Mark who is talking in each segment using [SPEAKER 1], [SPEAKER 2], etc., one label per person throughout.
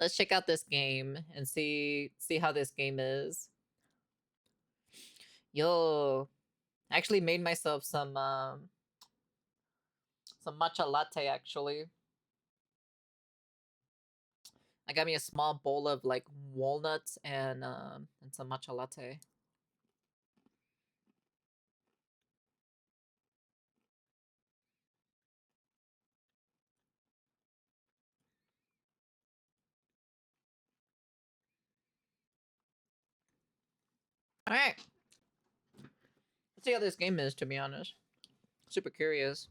[SPEAKER 1] Let's check out this game and see how this game is. Yo, I actually made myself some matcha latte actually. I got me a small bowl of like walnuts and some matcha latte. All right. Let's see how this game is, to be honest. Super curious.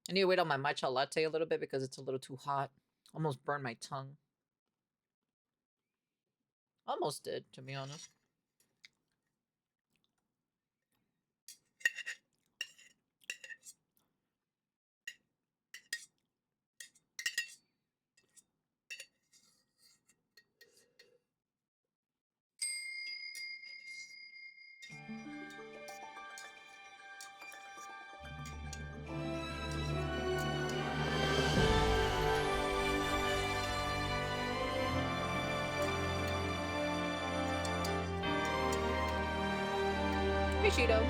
[SPEAKER 1] I need to wait on my matcha latte a little bit because it's a little too hot. Almost burned my tongue. Almost did, to be honest. Hey, Cheeto.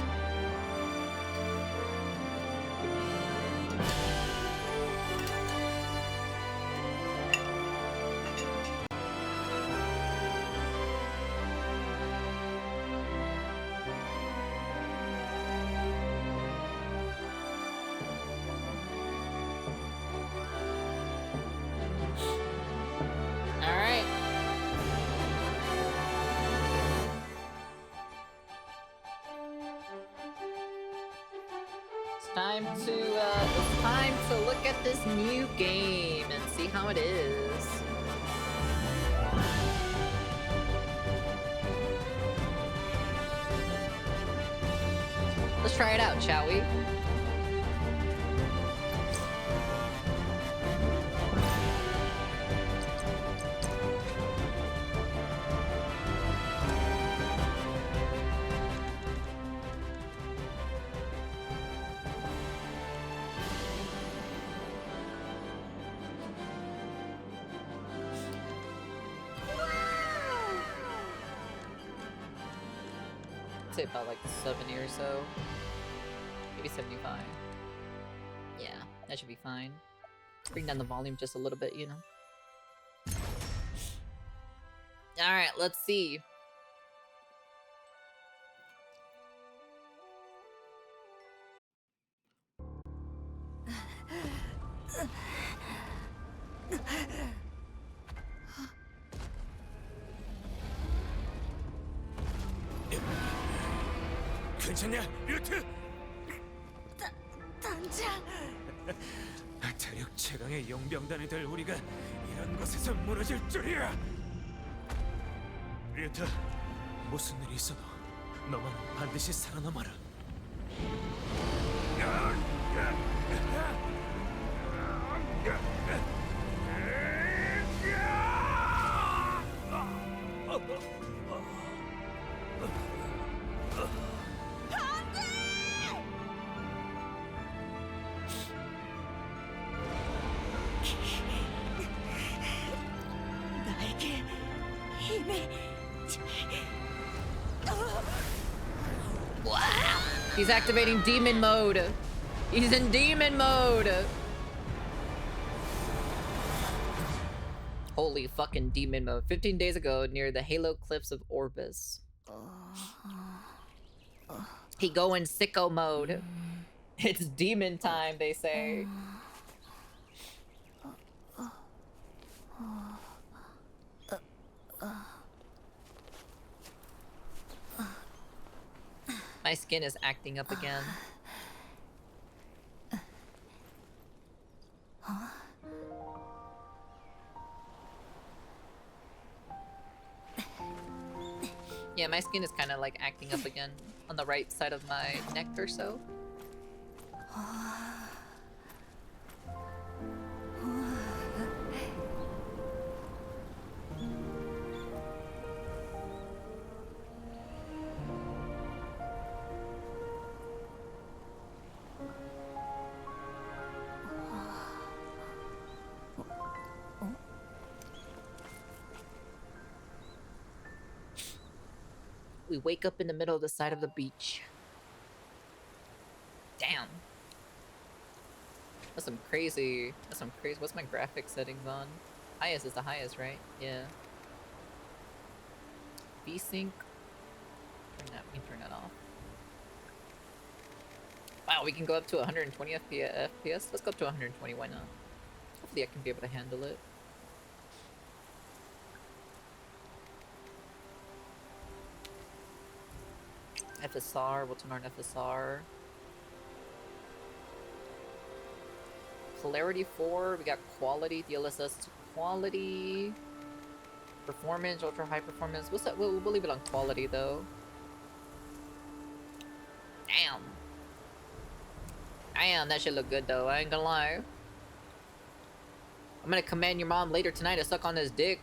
[SPEAKER 1] Alright. It's time to look at this new game and see how it is. Let's try it out, shall we? I'd say about like 70 or so. Maybe 75. Yeah, that should be fine. Bring down the volume just a little bit, you know? Alright, let's see.
[SPEAKER 2] 괜찮냐, 류트?
[SPEAKER 3] 단장!
[SPEAKER 2] 대륙 최강의 용병단이 될 우리가 이런 곳에서 무너질 줄이야. 류트, 무슨 일이 있어도 너만 반드시 살아남아라.
[SPEAKER 3] 나에게 힘이...
[SPEAKER 1] Wow! He's activating demon mode. He's in demon mode. Holy fucking demon mode. 15 days ago, near the Halo Cliffs of Orbis. He go in sicko mode. It's demon time, they say. My skin is acting up again. Yeah, my skin is kind of like acting up again on the right side of my neck or so. We wake up in the middle of the side of the beach. Damn. That's some crazy. That's some crazy. What's my graphic settings on? Highest is the highest, right? Yeah. VSync. Turn that. We can turn that off. Wow, we can go up to 120 FPS. Let's go up to 120. Why not? Hopefully, I can be able to handle it. FSR. We'll turn on FSR. Clarity 4, we got quality, DLSS to quality, performance, ultra high performance. What's that? We'll leave it on quality though. Damn. Damn, that should look good though, I ain't gonna lie. I'm gonna command your mom later tonight to suck on this dick.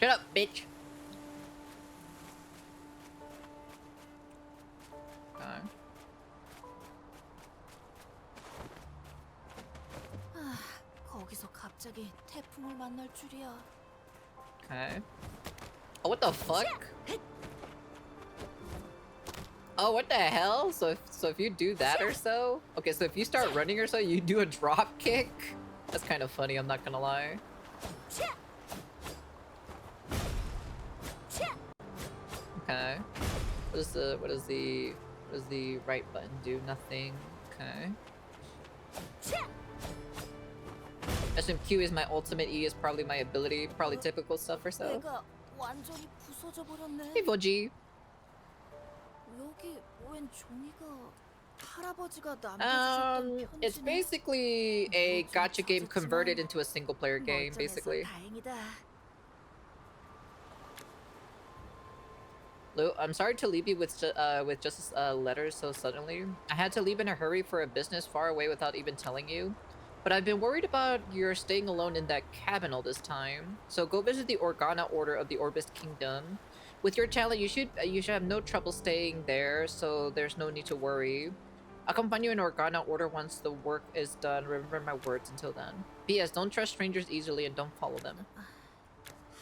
[SPEAKER 1] Shut up, bitch. Okay.
[SPEAKER 3] 거기서 갑자기 태풍을 만날 줄이야.
[SPEAKER 1] Okay. Oh, what the fuck? Oh, what the hell? So if you do that or so? Okay, so if you start running or so, you do a drop kick? That's kind of funny, I'm not gonna lie. Okay. What does the right button do? Nothing. Okay. SMQ is my ultimate, E is probably my ability, probably typical stuff or so.
[SPEAKER 3] 내가 완전히 부서져 버렸네.
[SPEAKER 1] Hey, Voji.
[SPEAKER 3] 여기 웬 종이가 할아버지가 남겨주셨던
[SPEAKER 1] It's
[SPEAKER 3] 편지네.
[SPEAKER 1] basically a gacha game converted into a single player game, basically.
[SPEAKER 3] 다행이다.
[SPEAKER 1] Lou, I'm sorry to leave you with just letters so suddenly. I had to leave in a hurry for a business far away without even telling you. But I've been worried about your staying alone in that cabin all this time. So go visit the Organa Order of the Orbis Kingdom. With your talent, you should have no trouble staying there, so there's no need to worry. I'll accompany you in Organa Order once the work is done. Remember my words until then. P.S. Don't trust strangers easily and don't follow them.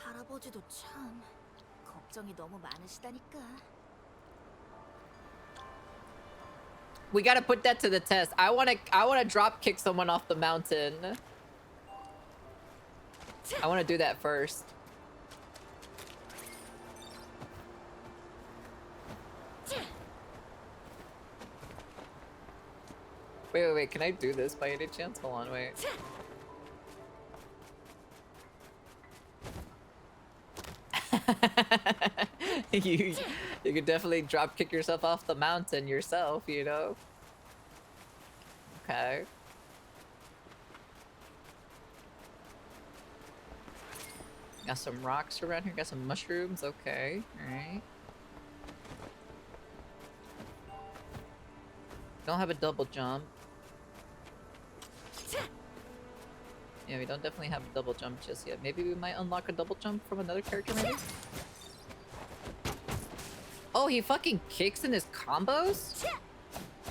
[SPEAKER 3] 할아버지도 참 걱정이 너무 많으시다니까.
[SPEAKER 1] We gotta put that to the test. I wanna drop kick someone off the mountain. I wanna do that first. Wait, can I do this by any chance? Hold on, wait. you could definitely drop kick yourself off the mountain yourself, you know? Okay. Got some rocks around here, got some mushrooms, okay, alright. Don't have a double jump. Yeah, we don't definitely have a double jump just yet. Maybe we might unlock a double jump from another character, maybe? Oh, he fucking kicks in his combos?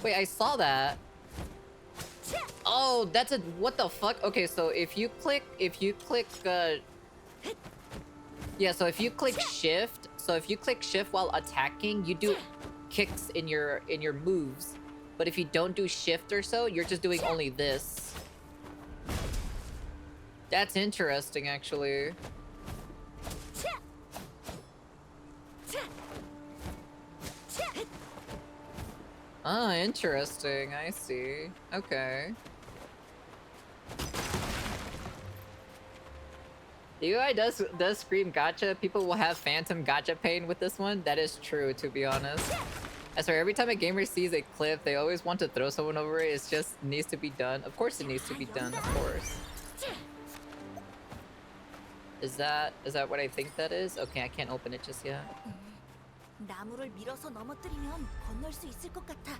[SPEAKER 1] Wait, I saw that. Oh, that's a... What the fuck? Okay, so if you click... Yeah, so if you click shift... So if you click shift while attacking, you do kicks in your moves. But if you don't do shift or so, you're just doing only this. That's interesting, actually. Ah, interesting. I see. Okay. The UI does scream gacha. People will have phantom gacha pain with this one. That is true, to be honest. I swear, every time a gamer sees a clip, they always want to throw someone over it. It just needs to be done. Of course it needs to be done, of course. Is that what I think that is? Okay, I can't open it just yet.
[SPEAKER 3] 나무를 밀어서 넘어뜨리면 건널 수 있을 것 같아.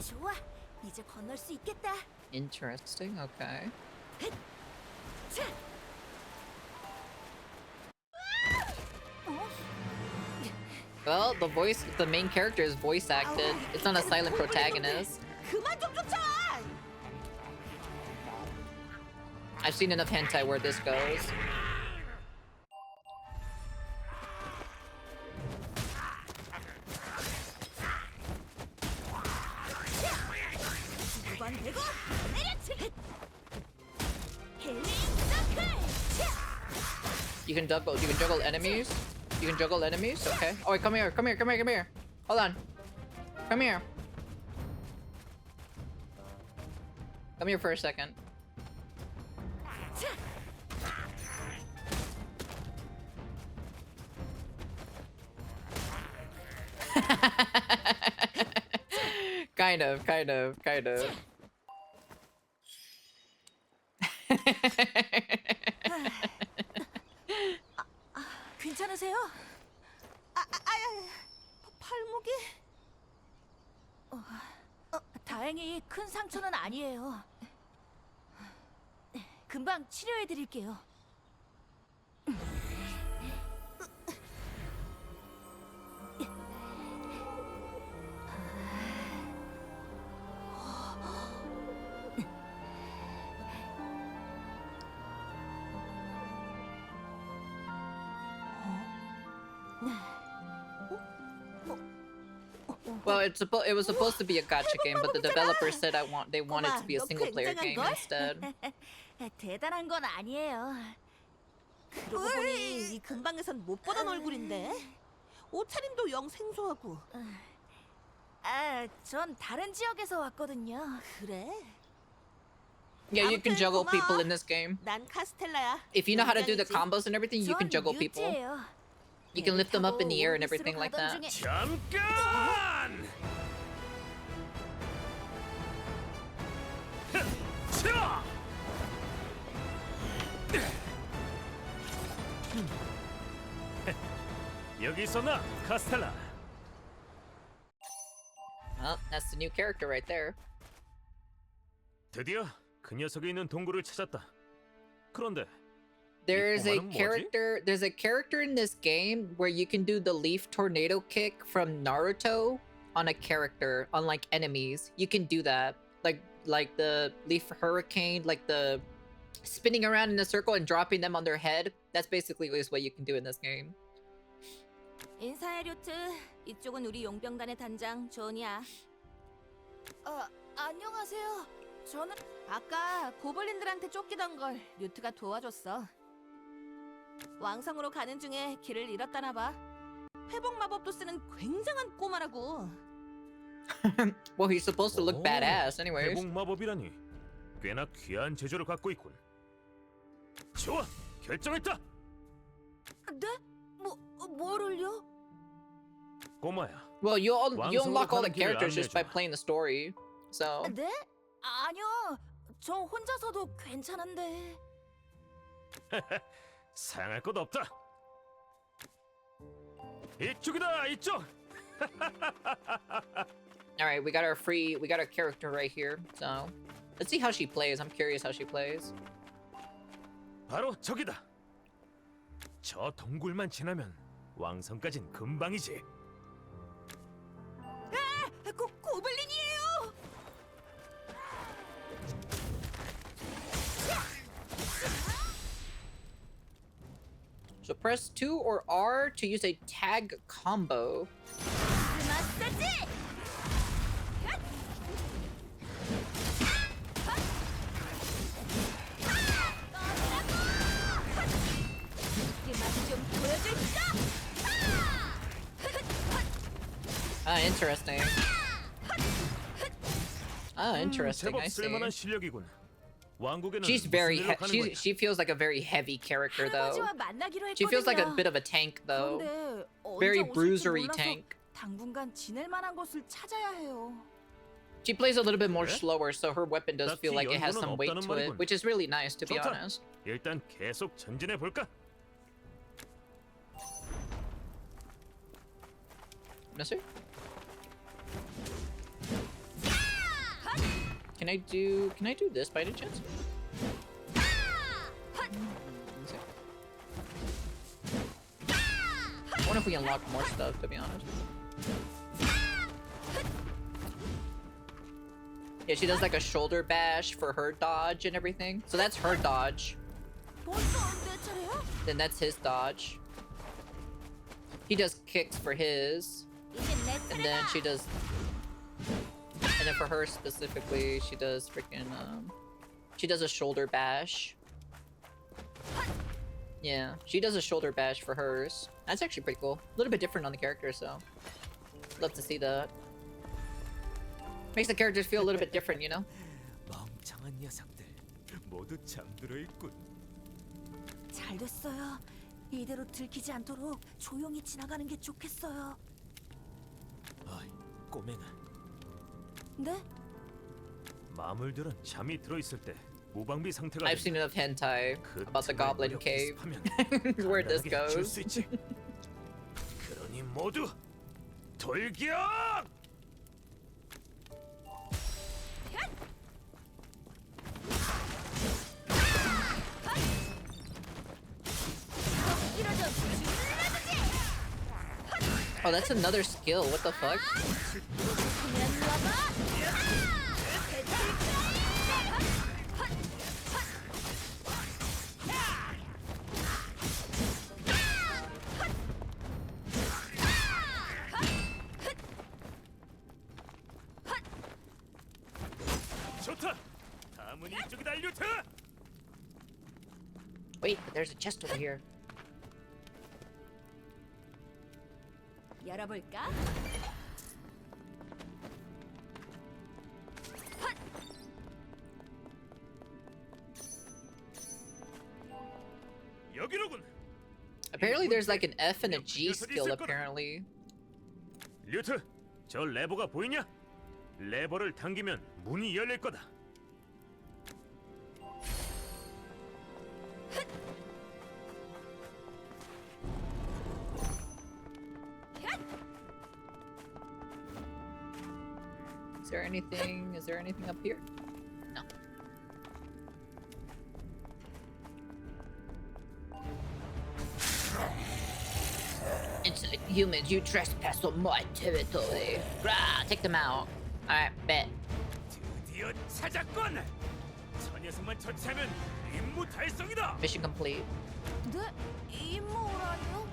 [SPEAKER 3] 좋아, 이제 건널 수 있겠다.
[SPEAKER 1] Interesting, okay. Well, the main character is voice acted. It's not a silent protagonist.
[SPEAKER 3] 그만 좀 쫓아와.
[SPEAKER 1] I've seen enough hentai where this goes.
[SPEAKER 3] 무반대고 내려치. 힐링 서클.
[SPEAKER 1] You can juggle enemies. You can juggle enemies. Okay. Oh wait, come here. Hold on. Come here. Come here for a second. kind of.
[SPEAKER 3] 괜찮으세요? 팔목이? 다행히 큰 상처는 아니에요. 금방 치료해 드릴게요.
[SPEAKER 1] Well, it was supposed to be a gacha game, but the developer said they want it to be a single player game instead.
[SPEAKER 3] 대단한 건 아니에요. 그러고 보니 이 근방에선 못 보던 얼굴인데 옷차림도 영 생소하고. 전 다른 지역에서 왔거든요. 그래?
[SPEAKER 1] Yeah, you can juggle people in this game.
[SPEAKER 3] 난 카스텔라야.
[SPEAKER 1] If you know how to do the combos and everything, you can juggle people. You can lift them up in the air and everything like that.
[SPEAKER 2] 잠깐! 차! 여기 있었나, 카스텔라?
[SPEAKER 1] Well, that's the new character right there.
[SPEAKER 2] 드디어 그 녀석이 있는 동굴을 찾았다. 그런데
[SPEAKER 1] There's a character in this game where you can do the leaf tornado kick from Naruto on a character, on like enemies. You can do that. Like the leaf hurricane, like the spinning around in a circle and dropping them on their head. That's basically what you can do in this game.
[SPEAKER 3] 인사해 류트. 이쪽은 우리 용병단의 단장 존이야. 안녕하세요. 저는 아까 고블린들한테 쫓기던 걸 류트가 도와줬어. 왕성으로 가는 중에 길을 잃었다나 봐. 회복 마법도 쓰는 굉장한 꼬마라고.
[SPEAKER 1] Well, he's supposed to look badass, anyways.
[SPEAKER 2] 회복 마법이라니 꽤나 귀한 재주를 갖고 있군. 좋아, 결정했다.
[SPEAKER 3] 네? 뭐를요?
[SPEAKER 2] 꼬마야.
[SPEAKER 1] Well, you unlock all the characters just by playing the story. So.
[SPEAKER 3] 네? 아니요. 저 혼자서도 괜찮은데.
[SPEAKER 2] 상할 것 없다. 이쪽이다, 이쪽.
[SPEAKER 1] All right, we got our character right here. So, let's see how she plays. I'm curious how she plays.
[SPEAKER 2] 바로 저기다. 저 동굴만 지나면 왕성까진 금방이지.
[SPEAKER 3] 고블린이에요.
[SPEAKER 1] So press 2 or R to use a tag combo.
[SPEAKER 3] 마사지. 좀 보여줄까?
[SPEAKER 1] Ah, interesting. Ah, interesting. I
[SPEAKER 2] 제법
[SPEAKER 1] see.
[SPEAKER 2] 쓸만한 실력이군. 왕국에는
[SPEAKER 1] She's
[SPEAKER 2] 무슨
[SPEAKER 1] very
[SPEAKER 2] 일로 가는 거냐?
[SPEAKER 1] she feels like a very heavy character though.
[SPEAKER 3] 할아버지와 만나기로
[SPEAKER 1] She feels like a
[SPEAKER 3] 했거든요.
[SPEAKER 1] bit of a tank though.
[SPEAKER 3] 그런데
[SPEAKER 1] Very
[SPEAKER 3] 언제 오실지
[SPEAKER 1] bruisery
[SPEAKER 3] 몰라서
[SPEAKER 1] tank.
[SPEAKER 3] 당분간 지낼 만한 곳을 찾아야 해요.
[SPEAKER 1] She plays a little bit more
[SPEAKER 2] 그래?
[SPEAKER 1] slower, so her weapon does feel like it has some weight to it, which is really nice to be
[SPEAKER 2] 좋다.
[SPEAKER 1] honest.
[SPEAKER 2] 일단 계속 전진해 볼까?
[SPEAKER 1] Mister? Can I do this by any chance? Let's see. I wonder if we unlock more stuff, to be honest. Yeah, she does like a shoulder bash for her dodge and everything. So that's her dodge.
[SPEAKER 3] 벌써 내 차례야?
[SPEAKER 1] Then that's his dodge. He does kicks for his.
[SPEAKER 3] 이제 내
[SPEAKER 1] And then
[SPEAKER 3] 차례다.
[SPEAKER 1] she does... And then for her specifically, she does freaking, she does a shoulder bash. Yeah, she does a shoulder bash for hers. That's actually pretty cool. A little bit different on the character, so... Love to see that. Makes the characters feel a little bit different, you know?
[SPEAKER 2] 멍청한 녀석들 모두 잠들어 있군.
[SPEAKER 3] 잘 됐어요. 이대로 들키지 않도록 조용히 지나가는 게 좋겠어요.
[SPEAKER 2] 어이, 꼬맹아.
[SPEAKER 3] 네?
[SPEAKER 2] 마물들은 잠이 들어 있을 때 무방비 상태가
[SPEAKER 1] I've seen enough hentai about the Goblin Cave. Where this goes.
[SPEAKER 2] 수 있지. 그러니 모두 돌격!
[SPEAKER 1] Oh, that's another skill. What the fuck?
[SPEAKER 2] 좋다. 다음은 이쪽이다, 류트.
[SPEAKER 1] Wait, but there's a chest over here.
[SPEAKER 3] 열어볼까?
[SPEAKER 2] 여기로군.
[SPEAKER 1] Apparently there's like an F and a G skill, apparently.
[SPEAKER 2] 류트, 저 레버가 보이냐? 레버를 당기면 문이 열릴 거다.
[SPEAKER 1] Is there anything up here? No. Insolent humans, you trespass on my territory. Rah, take them out. Alright, bet.
[SPEAKER 2] 드디어 찾았군. 저 녀석만 처치하면 임무 달성이다.
[SPEAKER 1] Mission complete.
[SPEAKER 3] 네? 임무라뇨?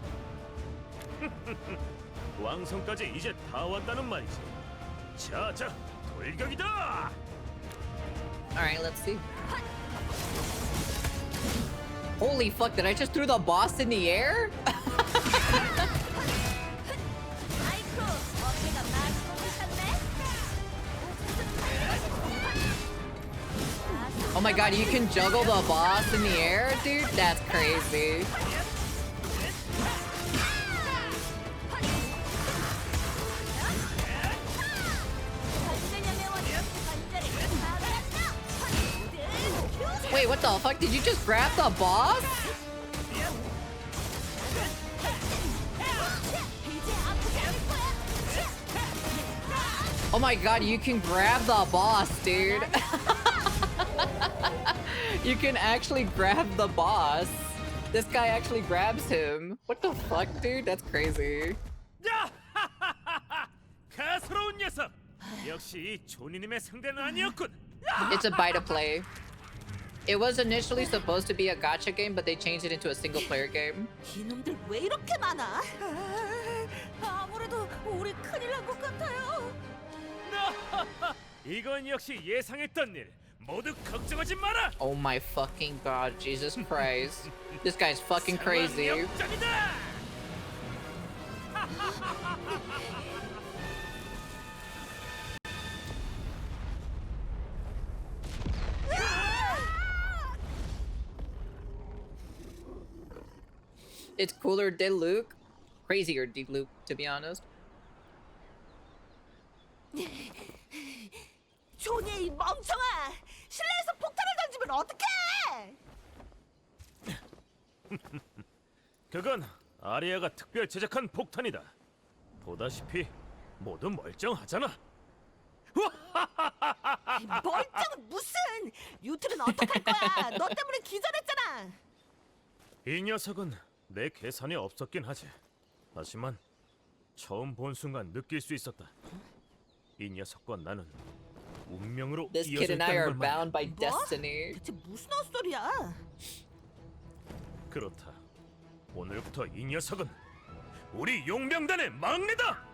[SPEAKER 2] 왕성까지 이제 다 왔다는 말이지. 자, 돌격이다.
[SPEAKER 1] Alright, let's see. Holy fuck, did I just throw the boss in the air?
[SPEAKER 3] 아이쿠, 어깨가 많이 높으셨네?
[SPEAKER 1] Oh my god, you can juggle the boss in the air? Dude, that's crazy. Wait, what the fuck? Did you just grab the boss? Oh my god, you can grab the boss, dude. You can actually grab the boss. This guy actually grabs him. What the fuck, dude? That's crazy.
[SPEAKER 2] 가스로운 녀석. 역시 이 조니님의 상대는 아니었군.
[SPEAKER 1] It's a buy to play. It was initially supposed to be a gacha game, but they changed it into a single player game.
[SPEAKER 3] 이놈들 왜 이렇게 많아? 아무래도 우리 큰일 난 것 같아요.
[SPEAKER 2] 이건 역시 예상했던 일. 모두 걱정하지 마라.
[SPEAKER 1] Oh my fucking god, Jesus Christ. This guy's fucking crazy.
[SPEAKER 2] 역전이다.
[SPEAKER 1] It's cooler than Luke. Crazier than Luke, to be honest.
[SPEAKER 3] 조니 이 멍청아! 실내에서 폭탄을 던지면 어떡해!
[SPEAKER 2] 그건 아리아가 특별 제작한 폭탄이다. 보다시피 모두 멀쩡하잖아.
[SPEAKER 3] 멀쩡은 무슨! 유트는 어떡할 거야! 너 때문에 기절했잖아!
[SPEAKER 2] 이 녀석은 내 계산에 없었긴 하지. 하지만 처음 본 순간 느낄 수 있었다. 이 녀석과 나는 운명으로
[SPEAKER 1] This kid
[SPEAKER 2] 이어져
[SPEAKER 1] and I
[SPEAKER 2] 있다는
[SPEAKER 1] are
[SPEAKER 2] 걸 말이야.
[SPEAKER 1] bound by
[SPEAKER 3] 뭐?
[SPEAKER 1] destiny.
[SPEAKER 3] 대체 무슨 헛소리야?
[SPEAKER 2] 그렇다. 오늘부터 이 녀석은 우리 용병단의 막내다.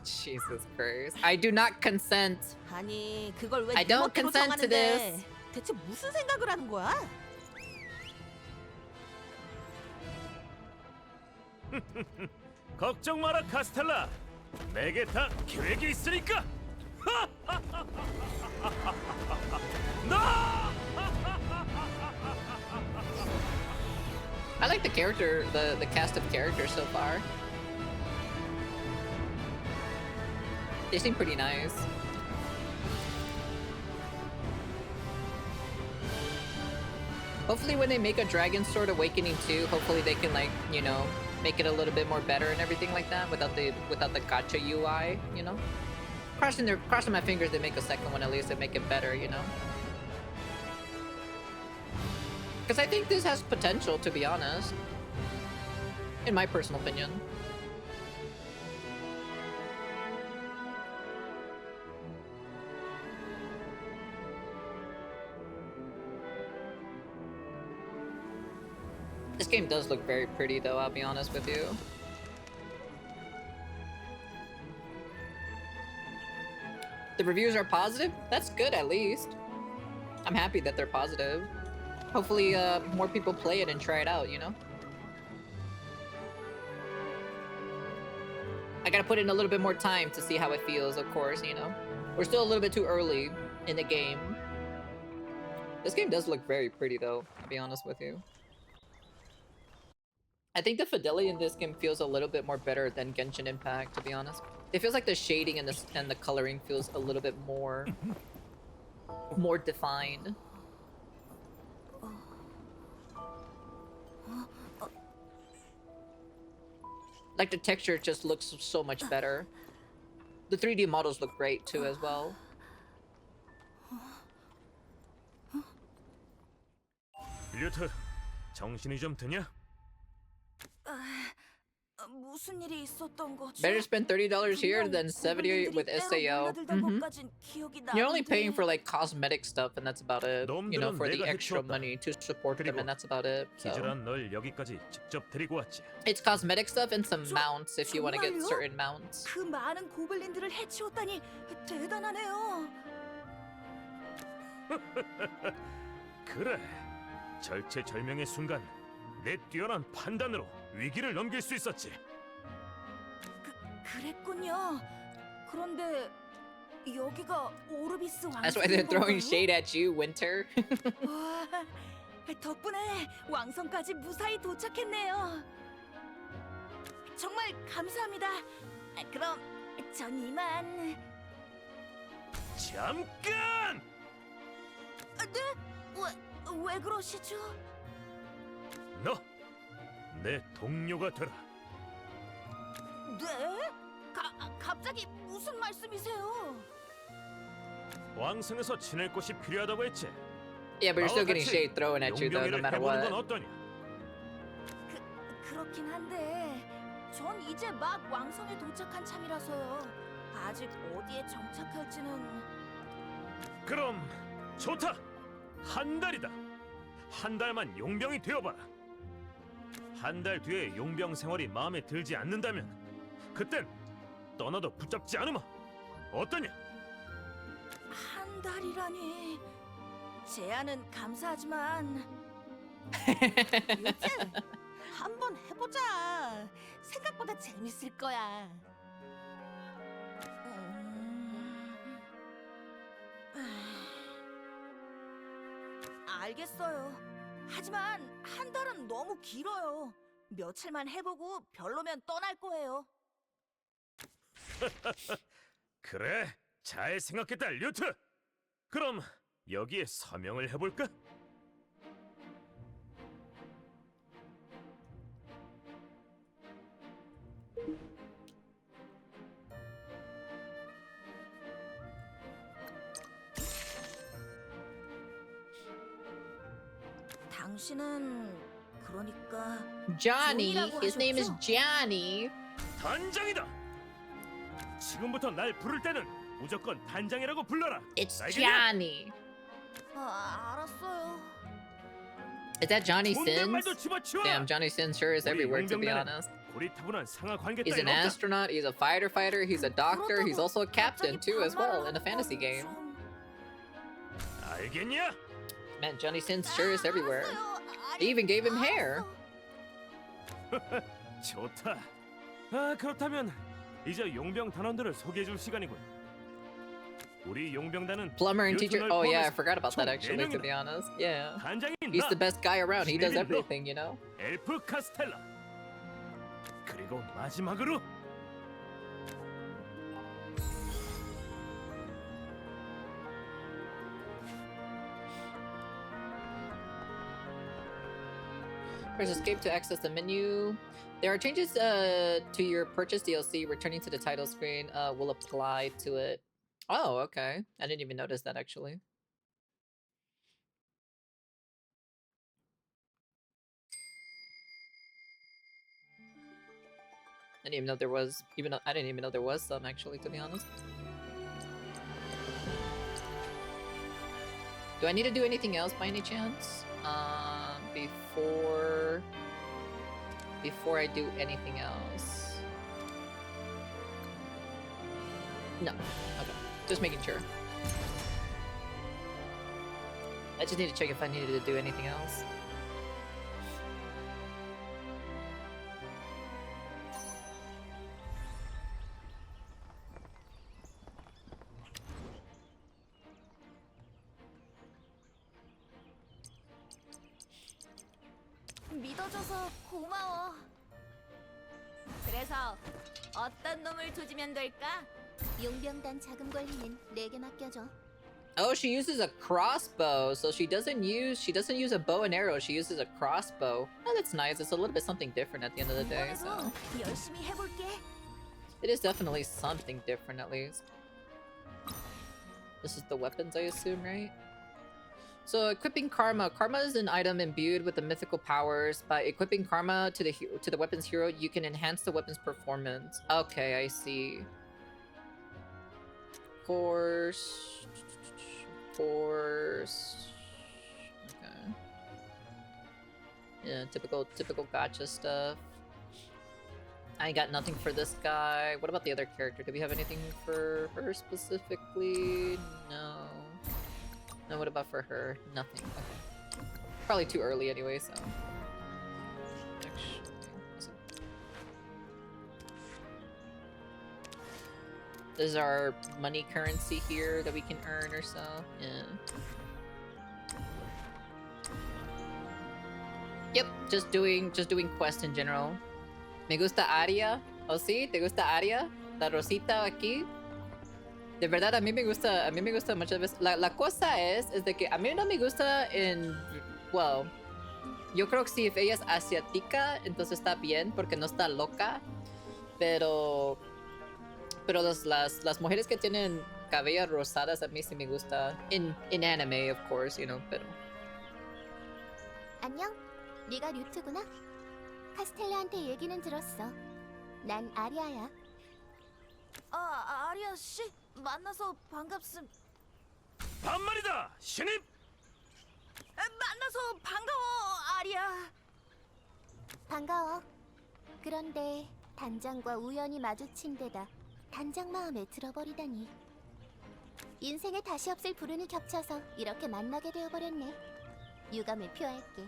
[SPEAKER 1] Jesus Christ. I do not consent.
[SPEAKER 3] 아니 그걸 왜
[SPEAKER 1] I
[SPEAKER 3] 네
[SPEAKER 1] don't
[SPEAKER 3] 멋대로
[SPEAKER 1] consent to
[SPEAKER 3] 정하는데?
[SPEAKER 1] this.
[SPEAKER 3] 대체 무슨 생각을 하는 거야?
[SPEAKER 2] 걱정 마라 카스텔라. 내게 다 계획이 있으니까. 나!
[SPEAKER 1] I like the character, the cast of characters so far. They seem pretty nice. Hopefully when they make a Dragon Sword Awakening 2, hopefully they can, like, you know, make it a little bit more better and everything like that without the gacha UI, you know? Crossing my fingers they make a second one at least and make it better, you know? Because I think this has potential, to be honest. In my personal opinion. This game does look very pretty though, I'll be honest with you. The reviews are positive? That's good at least. I'm happy that they're positive. Hopefully more people play it and try it out, you know? I gotta put in a little bit more time to see how it feels, of course, you know? We're still a little bit too early in the game. This game does look very pretty though, to be honest with you. I think the fidelity in this game feels a little bit more better than Genshin Impact, to be honest. It feels like the shading and the coloring feels a little bit more defined. Like the texture just looks so much better. The 3D models look great too as well.
[SPEAKER 2] 류트, 정신이 좀 드냐?
[SPEAKER 3] 무슨 일이 있었던 거지?
[SPEAKER 1] Better spend $30 here than $70 with SAO. You're only paying for like cosmetic stuff and that's about it. You know, for the extra money to support them and that's about it. So.
[SPEAKER 2] 기절한 널 여기까지 직접 데리고 왔지.
[SPEAKER 1] It's cosmetic stuff and some mounts if you want to get certain mounts.
[SPEAKER 3] 그 많은 고블린들을 해치웠다니 대단하네요.
[SPEAKER 2] 그래. 절체절명의 순간 내 뛰어난 판단으로 위기를 넘길 수 있었지.
[SPEAKER 3] 그랬군요. 그런데 여기가 오르비스 왕국.
[SPEAKER 1] That's why they're throwing shade at you, Winter.
[SPEAKER 3] 와, 덕분에 왕성까지 무사히 도착했네요. 정말 감사합니다. 그럼 전 이만.
[SPEAKER 2] 잠깐!
[SPEAKER 3] 네? 왜 그러시죠?
[SPEAKER 2] 너 내 동료가 되라.
[SPEAKER 3] 네? 갑자기 무슨 말씀이세요?
[SPEAKER 2] 왕성에서 지낼 곳이 필요하다고 했지.
[SPEAKER 1] Yeah, but you're still
[SPEAKER 2] 나와
[SPEAKER 1] getting
[SPEAKER 2] 같이
[SPEAKER 1] shade thrown at you though, no
[SPEAKER 2] 용병일을
[SPEAKER 1] matter
[SPEAKER 2] 해보는 건
[SPEAKER 1] what.
[SPEAKER 2] 어떠냐?
[SPEAKER 3] 그렇긴 한데 전 이제 막 왕성에 도착한 참이라서요. 아직 어디에 정착할지는.
[SPEAKER 2] 그럼 좋다. 한 달이다. 한 달만 용병이 되어봐라. 한 달 뒤에 용병 생활이 마음에 들지 않는다면 그땐 떠나도 붙잡지 않으마. 어떠냐?
[SPEAKER 3] 한 달이라니. 제안은 감사하지만 요즘 한번 해보자. 생각보다 재밌을 거야. 알겠어요. 하지만 한 달은 너무 길어요. 며칠만 해보고 별로면 떠날 거예요.
[SPEAKER 2] 그래, 잘 생각했다, 류트. 그럼 여기에 서명을 해볼까?
[SPEAKER 3] 당신은 그러니까
[SPEAKER 1] Johnny,
[SPEAKER 3] 존이라고
[SPEAKER 1] his name is
[SPEAKER 3] 하셨죠?
[SPEAKER 1] Johnny.
[SPEAKER 2] 단장이다. 지금부터 날 부를 때는 무조건 단장이라고 불러라.
[SPEAKER 1] It's
[SPEAKER 2] 알겠냐?
[SPEAKER 1] Johnny.
[SPEAKER 3] 알았어요.
[SPEAKER 1] Is that Johnny Sins?
[SPEAKER 2] 존댓말도 집어치워.
[SPEAKER 1] Damn, Johnny Sins sure is
[SPEAKER 2] 우리
[SPEAKER 1] everywhere, to be
[SPEAKER 2] 용병단은
[SPEAKER 1] honest.
[SPEAKER 2] 고리타분한 상하 관계
[SPEAKER 1] He's an
[SPEAKER 2] 따윈 없다.
[SPEAKER 1] astronaut, he's a fighter, he's a doctor, he's also a captain too as well in a fantasy game.
[SPEAKER 2] 알겠냐?
[SPEAKER 1] Man, Johnny Sins sure is everywhere. They even gave him hair.
[SPEAKER 2] 좋다. 아 그렇다면 이제 용병 단원들을 소개해줄 시간이군. 우리 용병단은
[SPEAKER 1] Plumber and teacher.
[SPEAKER 2] 뉴턴을
[SPEAKER 1] Oh yeah, I
[SPEAKER 2] 포함해서
[SPEAKER 1] forgot about that
[SPEAKER 2] 총
[SPEAKER 1] actually, to
[SPEAKER 2] 4명이다.
[SPEAKER 1] be honest. Yeah.
[SPEAKER 2] 단장인
[SPEAKER 1] He's
[SPEAKER 2] 나,
[SPEAKER 1] the best guy around. He does
[SPEAKER 2] 신입인 너,
[SPEAKER 1] everything, you know?
[SPEAKER 2] 엘프 카스텔라. 그리고 마지막으로
[SPEAKER 1] Press escape to access the menu. There are changes to your purchase DLC. Returning to the title screen will apply to it. Oh, okay. I didn't even notice that actually. I didn't even know there was, I didn't even know there was some actually, to be honest. Do I need to do anything else by any chance? Before I do anything else. No. Okay. Just making sure. I just need to check if I needed to do anything else.
[SPEAKER 3] 믿어줘서 고마워. 그래서 어떤 놈을 조지면 될까? 용병단 자금 관리는 내게 맡겨줘.
[SPEAKER 1] Oh, she uses a crossbow, so she doesn't use a bow and arrow. She uses a crossbow. Oh, that's nice. It's a little bit something different at the end of the day. So
[SPEAKER 3] 이번에도 열심히 해볼게.
[SPEAKER 1] it is definitely something different, at least. This is the weapons, I assume, right? So equipping Karma. Karma is an item imbued with the mythical powers. By equipping Karma to the weapon's hero, you can enhance the weapon's performance. Okay, I see. Force. Okay. Yeah, typical gotcha stuff. I ain't got nothing for this guy. What about the other character? Do we have anything for her specifically? No. No, what about for her? Nothing. Okay. Probably too early anyway, so. Actually, this is our money currency here that we can earn or so. Yeah. Yep, just doing quests in general. Me gusta Aria. ¿Oh sí? ¿Te gusta Aria? La rosita aquí. De verdad, a mí me gusta muchas veces. La cosa es de que a mí no me gusta en... Well, yo creo que si ella es asiática, entonces está bien porque no está loca. Pero las mujeres que tienen cabello rosadas a mí sí me gusta. In anime, of course, you know, pero...
[SPEAKER 4] 안녕, 네가 류트구나. 카스텔라한테 얘기는 들었어. 난 아리아야.
[SPEAKER 3] 아리아 씨, 만나서 반갑습.
[SPEAKER 2] 반말이다, 신입.
[SPEAKER 3] 만나서 반가워, 아리아.
[SPEAKER 4] 반가워. 그런데 단장과 우연히 마주친 데다 단장 마음에 들어버리다니. 인생에 다시 없을 불운이 겹쳐서 이렇게 만나게 되어버렸네. 유감을 표할게.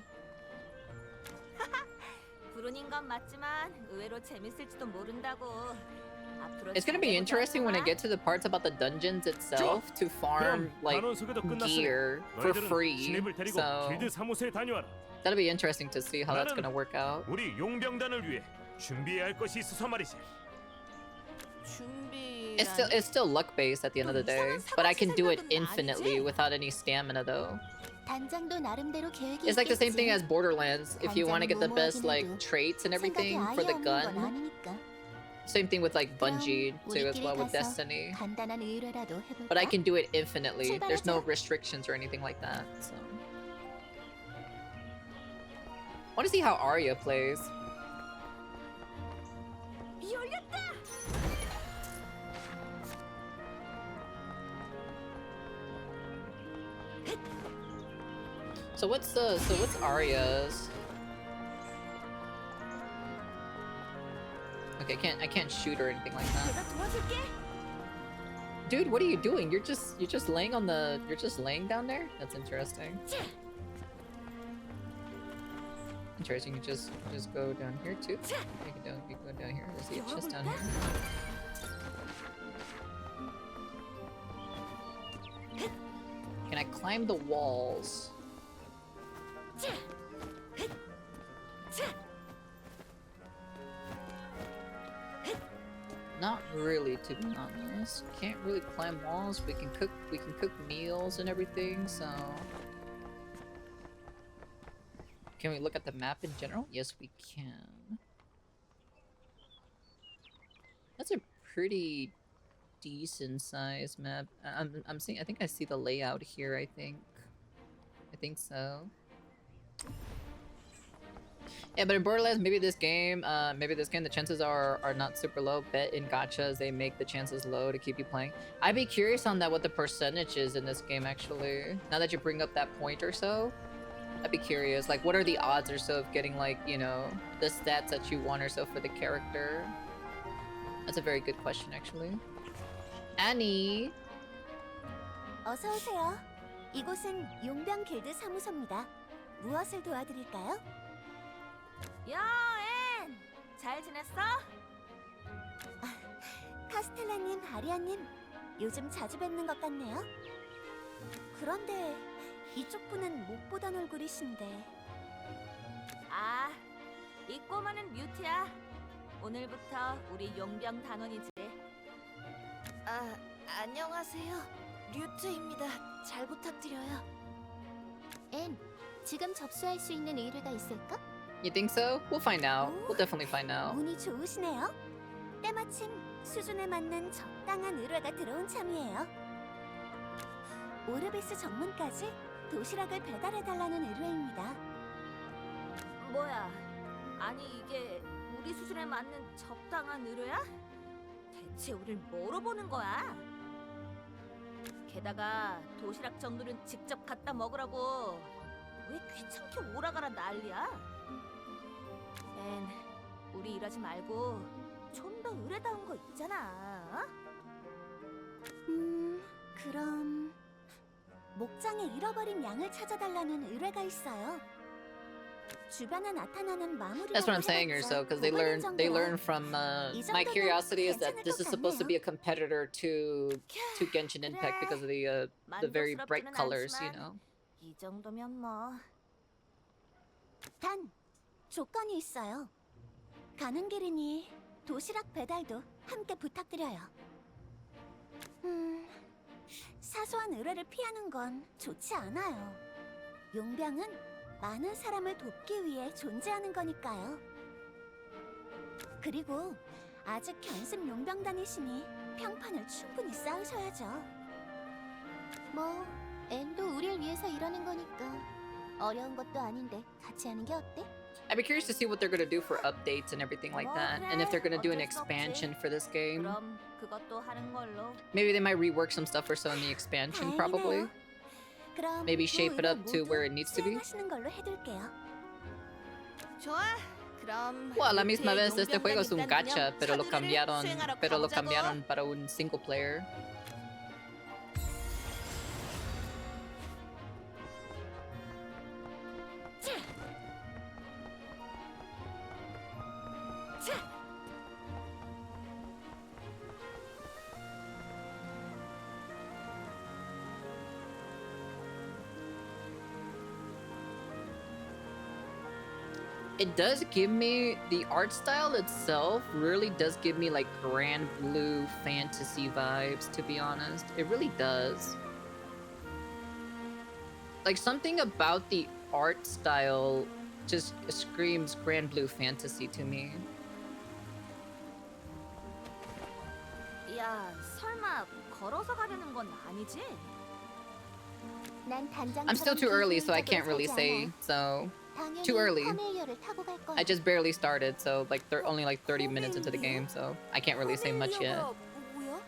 [SPEAKER 3] 불운인 건 맞지만 의외로 재밌을지도 모른다고. 앞으로
[SPEAKER 1] It's gonna be
[SPEAKER 3] 잘해보자,
[SPEAKER 1] interesting when I
[SPEAKER 3] 소마.
[SPEAKER 1] get to the parts about the dungeons itself to farm,
[SPEAKER 2] 그럼
[SPEAKER 1] like,
[SPEAKER 2] 단원 소개도 끝났으니
[SPEAKER 1] gear for
[SPEAKER 2] 너희들은
[SPEAKER 1] free.
[SPEAKER 2] 신입을 데리고
[SPEAKER 1] So,
[SPEAKER 2] 길드 사무소에 다녀와라.
[SPEAKER 1] that'll be interesting to see how that's
[SPEAKER 2] 나는
[SPEAKER 1] gonna work out.
[SPEAKER 2] 우리 용병단을 위해 준비해야 할 것이 있어서 말이지.
[SPEAKER 3] 준비.
[SPEAKER 1] It's still luck based at the end of the day, but I can do it infinitely without any stamina though.
[SPEAKER 4] 단장도 나름대로 계획이
[SPEAKER 1] It's like the same thing
[SPEAKER 4] 있겠지.
[SPEAKER 1] as Borderlands. If you want to get the best like
[SPEAKER 4] 단장은
[SPEAKER 1] traits and
[SPEAKER 4] 생각이
[SPEAKER 1] everything
[SPEAKER 4] 아예
[SPEAKER 1] for the
[SPEAKER 4] 없는 건
[SPEAKER 1] gun,
[SPEAKER 4] 아니니까.
[SPEAKER 1] same thing with like Bungie
[SPEAKER 4] 그럼
[SPEAKER 1] too as well with
[SPEAKER 4] 우리끼리 가서
[SPEAKER 1] Destiny.
[SPEAKER 4] 간단한 의뢰라도 해볼까?
[SPEAKER 1] But I can do it infinitely. There's no
[SPEAKER 4] 출발하자.
[SPEAKER 1] restrictions or anything like that. So, I want to see how Arya plays.
[SPEAKER 3] 열렸다.
[SPEAKER 1] So what's Arya's? Okay, I can't shoot or anything like that.
[SPEAKER 3] 내가 도와줄게.
[SPEAKER 1] Dude, what are you doing? You're just laying on the you're just laying down there? That's interesting. Interesting, you just go down here too. You can go down here. There's a chest down here. Can I climb the walls? Not really, to be honest. Can't really climb walls. We can cook meals and everything, so can we look at the map in general? Yes, we can. That's a pretty decent sized map. I'm seeing, I think I see the layout here, I think so. Yeah, but in Borderlands, maybe this game, the chances are not super low. Bet in gachas, they make the chances low to keep you playing. I'd be curious on that, what the percentage is in this game, actually. Now that you bring up that point or so, I'd be curious. Like, what are the odds or so of getting, like, you know, the stats that you want or so for the character? That's a very good question, actually. Annie!
[SPEAKER 4] 어서 오세요. 이곳은 용병 길드 사무소입니다. 무엇을 도와드릴까요?
[SPEAKER 3] 야, 앤! 잘 지냈어?
[SPEAKER 4] 카스텔라님, 아리아님, 요즘 자주 뵙는 것 같네요. 그런데 이쪽 분은 못 보던 얼굴이신데.
[SPEAKER 3] 아, 이 꼬마는 뮤트야. 오늘부터 우리 용병 단원이지.
[SPEAKER 4] 아, 안녕하세요. 류트입니다. 잘 부탁드려요. 앤, 지금 접수할 수 있는 의뢰가 있을까?
[SPEAKER 1] You think so? We'll find out. We'll definitely find out.
[SPEAKER 4] 운이 좋으시네요. 때마침 수준에 맞는 적당한 의뢰가 들어온 참이에요. 오르비스 전문까지 도시락을 배달해달라는 의뢰입니다.
[SPEAKER 3] 뭐야? 아니 이게 우리 수준에 맞는 적당한 의뢰야? 대체 우릴 뭐로 보는 거야? 게다가 도시락 정도는 직접 갖다 먹으라고. 왜 귀찮게 오라가라 난리야? 앤, 우리 이러지 말고 좀 더 의뢰다운 거 있잖아.
[SPEAKER 4] 그럼 목장에 잃어버린 양을 찾아달라는 의뢰가 있어요. 주변에 나타나는 마무리라고
[SPEAKER 1] That's what I'm saying, or so, because they learn from my curiosity is that this is supposed to be a competitor to Genshin Impact because of the very bright colors, you know.
[SPEAKER 3] 이 정도면 뭐.
[SPEAKER 4] 단 조건이 있어요. 가는 길이니 도시락 배달도 함께 부탁드려요. 사소한 의뢰를 피하는 건 좋지 않아요. 용병은 많은 사람을 돕기 위해 존재하는 거니까요. 그리고 아직 견습 용병단이시니 평판을 충분히 쌓으셔야죠. 뭐, 앤도 우리를 위해서 이러는 거니까 어려운 것도 아닌데 같이 하는 게 어때?
[SPEAKER 1] I'd be curious to see what they're gonna do for updates and everything like that, and if they're gonna do an expansion for this game.
[SPEAKER 3] 그럼 그것도 하는 걸로.
[SPEAKER 1] Maybe they might rework some stuff or so in the expansion, probably.
[SPEAKER 4] 그럼
[SPEAKER 1] Maybe shape it up to
[SPEAKER 4] 모두
[SPEAKER 1] where it needs to be.
[SPEAKER 4] 수행하시는 걸로 해둘게요.
[SPEAKER 3] 좋아. 그럼
[SPEAKER 1] Well, a la misma vez, este juego es un
[SPEAKER 3] 용병단
[SPEAKER 1] gacha,
[SPEAKER 3] 인형
[SPEAKER 1] pero lo
[SPEAKER 3] 서두르를 수행하러 가보자고.
[SPEAKER 1] cambiaron para un single player. It does give me, the art style itself really does give me like Grand Blue fantasy vibes, to be honest. It really does. Like something about the art style just screams Grand Blue fantasy to me.
[SPEAKER 3] 야, 설마 걸어서 가려는 건 아니지?
[SPEAKER 4] 난 단장처럼
[SPEAKER 1] I'm still too early, so I can't really
[SPEAKER 4] 사지
[SPEAKER 1] say,
[SPEAKER 4] 않아.
[SPEAKER 1] so
[SPEAKER 4] 당연히
[SPEAKER 1] too early.
[SPEAKER 4] 커메이어를 타고 갈 거야.
[SPEAKER 1] I just barely started, so like they're only like 30 minutes into the game, so I can't really say much yet.
[SPEAKER 3] 뭐야?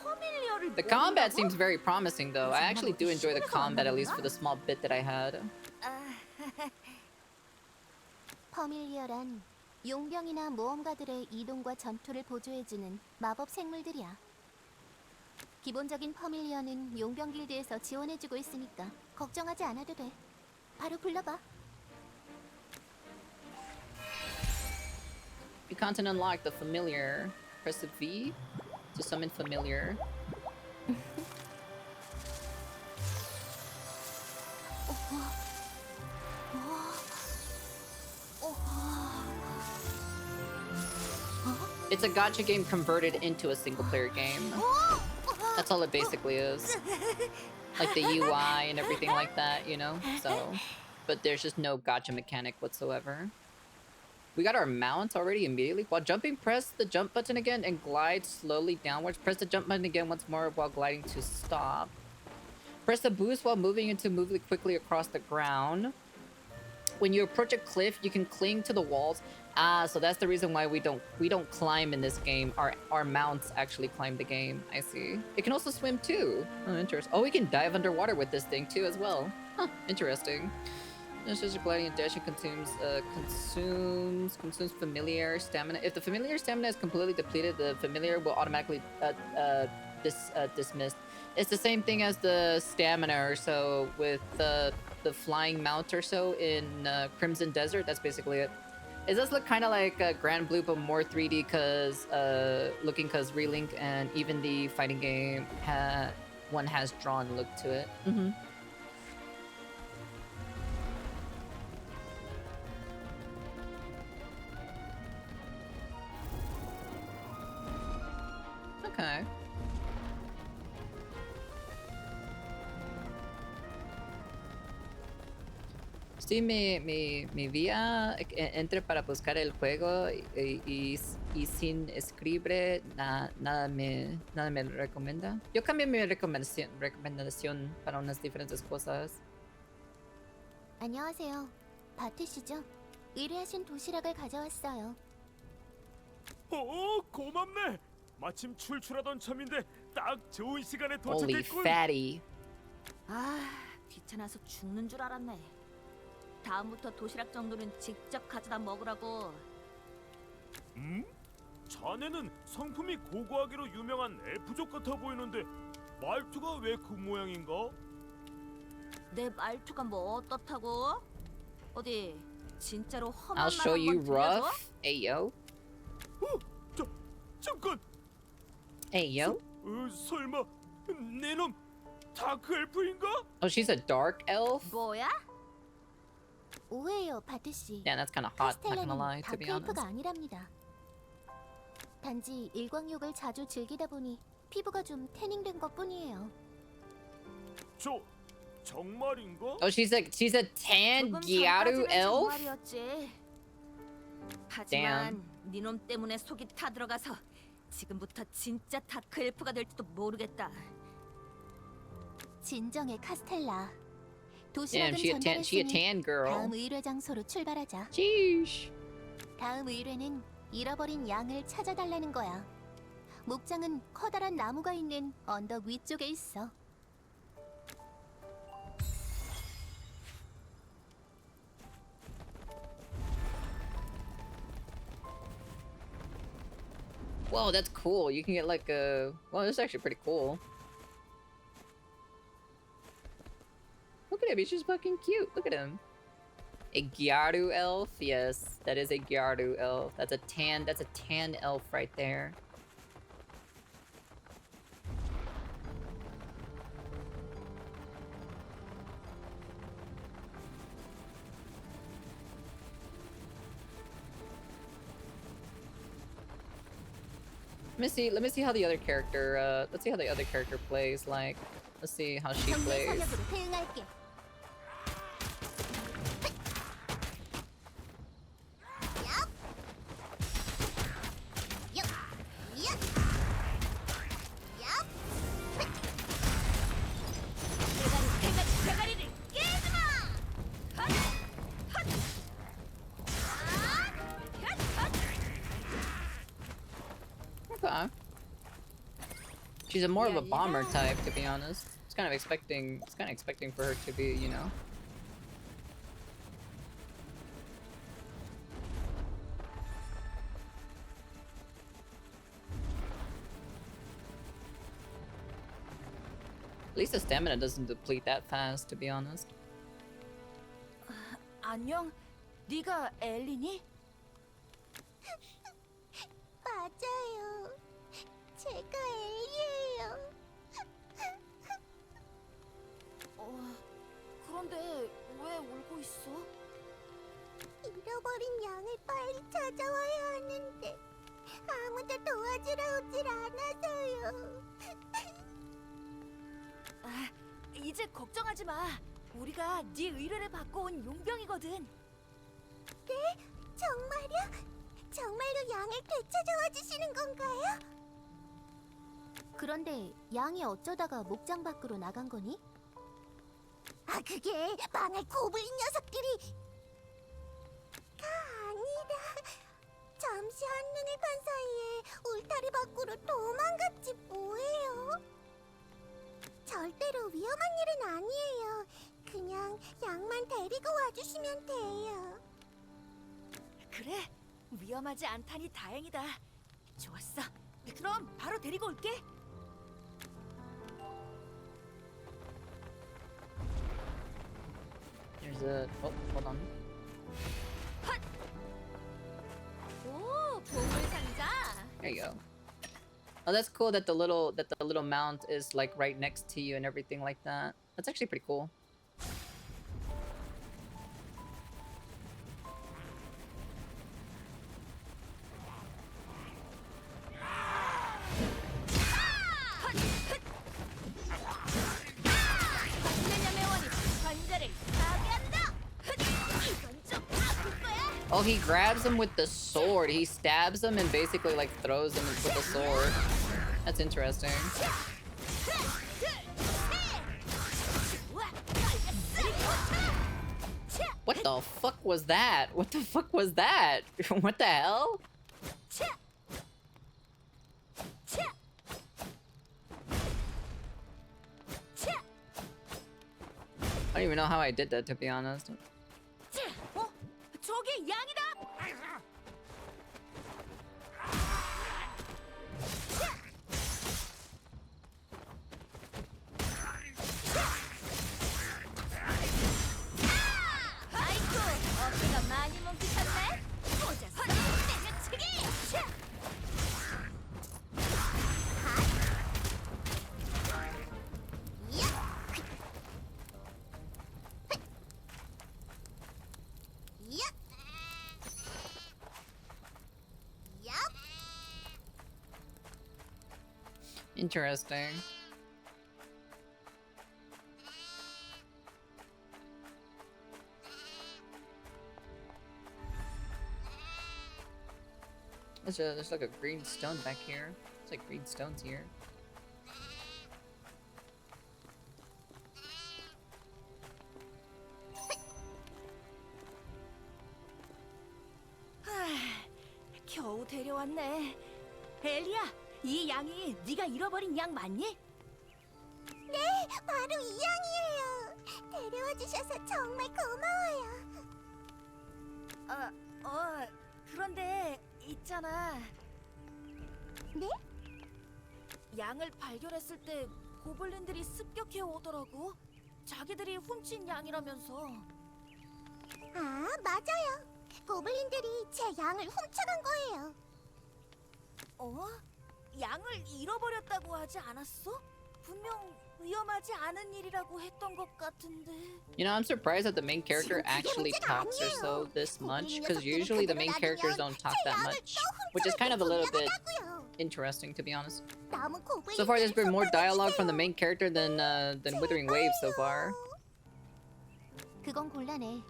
[SPEAKER 3] 허밀리어를
[SPEAKER 1] The combat seems very promising, though. I actually do enjoy the combat, at least for the small bit that I had.
[SPEAKER 4] 퍼밀리어란 용병이나 모험가들의 이동과 전투를 보조해주는 마법 생물들이야. 기본적인 퍼밀리어는 용병 길드에서 지원해주고 있으니까 걱정하지 않아도 돼. 바로 불러봐.
[SPEAKER 1] You can't unlock the familiar. Press the V to summon familiar. It's a gacha game converted into a single-player game. That's all it basically is. Like the UI and everything like that, you know? So, but there's just no gacha mechanic whatsoever. We got our mount already immediately. While jumping, press the jump button again and glide slowly downwards. Press the jump button again once more while gliding to stop. Press the boost while moving and to move quickly across the ground. When you approach a cliff, you can cling to the walls. Ah, so that's the reason why we don't climb in this game. Our mounts actually climb the game. I see. It can also swim too. Oh, interesting. Oh, we can dive underwater with this thing too as well. Huh, interesting. It's just gliding and dashing consumes familiar stamina. If the familiar stamina is completely depleted, the familiar will automatically dismissed. It's the same thing as the stamina or so with the flying mount or so in Crimson Desert. That's basically it. It does look kind of like Grand Blue, but more 3D because Relink and even the fighting game one has drawn look to it. Mm-hmm. Okay. Sí, me vía entre para buscar el juego y sin escribir nada me recomienda. Yo cambié mi recomendación para unas diferentes cosas.
[SPEAKER 4] 안녕하세요. 바티시죠? 의뢰하신 도시락을 가져왔어요.
[SPEAKER 2] 고맙네. 마침 출출하던 참인데 딱 좋은 시간에
[SPEAKER 1] Holy
[SPEAKER 2] 도착했군.
[SPEAKER 1] fatty.
[SPEAKER 3] 아, 귀찮아서 죽는 줄 알았네. 다음부터 도시락 정도는 직접 가져다 먹으라고.
[SPEAKER 2] 자네는 성품이 고고하기로 유명한 F족 같아 보이는데 말투가 왜 그 모양인가?
[SPEAKER 3] 내 말투가 뭐 어떻다고? 어디 진짜로 험한
[SPEAKER 1] I'll
[SPEAKER 3] 말
[SPEAKER 1] show you
[SPEAKER 3] 한번 들려줘?
[SPEAKER 1] rough. Ayo.
[SPEAKER 2] 잠깐.
[SPEAKER 1] Ayo.
[SPEAKER 2] 설마 내놈 다크 엘프인가?
[SPEAKER 1] Oh, she's a dark elf?
[SPEAKER 3] 뭐야?
[SPEAKER 4] 오해요, 바티씨.
[SPEAKER 1] Yeah, that's kind of hot, not gonna lie, to be honest.
[SPEAKER 4] 다크엘프가 아니랍니다. 단지 일광욕을 자주 즐기다 보니 피부가 좀 태닝된 것뿐이에요.
[SPEAKER 2] 정말인가?
[SPEAKER 1] Oh, she's a tan
[SPEAKER 3] 조금
[SPEAKER 1] Gyaru
[SPEAKER 3] 전까지는
[SPEAKER 1] elf?
[SPEAKER 3] 정말이었지. 하지만 니놈 때문에 속이 타들어가서 지금부터 진짜 다크 엘프가 될지도 모르겠다.
[SPEAKER 4] 진정의 카스텔라.
[SPEAKER 1] Damn,
[SPEAKER 4] 도시락은
[SPEAKER 1] she a
[SPEAKER 4] 전달했으니
[SPEAKER 1] tan girl.
[SPEAKER 4] 다음 의뢰 장소로 출발하자.
[SPEAKER 1] Sheesh.
[SPEAKER 4] 다음 의뢰는 잃어버린 양을 찾아달라는 거야. 목장은 커다란 나무가 있는 언덕 위쪽에 있어.
[SPEAKER 1] Whoa, that's cool. You can get like a... Well, that's actually pretty cool. Look at him, he's just fucking cute. Look at him. A Gyaru elf? Yes, that is a Gyaru elf. That's a tan elf right there. Let me see how the other character let's see how the other character plays. Like, let's see how she plays.
[SPEAKER 4] 사격으로 대응할게.
[SPEAKER 3] 대가리를 깨지 마!
[SPEAKER 1] Okay. She's a more of a bomber type, to be honest. It's kind of expecting for her to be, you know. At least the stamina doesn't deplete that fast, to be honest.
[SPEAKER 3] 안녕. 네가 엘리니?
[SPEAKER 4] 맞아요. 제가 엘리예요.
[SPEAKER 3] 그런데 왜 울고 있어?
[SPEAKER 4] 잃어버린 양을 빨리 찾아와야 하는데 아무도 도와주러 오질 않아서요.
[SPEAKER 3] 이제 걱정하지 마. 우리가 네 의뢰를 받고 온 용병이거든.
[SPEAKER 4] 네? 정말요? 정말로 양을 되찾아와 주시는 건가요? 그런데 양이 어쩌다가 목장 밖으로 나간 거니? 아, 그게 망할 고블린 녀석들이... 아니다. 잠시 한눈을 판 사이에 울타리 밖으로 도망갔지 뭐예요. 절대로 위험한 일은 아니에요. 그냥 양만 데리고 와주시면 돼요.
[SPEAKER 3] 그래? 위험하지 않다니 다행이다. 좋았어. 그럼 바로 데리고 올게.
[SPEAKER 1] There's a... Oh, hold on.
[SPEAKER 3] 오, 보물 상자.
[SPEAKER 1] There you go. Oh, that's cool that the little mount is like right next to you and everything like that. That's actually pretty cool. Oh, he grabs him with the sword. He stabs him and basically like throws him with the sword. That's interesting. What the fuck was that? What the fuck was that? What the hell? I don't even know how I did that, to be honest.
[SPEAKER 3] 저기 양이다. 아이쿠, 어깨가 많이 뭉치셨네. 보자, 때려치기.
[SPEAKER 1] Interesting. There's like a green stone back here. It's like green stones here.
[SPEAKER 3] 겨우 데려왔네. 엘리야, 이 양이 네가 잃어버린 양 맞니?
[SPEAKER 4] 네, 바로 이 양이에요. 데려와 주셔서 정말 고마워요.
[SPEAKER 3] 그런데 있잖아.
[SPEAKER 4] 네?
[SPEAKER 3] 양을 발견했을 때 고블린들이 습격해 오더라고. 자기들이 훔친 양이라면서.
[SPEAKER 4] 아, 맞아요. 고블린들이 제 양을 훔쳐간 거예요.
[SPEAKER 3] 양을 잃어버렸다고 하지 않았어? 분명 위험하지 않은 일이라고 했던 것 같은데.
[SPEAKER 1] You know, I'm surprised that the main character actually talks or so this much, because usually the main characters don't talk that much, which is kind of a little bit interesting, to be honest. So far, there's been more dialogue from the main character than Withering Waves so far.
[SPEAKER 4] 그건 곤란해.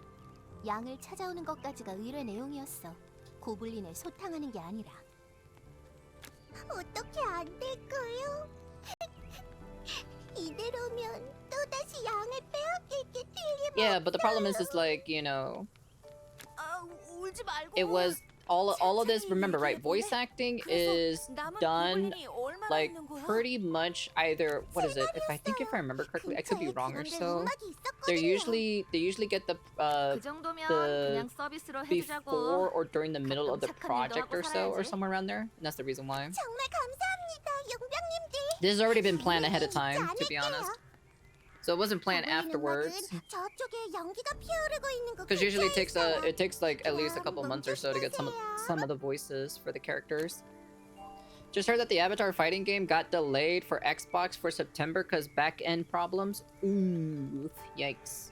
[SPEAKER 4] 양을 찾아오는 것까지가 의뢰 내용이었어. 고블린을 소탕하는 게 아니라. 어떻게 안 될까요? 이대로면 또다시 양을 빼앗길 게 틀림없어요.
[SPEAKER 1] Yeah, but the problem is like, you know,
[SPEAKER 3] 울지 말고.
[SPEAKER 1] it was all of this, remember, right? Voice acting is
[SPEAKER 3] 남은
[SPEAKER 1] done
[SPEAKER 3] 고블린이 얼마나
[SPEAKER 1] like
[SPEAKER 3] 있는 거야?
[SPEAKER 1] pretty much either, what is it? If I remember correctly, I could be
[SPEAKER 4] 근처에
[SPEAKER 1] wrong or
[SPEAKER 4] 그런 데
[SPEAKER 1] so.
[SPEAKER 4] 음악이
[SPEAKER 1] They
[SPEAKER 4] 있었거든요.
[SPEAKER 1] usually get the
[SPEAKER 3] 그 정도면
[SPEAKER 1] the
[SPEAKER 3] 그냥 서비스로
[SPEAKER 1] before
[SPEAKER 3] 해주자고.
[SPEAKER 1] or during the middle of the
[SPEAKER 3] 가끔 착한 일도
[SPEAKER 1] project
[SPEAKER 3] 하고
[SPEAKER 1] or so, or
[SPEAKER 3] 살아야지.
[SPEAKER 1] somewhere around there. And that's the reason why.
[SPEAKER 4] 정말 감사합니다, 용병님들.
[SPEAKER 1] This has already been planned ahead of
[SPEAKER 4] 잊지
[SPEAKER 1] time, to be
[SPEAKER 4] 않을게요.
[SPEAKER 1] honest. So it wasn't planned
[SPEAKER 4] 고블린
[SPEAKER 1] afterwards.
[SPEAKER 4] 음악은 저쪽에 연기가 피어오르고 있는 거
[SPEAKER 1] Because usually
[SPEAKER 4] 근처에
[SPEAKER 1] it takes like at least a couple
[SPEAKER 4] 그럼
[SPEAKER 1] months or so to get
[SPEAKER 4] 멈춰주세요.
[SPEAKER 1] some of the voices for the characters. Just heard that the Avatar fighting game got delayed for Xbox for September because back end problems. Ooh, yikes.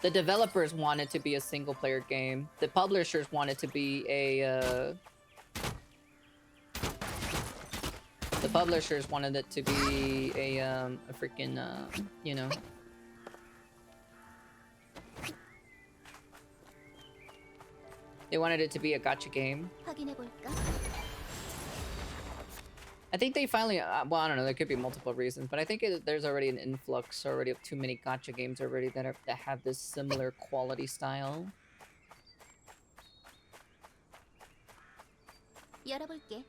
[SPEAKER 1] The developers wanted to be a single player game. The publishers wanted to be a the publishers wanted it to be a freaking you know. They wanted it to be a gacha game.
[SPEAKER 4] 확인해 볼까?
[SPEAKER 1] I think they finally, well, I don't know, there could be multiple reasons, but I think there's already an influx already of too many gacha games already that have this similar quality style.
[SPEAKER 4] 열어볼게.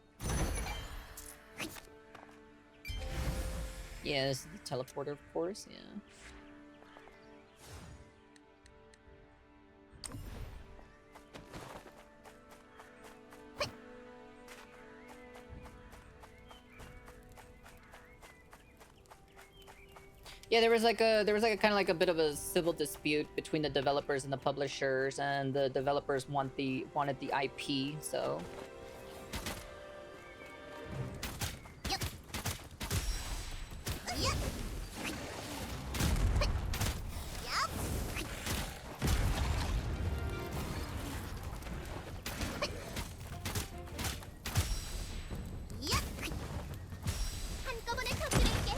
[SPEAKER 1] Yeah, this is the teleporter, of course, yeah. Yeah, there was like a kind of like a bit of a civil dispute between the developers and the publishers, and the developers wanted the IP, so.
[SPEAKER 4] 한꺼번에 터뜨릴게.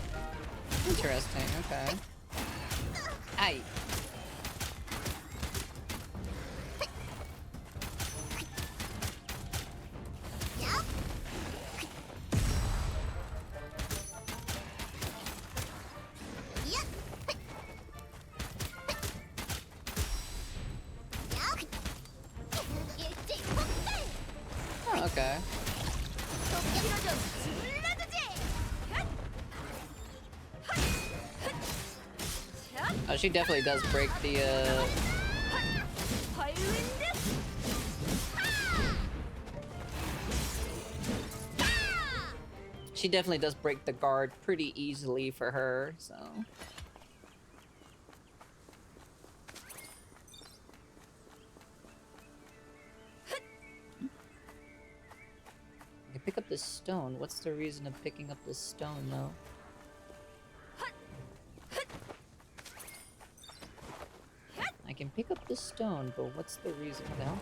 [SPEAKER 1] Interesting, okay. Aye. Oh, okay. Oh, she definitely does break the she definitely does break the guard pretty easily for her, so. I can pick up this stone. What's the reason of picking up this stone, though? I can pick up this stone, but what's the reason? What the hell?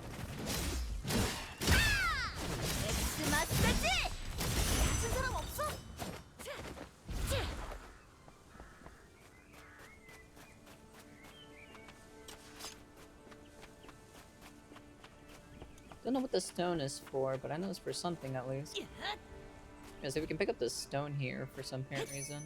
[SPEAKER 1] Don't know what the stone is for, but I know it's for something at least. Yeah, so we can pick up this stone here for some apparent reason.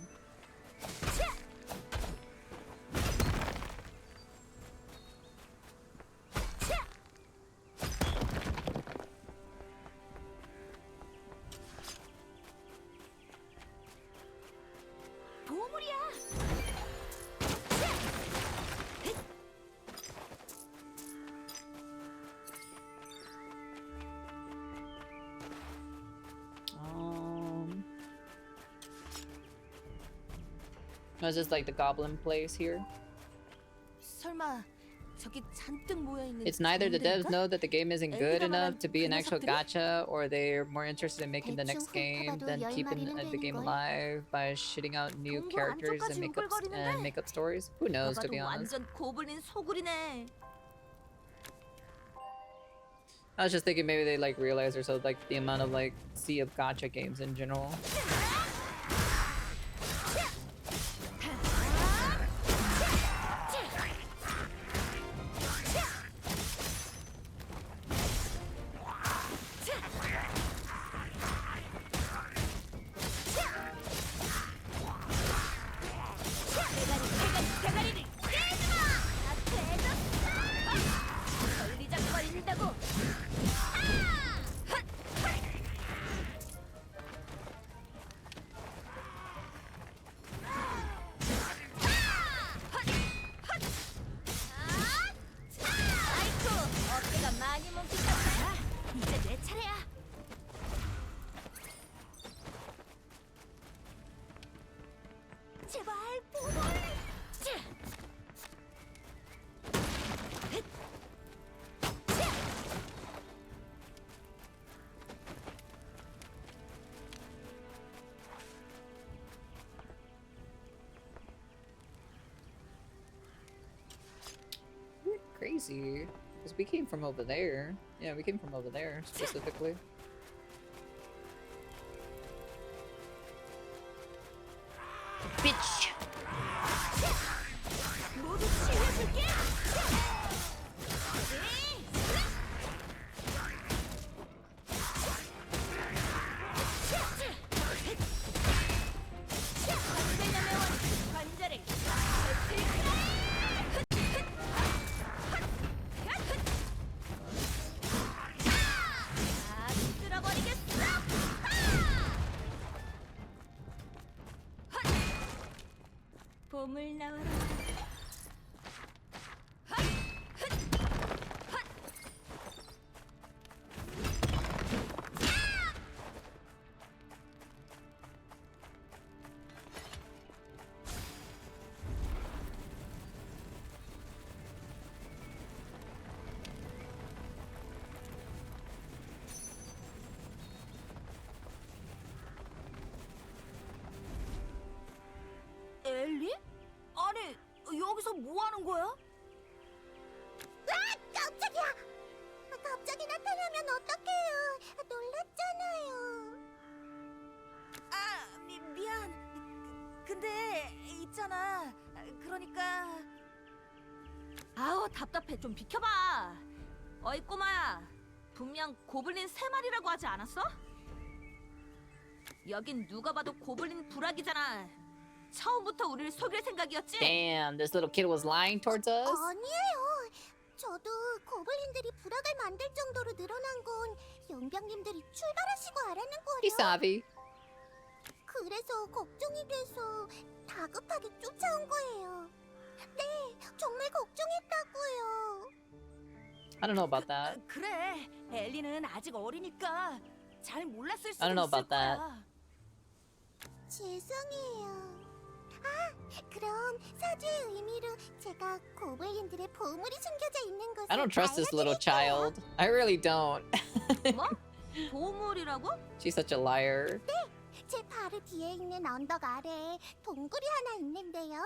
[SPEAKER 1] Oh, is this like the goblin place here?
[SPEAKER 3] 설마 저기 잔뜩 모여 있는
[SPEAKER 1] It's neither the devs
[SPEAKER 3] 곤대인가?
[SPEAKER 1] know that the game isn't good
[SPEAKER 3] 엘리가
[SPEAKER 1] enough
[SPEAKER 3] 말한
[SPEAKER 1] to be an
[SPEAKER 3] 그
[SPEAKER 1] actual
[SPEAKER 3] 녀석들이?
[SPEAKER 1] gacha, or they're more interested in making the next
[SPEAKER 4] 대충
[SPEAKER 1] game
[SPEAKER 4] 훑어봐도
[SPEAKER 1] than
[SPEAKER 4] 열
[SPEAKER 1] keeping
[SPEAKER 4] 마리는
[SPEAKER 1] the game
[SPEAKER 4] 되는걸.
[SPEAKER 1] alive by shitting out new
[SPEAKER 3] 동굴
[SPEAKER 1] characters and
[SPEAKER 3] 안쪽까지
[SPEAKER 1] make up stories. Who knows, to
[SPEAKER 3] 봐봐도
[SPEAKER 1] be honest.
[SPEAKER 3] 완전 고블린 소굴이네.
[SPEAKER 1] I was just thinking maybe they like realize or so like the amount of like sea of gacha games in general.
[SPEAKER 3] 대가리를 깨지 마! 나
[SPEAKER 1] You're crazy. Because we came from over there. Yeah, we came from over there, specifically. Bitch!
[SPEAKER 3] 모두 치료해줄게. 관절을 쓸어버리겠어. 봄을 나와라. 엘리? 아니, 여기서 뭐 하는 거야?
[SPEAKER 4] 아, 깜짝이야. 갑자기 나타나면 어떡해요? 놀랐잖아요.
[SPEAKER 3] 아, 미안. 근데 있잖아. 그러니까 아우, 답답해. 좀 비켜봐. 어이 꼬마야. 분명 고블린 3마리라고 하지 않았어? 여긴 누가 봐도 고블린 부락이잖아. 처음부터 우리를 속일 생각이었지?
[SPEAKER 1] Damn, this little kid was lying towards us?
[SPEAKER 4] 아니에요. 저도 고블린들이 부락을 만들 정도로 늘어난 건 용병님들이 출발하시고 알아낸
[SPEAKER 1] Hey,
[SPEAKER 4] 거예요.
[SPEAKER 1] Savi.
[SPEAKER 4] 그래서 걱정이 돼서 다급하게 쫓아온 거예요. 네, 정말 걱정했다고요.
[SPEAKER 1] I don't know about that.
[SPEAKER 3] 그래. 엘리는 아직 어리니까 잘 몰랐을 수도
[SPEAKER 1] I don't know
[SPEAKER 3] 있을
[SPEAKER 1] about that.
[SPEAKER 3] 거야.
[SPEAKER 4] 죄송해요. 아, 그럼 사죄의 의미로 제가 고블린들의 보물이 숨겨져 있는 곳을
[SPEAKER 1] I don't trust this little
[SPEAKER 4] 알려드릴게요.
[SPEAKER 1] child. I really don't.
[SPEAKER 3] 뭐? 보물이라고?
[SPEAKER 1] She's such a liar.
[SPEAKER 4] 제 바로 뒤에 있는 언덕 아래에 동굴이 하나 있는데요.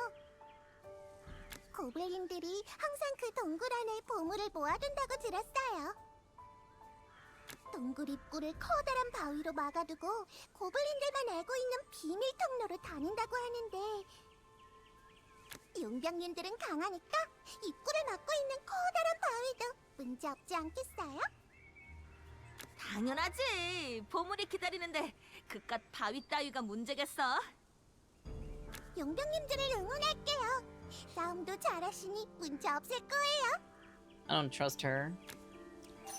[SPEAKER 4] 고블린들이 항상 그 동굴 안에 보물을 모아둔다고 들었어요. 동굴 입구를 커다란 바위로 막아두고 고블린들만 알고 있는 비밀 통로로 다닌다고 하는데 용병님들은 강하니까 입구를 막고 있는 커다란 바위도 문제 없지 않겠어요?
[SPEAKER 3] 당연하지. 보물이 기다리는데 그깟 바위 따위가 문제겠어?
[SPEAKER 4] 용병님들을 응원할게요. 싸움도 잘하시니 문제 없을 거예요.
[SPEAKER 1] I don't trust her.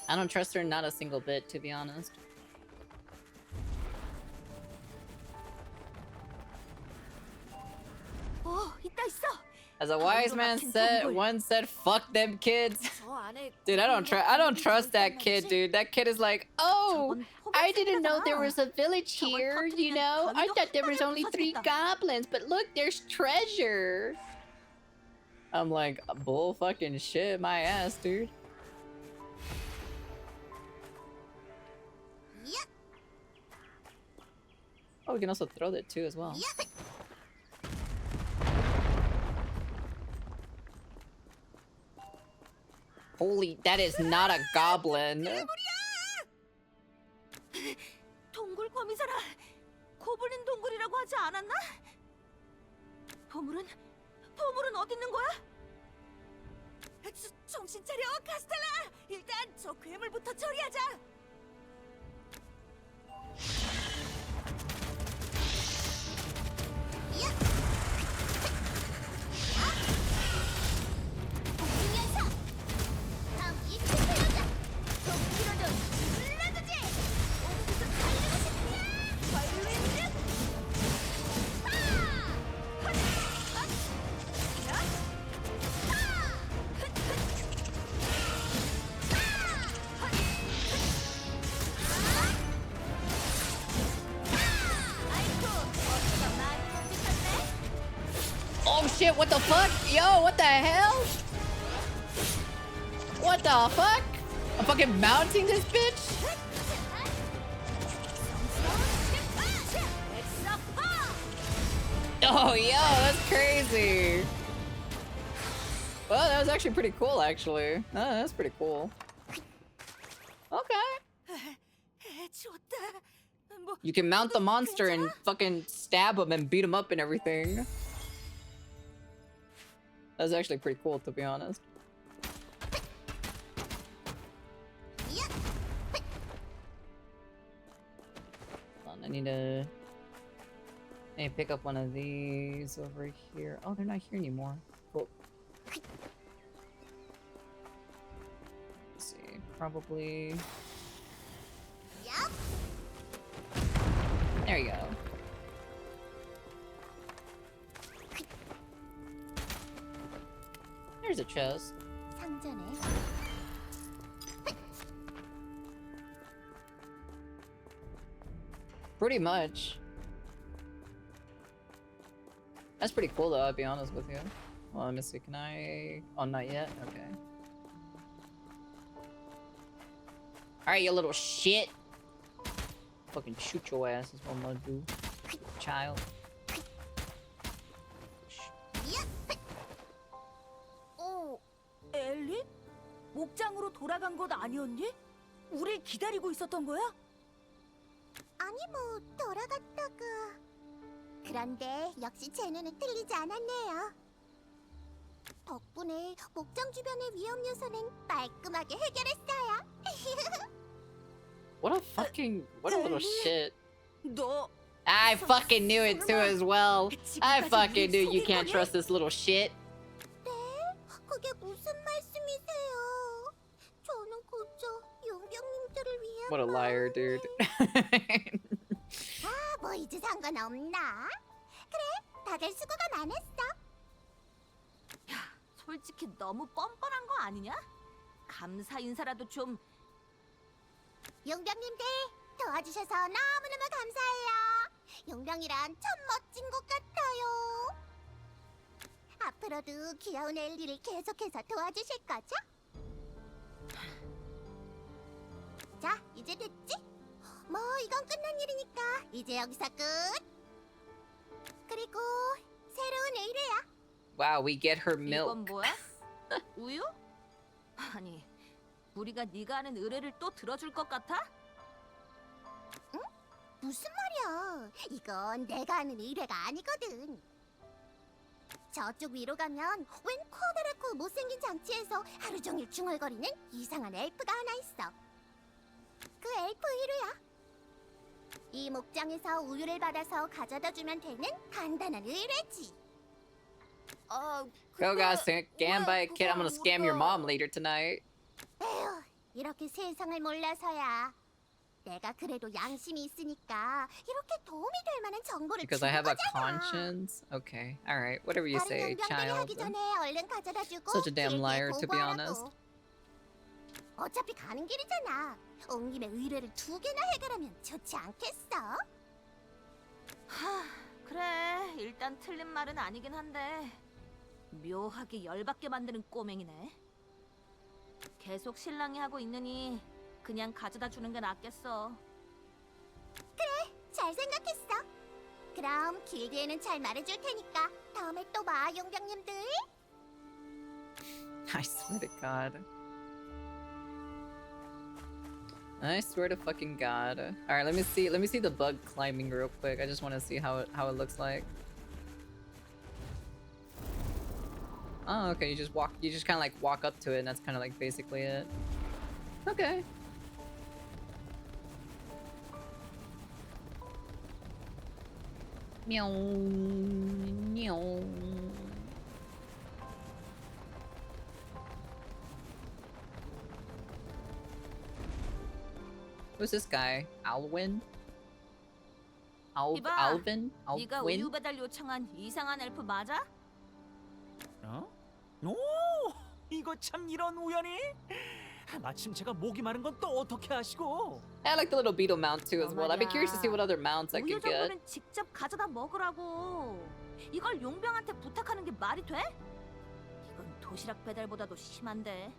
[SPEAKER 1] I don't trust her not a single bit, to be honest.
[SPEAKER 3] 있다 있어.
[SPEAKER 1] As a wise man said, once said, "Fuck them kids."
[SPEAKER 3] 저 안에
[SPEAKER 1] Dude, I don't trust that kid, dude. That kid is like, "Oh, I didn't know there was a village here, you know? I thought there was only 3 goblins, but look, there's treasure." I'm like, bull fucking shit my ass, dude.
[SPEAKER 4] Yep,
[SPEAKER 1] Oh, we can also throw that too as well.
[SPEAKER 4] yep.
[SPEAKER 1] Holy, that is not a goblin.
[SPEAKER 3] 동굴 범이잖아. 고블린 동굴이라고 하지 않았나? 보물은 어디 있는 거야? 정신 차려, 카스텔라. 일단 저 괴물부터 처리하자.
[SPEAKER 4] 공룡연사! 다음 이스트로자! 동키로도 불러주지! 어디서 달리고 싶냐? 걸리는
[SPEAKER 1] Oh shit, what the fuck? Yo, what the hell? What the fuck? I'm fucking mounting this bitch? Oh, yo, that's crazy. Well, that was actually pretty cool, actually. Oh, that's pretty cool. Okay.
[SPEAKER 3] 좋다. 뭐,
[SPEAKER 1] You can mount the
[SPEAKER 3] 너도
[SPEAKER 1] monster and
[SPEAKER 3] 괜찮아?
[SPEAKER 1] fucking stab him and beat him up and everything. That's actually pretty cool, to be honest. Hold on, I need to pick up one of these over here. Oh, they're not here anymore. Cool. Let's see, probably. There you go. There's a chest.
[SPEAKER 4] 상자네.
[SPEAKER 1] Pretty much. That's pretty cool though, I'll be honest with you. Well, let me see, can I... Oh, not yet? Okay. Alright, you little shit! Fucking shoot your ass is what I'm gonna do. Child.
[SPEAKER 3] 엘리? 목장으로 돌아간 것 아니었니? 우릴 기다리고 있었던 거야?
[SPEAKER 4] 아니 뭐 돌아갔다가. 그런데 역시 제 눈은 틀리지 않았네요. 덕분에 목장 주변의 위험 요소는 말끔하게 해결했어요.
[SPEAKER 1] What a little shit.
[SPEAKER 3] 너
[SPEAKER 1] I fucking knew it too as well. I fucking knew you can't trust this little shit.
[SPEAKER 4] 네? 그게 무슨 말씀이세요? 저는 그저 용병님들을 위한
[SPEAKER 1] What a liar, dude.
[SPEAKER 4] 아, 뭐 이제 상관없나? 그래, 다들 수고가 많았어.
[SPEAKER 3] 솔직히 너무 뻔뻔한 거 아니냐? 감사 인사라도 좀.
[SPEAKER 4] 용병님들 도와주셔서 너무너무 감사해요. 용병이란 참 멋진 것 같아요. 앞으로도 귀여운 엘리를 계속해서 도와주실 거죠? 자, 이제 됐지? 뭐 이건 끝난 일이니까 이제 여기서 끝. 그리고 새로운 의뢰야.
[SPEAKER 1] Wow, we get her
[SPEAKER 3] 이건
[SPEAKER 1] milk.
[SPEAKER 3] 뭐야? 우유? 아니, 우리가 네가 하는 의뢰를 또 들어줄 것 같아?
[SPEAKER 4] 무슨 말이야? 이건 내가 하는 의뢰가 아니거든. 저쪽 위로 가면 웬 커다랗고 못생긴 장치에서 하루 종일 중얼거리는 이상한 엘프가 하나 있어. 그 엘프 의뢰야. 이 목장에서 우유를 받아서 가져다 주면 되는 간단한 의뢰지.
[SPEAKER 1] Go guys, scam by a kid. I'm gonna scam your mom later tonight.
[SPEAKER 4] 에휴, 이렇게 세상을 몰라서야. 내가 그래도 양심이 있으니까 이렇게 도움이 될 만한 정보를
[SPEAKER 1] Because
[SPEAKER 4] 주는
[SPEAKER 1] I have a
[SPEAKER 4] 거잖아.
[SPEAKER 1] conscience? Okay, alright, whatever you
[SPEAKER 4] 다른
[SPEAKER 1] say,
[SPEAKER 4] 용병들이
[SPEAKER 1] child.
[SPEAKER 4] 하기 전에 얼른 가져다 주고
[SPEAKER 1] Such a damn
[SPEAKER 4] 길게
[SPEAKER 1] liar, to be
[SPEAKER 4] 보고하라고.
[SPEAKER 1] honest.
[SPEAKER 4] 어차피 가는 길이잖아. 온 김에 의뢰를 2개나 해결하면 좋지 않겠어?
[SPEAKER 3] 그래, 일단 틀린 말은 아니긴 한데 묘하게 열받게 만드는 꼬맹이네. 계속 신랑이 하고 있느니 그냥 가져다 주는 게 낫겠어.
[SPEAKER 4] 잘 생각했어. 그럼 길게는 잘 말해줄 테니까 다음에 또 봐, 용병님들.
[SPEAKER 1] I swear to God. I swear to fucking God. Alright, let me see the bug climbing real quick. I just want to see how it looks like. Oh, okay, you just kind of like walk up to it and that's kind of like basically it. Okay. Meow. Meow. Who's this guy? Alwyn?
[SPEAKER 3] 이봐,
[SPEAKER 1] Alvin?
[SPEAKER 3] 네가
[SPEAKER 1] Alwyn?
[SPEAKER 3] 우유 배달 요청한 이상한 엘프 맞아?
[SPEAKER 5] 어? 오, 이거 참 이런 우연이? 마침 제가 목이 마른 건 또 어떻게 아시고?
[SPEAKER 1] I like the little beetle mount too as well. I'd be curious to see what other mounts I
[SPEAKER 3] 우유
[SPEAKER 1] could get.
[SPEAKER 3] 정보는 직접 가져다 먹으라고. 이걸 용병한테 부탁하는 게 말이 돼? 이건 도시락 배달보다도 심한데.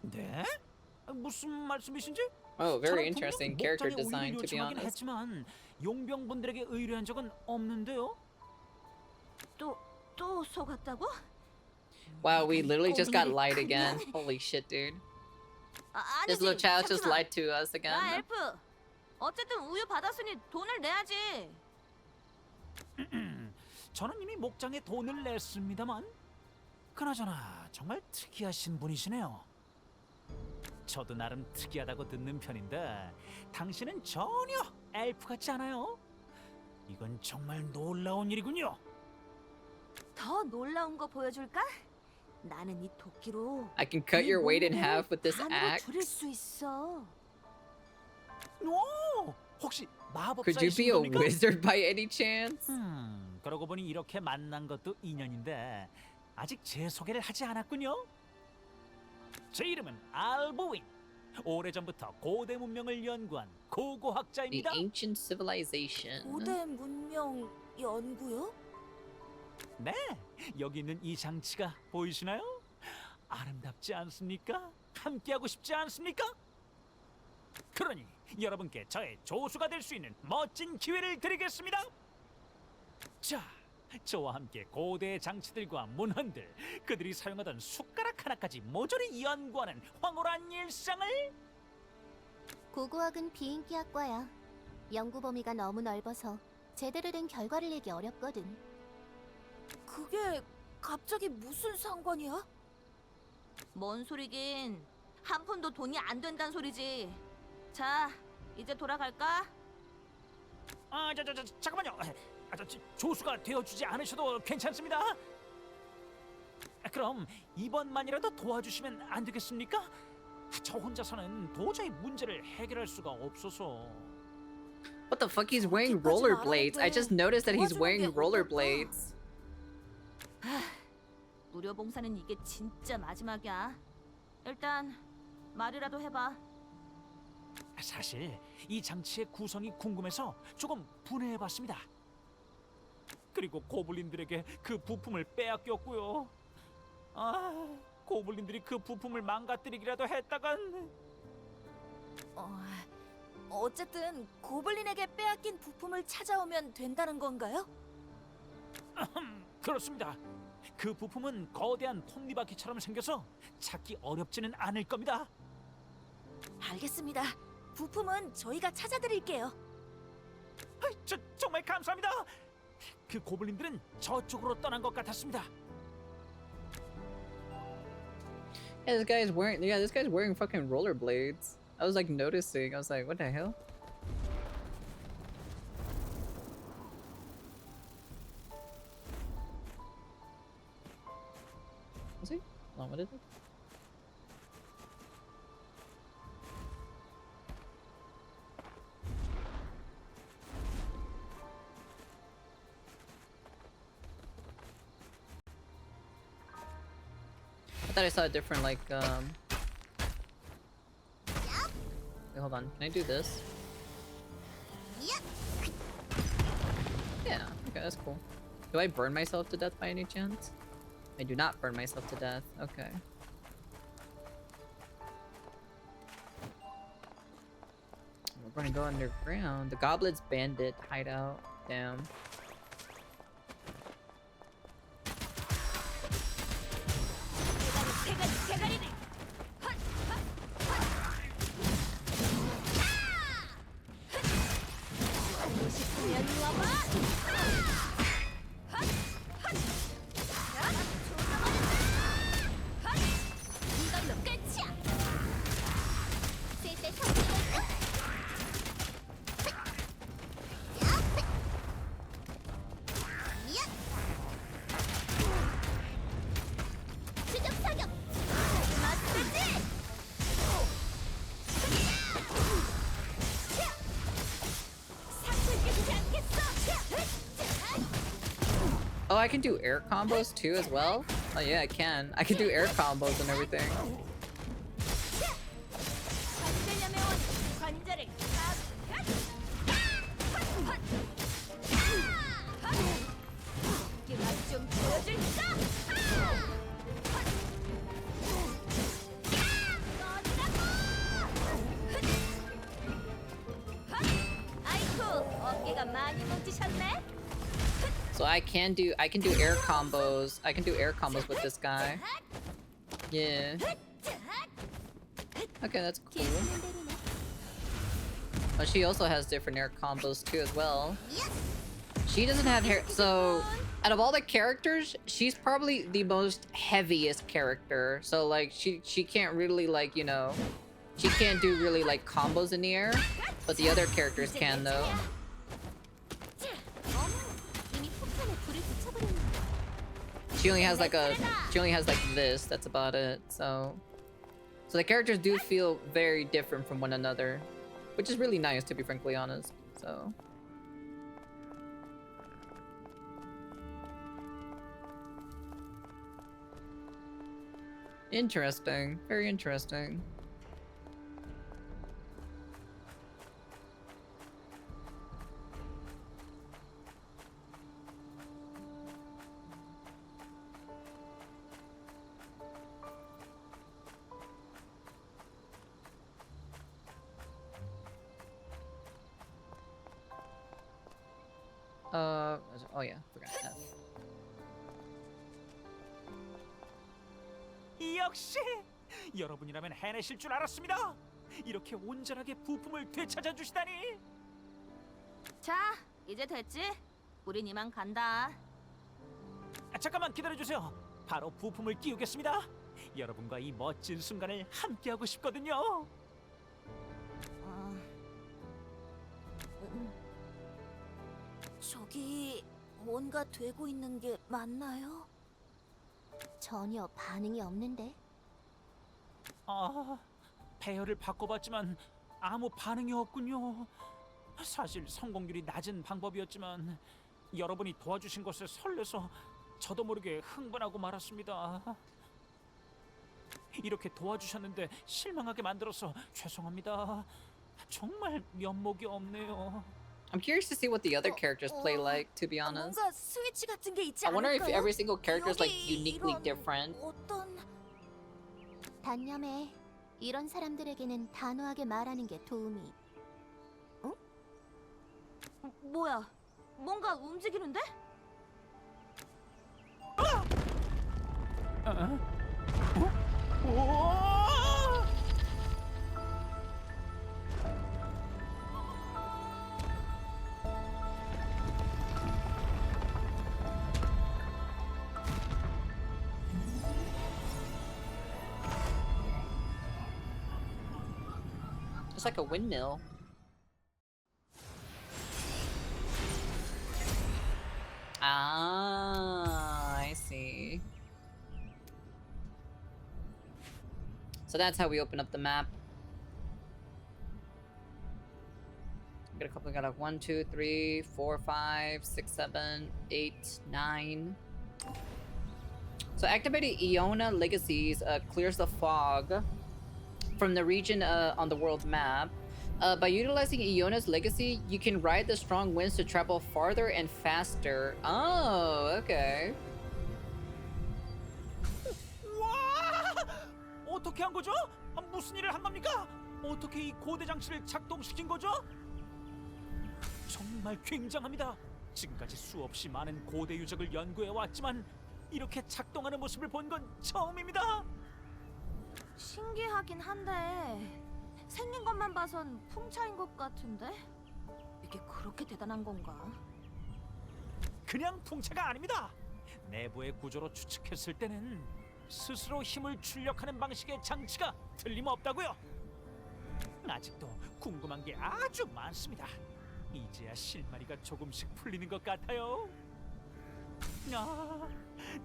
[SPEAKER 5] 네? 무슨 말씀이신지?
[SPEAKER 1] Oh,
[SPEAKER 5] 저는
[SPEAKER 1] very
[SPEAKER 5] 분명
[SPEAKER 1] interesting character
[SPEAKER 5] 목장에
[SPEAKER 1] design,
[SPEAKER 5] 의뢰를
[SPEAKER 1] to be
[SPEAKER 5] 요청하긴
[SPEAKER 1] honest.
[SPEAKER 5] 했지만 용병분들에게 의뢰한 적은 없는데요.
[SPEAKER 3] 또 속았다고?
[SPEAKER 1] Wow, we literally just got lied again. Holy shit, dude. This
[SPEAKER 3] 아니지.
[SPEAKER 1] little child just
[SPEAKER 3] 잠시만.
[SPEAKER 1] lied to us
[SPEAKER 3] 야,
[SPEAKER 1] again.
[SPEAKER 3] 엘프. 어쨌든 우유 받았으니 돈을 내야지.
[SPEAKER 5] 저는 이미 목장에 돈을 냈습니다만 그나저나 정말 특이하신 분이시네요. 저도 나름 특이하다고 듣는 편인데 당신은 전혀 엘프 같지 않아요. 이건 정말 놀라운 일이군요.
[SPEAKER 3] 더 놀라운 거 보여줄까? 나는 이 도끼로
[SPEAKER 1] I can cut your weight in half with this
[SPEAKER 3] 반으로 줄일
[SPEAKER 1] axe.
[SPEAKER 3] 수 있어.
[SPEAKER 5] 오! 혹시
[SPEAKER 1] Could you be
[SPEAKER 5] 마법사이신
[SPEAKER 1] a
[SPEAKER 5] 겁니까?
[SPEAKER 1] wizard by any chance?
[SPEAKER 5] 그러고 보니 이렇게 만난 것도 인연인데 아직 제 소개를 하지 않았군요. 제 이름은 알보윈. 오래전부터 고대 문명을 연구한
[SPEAKER 1] The
[SPEAKER 5] 고고학자입니다.
[SPEAKER 1] ancient civilization.
[SPEAKER 3] 고대 문명 연구요?
[SPEAKER 5] 네, 여기 있는 이 장치가 보이시나요? 아름답지 않습니까? 함께하고 싶지 않습니까? 그러니 여러분께 저의 조수가 될 수 있는 멋진 기회를 드리겠습니다. 자, 저와 함께 고대 장치들과 문헌들, 그들이 사용하던 숟가락 하나까지 모조리 연구하는 황홀한 일상을.
[SPEAKER 4] 고고학은 비인기학과야. 연구 범위가 너무 넓어서 제대로 된 결과를 내기 어렵거든.
[SPEAKER 3] 그게 갑자기 무슨 상관이야? 뭔 소리긴. 한 푼도 돈이 안 된다는 소리지. 자, 이제 돌아갈까?
[SPEAKER 5] 잠깐만요. 조수가 되어주지 않으셔도 괜찮습니다. 그럼 이번만이라도 도와주시면 안 되겠습니까? 저 혼자서는 도저히 문제를 해결할 수가 없어서.
[SPEAKER 1] What the fuck? He's wearing rollerblades. I just noticed that he's wearing rollerblades.
[SPEAKER 3] 무료 봉사는 이게 진짜 마지막이야. 일단 말이라도 해봐.
[SPEAKER 5] 사실 이 장치의 구성이 궁금해서 조금 분해해봤습니다. 그리고 고블린들에게 그 부품을 빼앗겼고요. 고블린들이 그 부품을 망가뜨리기라도 했다간.
[SPEAKER 3] 어쨌든 고블린에게 빼앗긴 부품을 찾아오면 된다는 건가요?
[SPEAKER 5] 그렇습니다. 그 부품은 거대한 톱니바퀴처럼 생겨서 찾기 어렵지는 않을 겁니다.
[SPEAKER 3] 알겠습니다. 부품은 저희가 찾아드릴게요.
[SPEAKER 5] 정말 감사합니다. 그 고블린들은 저쪽으로 떠난 것 같았습니다.
[SPEAKER 1] Yeah, this guy's wearing fucking rollerblades. I was like noticing. I was like, what the hell? Was he? Hold on, what is it? I thought I saw a different like Wait, hold on. Can I do this? Yeah, okay, that's cool. Do I burn myself to death by any chance? I do not burn myself to death. Okay. We're gonna go underground. The Goblet's Bandit hideout. Damn. Oh, I can do air combos too as well? Oh yeah, I can. I can do air combos and everything.
[SPEAKER 3] 관절염의 원, 관절을. 보여줄까? 아이쿠, 어깨가 많이 뭉치셨네.
[SPEAKER 1] So I can do air combos. I can do air combos with this guy. Yeah. Okay, that's cool. But she also has different air combos too as well. She doesn't have hair. So out of all the characters, she's probably the most heaviest character. So like she can't really like, you know, she can't do really like combos in the air, but the other characters can though. She only has like this. That's about it. So the characters do feel very different from one another, which is really nice to be frankly honest. So interesting. Very interesting. Oh yeah, forgot F.
[SPEAKER 5] 역시 여러분이라면 해내실 줄 알았습니다. 이렇게 온전하게 부품을 되찾아 주시다니.
[SPEAKER 3] 자, 이제 됐지? 우린 이만 간다.
[SPEAKER 5] 잠깐만 기다려 주세요. 바로 부품을 끼우겠습니다. 여러분과 이 멋진 순간을 함께하고 싶거든요.
[SPEAKER 3] 저기 뭔가 되고 있는 게 맞나요?
[SPEAKER 4] 전혀 반응이 없는데.
[SPEAKER 5] 배열을 바꿔봤지만 아무 반응이 없군요. 사실 성공률이 낮은 방법이었지만 여러분이 도와주신 것에 설레서 저도 모르게 흥분하고 말았습니다. 이렇게 도와주셨는데 실망하게 만들어서 죄송합니다. 정말 면목이 없네요.
[SPEAKER 1] I'm curious to see what the other characters play like, to be honest.
[SPEAKER 3] 뭔가 스위치 같은 게 있지
[SPEAKER 1] I wonder if
[SPEAKER 3] 않을까요?
[SPEAKER 1] every single character is like
[SPEAKER 3] 여기
[SPEAKER 1] uniquely
[SPEAKER 3] 이런
[SPEAKER 1] different.
[SPEAKER 3] 어떤
[SPEAKER 4] 단념해. 이런 사람들에게는 단호하게 말하는 게 도움이.
[SPEAKER 3] 뭐야? 뭔가 움직이는데?
[SPEAKER 1] It's like a windmill. Ah, I see. So that's how we open up the map. Got a couple. Got like 1, 2, 3, 4, 5, 6, 7, 8, 9. So activating Iona Legacies clears the fog from the region on the world's map. By utilizing Iona's legacy, you can ride the strong winds to travel farther and faster. Oh, okay.
[SPEAKER 5] 와! 어떻게 한 거죠? 무슨 일을 한 겁니까? 어떻게 이 고대 장치를 작동시킨 거죠? 정말 굉장합니다. 지금까지 수없이 많은 고대 유적을 연구해 왔지만 이렇게 작동하는 모습을 본 건 처음입니다.
[SPEAKER 3] 신기하긴 한데 생긴 것만 봐선 풍차인 것 같은데 이게 그렇게 대단한 건가?
[SPEAKER 5] 그냥 풍차가 아닙니다. 내부의 구조로 추측했을 때는 스스로 힘을 출력하는 방식의 장치가 틀림없다고요. 아직도 궁금한 게 아주 많습니다. 이제야 실마리가 조금씩 풀리는 것 같아요.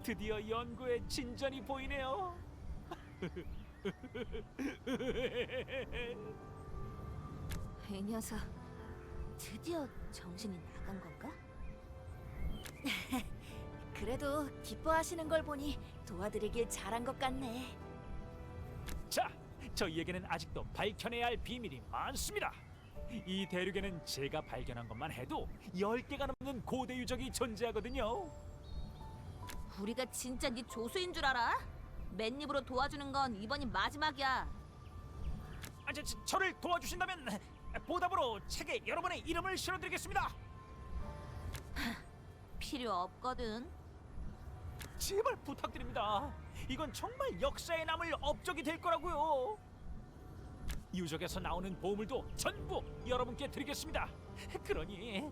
[SPEAKER 5] 드디어 연구의 진전이 보이네요.
[SPEAKER 3] 이 녀석 드디어 정신이 나간 건가? 그래도 기뻐하시는 걸 보니 도와드리길 잘한 것 같네.
[SPEAKER 5] 자, 저희에게는 아직도 밝혀내야 할 비밀이 많습니다. 이 대륙에는 제가 발견한 것만 해도 10개가 넘는 고대 유적이 존재하거든요.
[SPEAKER 3] 우리가 진짜 네 조수인 줄 알아? 맨입으로 도와주는 건 이번이 마지막이야.
[SPEAKER 5] 저를 도와주신다면 보답으로 책에 여러분의 이름을 실어드리겠습니다.
[SPEAKER 3] 필요 없거든.
[SPEAKER 5] 제발 부탁드립니다. 이건 정말 역사에 남을 업적이 될 거라고요. 유적에서 나오는 보물도 전부 여러분께 드리겠습니다. 그러니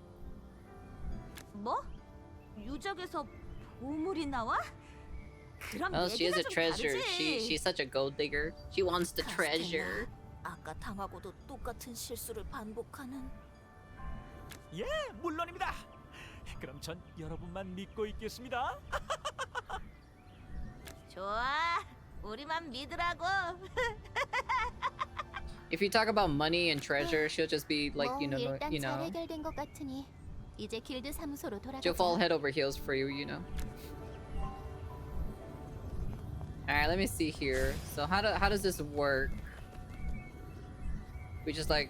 [SPEAKER 3] 뭐? 유적에서 보물이 나와? 그럼
[SPEAKER 1] Oh, she is
[SPEAKER 3] 얘기가
[SPEAKER 1] a
[SPEAKER 3] 좀
[SPEAKER 1] treasure.
[SPEAKER 3] 다르지.
[SPEAKER 1] She's such a gold digger. She wants the treasure.
[SPEAKER 3] 아까 당하고도 똑같은 실수를 반복하는.
[SPEAKER 5] 예, 물론입니다. 그럼 전 여러분만 믿고 있겠습니다.
[SPEAKER 3] 좋아, 우리만 믿으라고.
[SPEAKER 1] If you talk about money and treasure, she'll just be like,
[SPEAKER 4] 뭐
[SPEAKER 1] you know,
[SPEAKER 4] 일단
[SPEAKER 1] you
[SPEAKER 4] 잘
[SPEAKER 1] know,
[SPEAKER 4] 해결된 것 같으니 이제 길드 사무소로
[SPEAKER 1] she'll fall
[SPEAKER 4] 돌아가자.
[SPEAKER 1] head over heels for you, you know. All right, let me see here. So how does this work? We just like,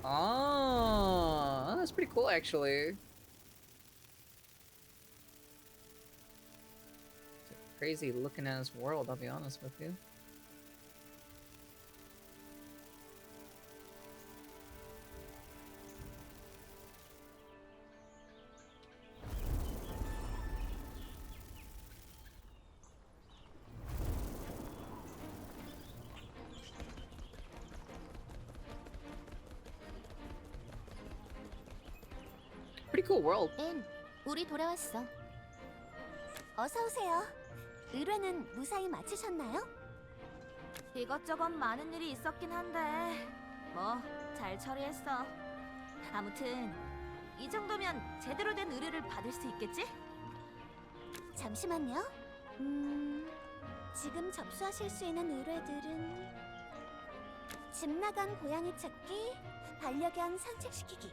[SPEAKER 1] oh, that's pretty cool actually. It's a crazy looking ass world, I'll be honest with you. Pretty cool world.
[SPEAKER 4] 앤, 우리 돌아왔어. 어서 오세요. 의뢰는 무사히 마치셨나요?
[SPEAKER 3] 이것저것 많은 일이 있었긴 한데 뭐 잘 처리했어. 아무튼 이 정도면 제대로 된 의뢰를 받을 수 있겠지?
[SPEAKER 4] 잠시만요. 지금 접수하실 수 있는 의뢰들은 집 나간 고양이 찾기, 반려견 산책시키기,